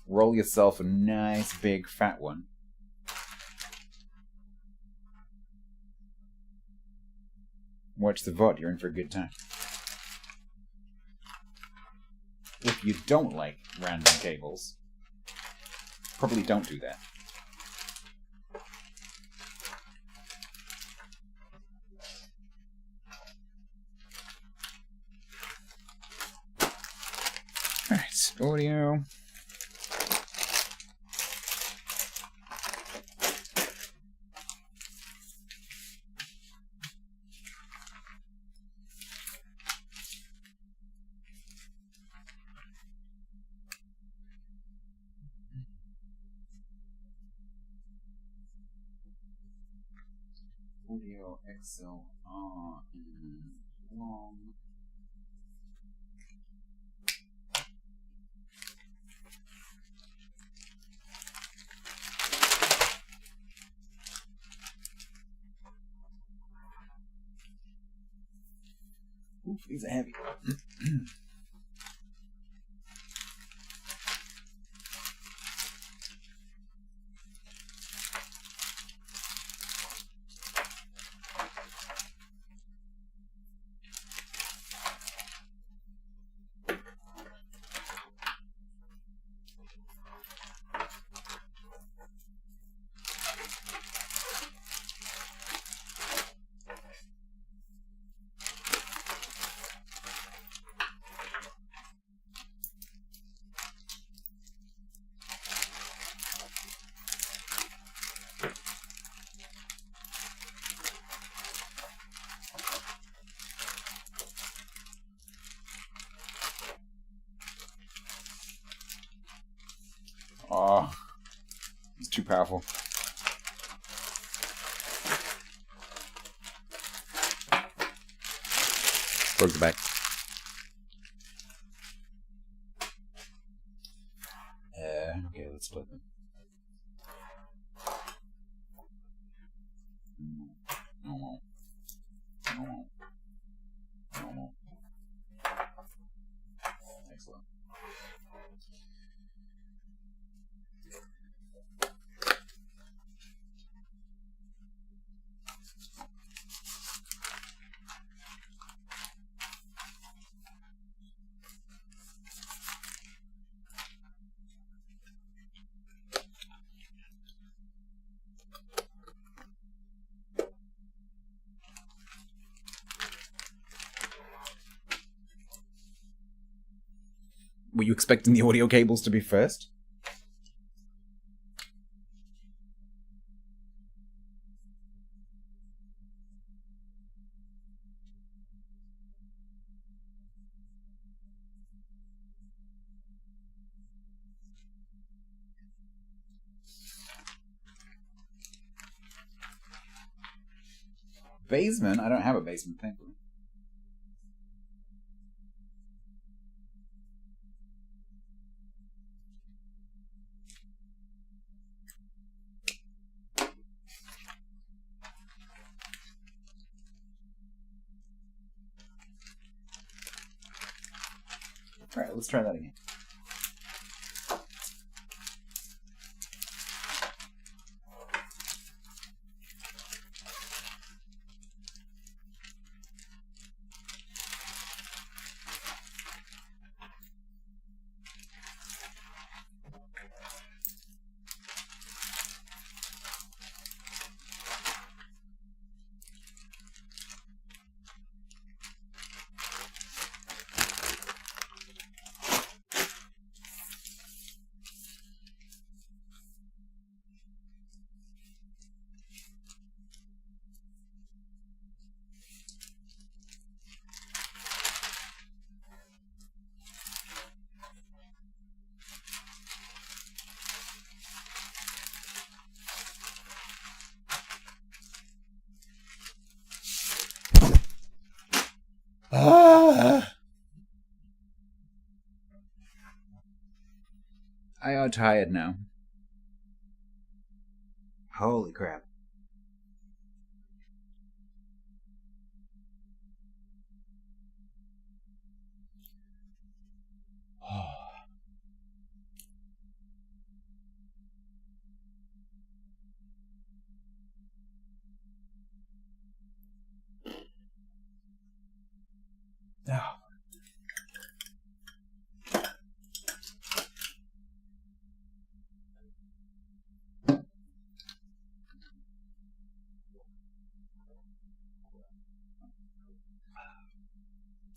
roll yourself a nice big fat one. Watch the VOD, you're in for a good time. If you don't like random cables, probably don't do that. Alright, audio. Audio XLR and long. Oof, these are heavy. Oh, it's too powerful. Broke the back. Okay, let's split them. No. Excellent. Were you expecting the audio cables to be first? Basement? I don't have a basement, thankfully. Alright, let's try that again. I are tired now. Holy crap. Oh.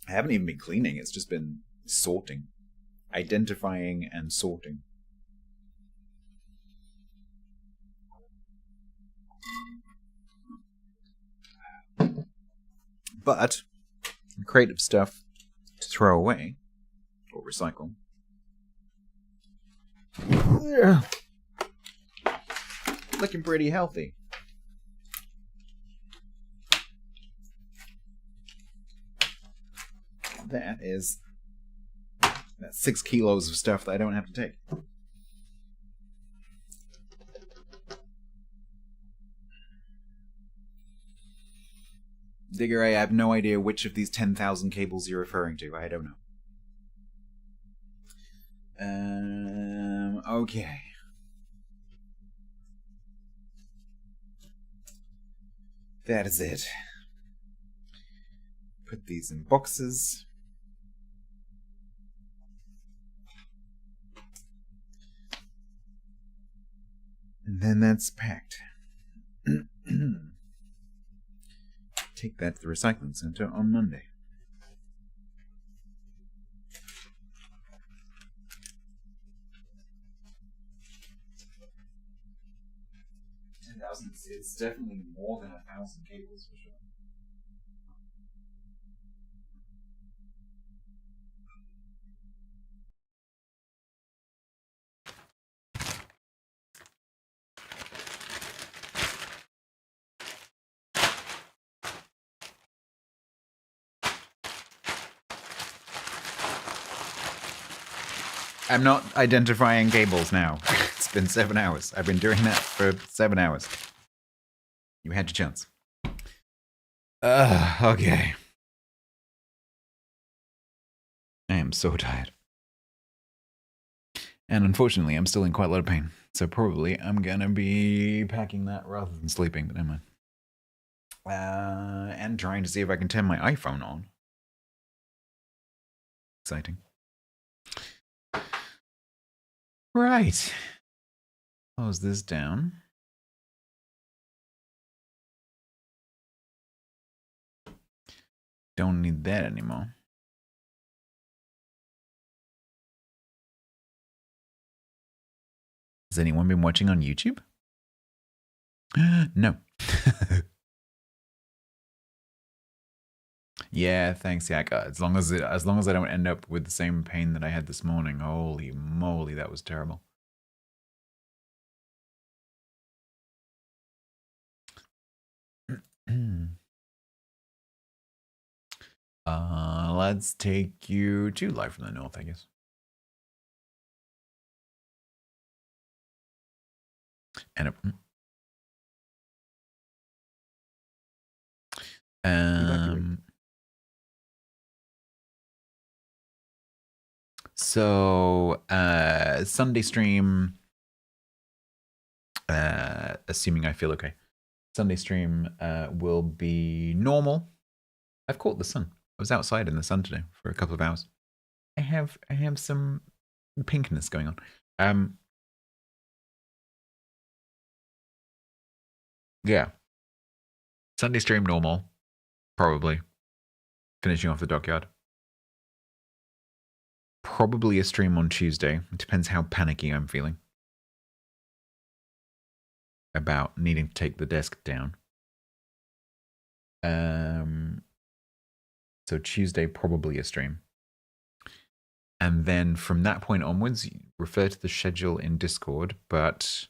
I haven't even been cleaning, it's just been sorting. Identifying and sorting. But creative stuff to throw away or recycle. Yeah. Looking pretty healthy. That's 6 kilos of stuff that I don't have to take. Digger, I have no idea which of these 10,000 cables you're referring to. I don't know. Okay. That is it. Put these in boxes. And then that's packed. Take that to the recycling center on Monday. It's definitely more than 1,000 cables for sure. I'm not identifying cables now. It's been 7 hours. I've been doing that for 7 hours. You had your chance. Okay. I am so tired. And unfortunately, I'm still in quite a lot of pain. So probably I'm gonna be packing that rather than sleeping, but never mind. And trying to see if I can turn my iPhone on. Exciting. Right. Close this down. Don't need that anymore. Has anyone been watching on YouTube? No. Yeah, thanks, Yak. As long as I don't end up with the same pain that I had this morning. Holy moly, that was terrible. Let's take you to Live from the North, I guess. And so Sunday stream, assuming I feel okay. Sunday stream will be normal. I've caught the sun. I was outside in the sun today for a couple of hours. I have some pinkness going on. Yeah. Sunday stream normal, probably. Finishing off the dockyard. Probably a stream on Tuesday. It depends how panicky I'm feeling about needing to take the desk down. So Tuesday, probably a stream. And then from that point onwards, refer to the schedule in Discord. But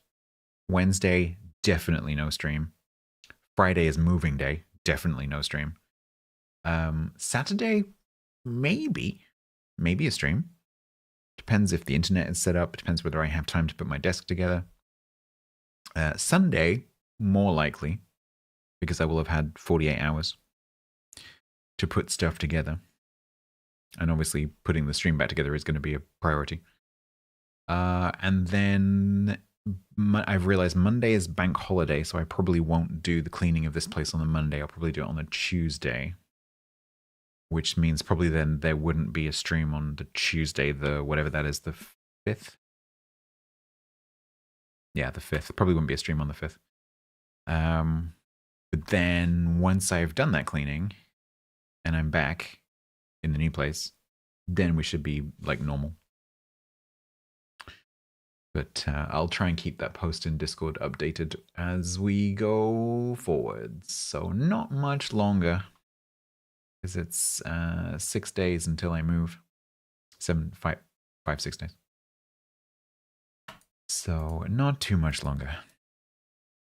Wednesday, definitely no stream. Friday is moving day. Definitely no stream. Saturday, maybe a stream. Depends if the internet is set up. Depends whether I have time to put my desk together. Sunday, more likely, because I will have had 48 hours to put stuff together. And obviously, putting the stream back together is going to be a priority. And then I've realized Monday is bank holiday, so I probably won't do the cleaning of this place on the Monday. I'll probably do it on the Tuesday. Which means probably then there wouldn't be a stream on the Tuesday, the whatever that is, the 5th. Yeah, the 5th. Probably wouldn't be a stream on the 5th. But then once I've done that cleaning and I'm back in the new place, then we should be like normal. But I'll try and keep that post in Discord updated as we go forward. So not much longer. Because it's 6 days until I move. 6 days. So not too much longer.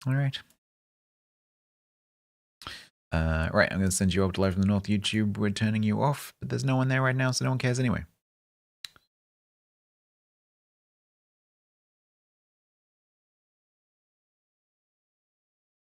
All right. Right, I'm going to send you over to Live from the North YouTube. We're turning you off, but there's no one there right now, so no one cares anyway.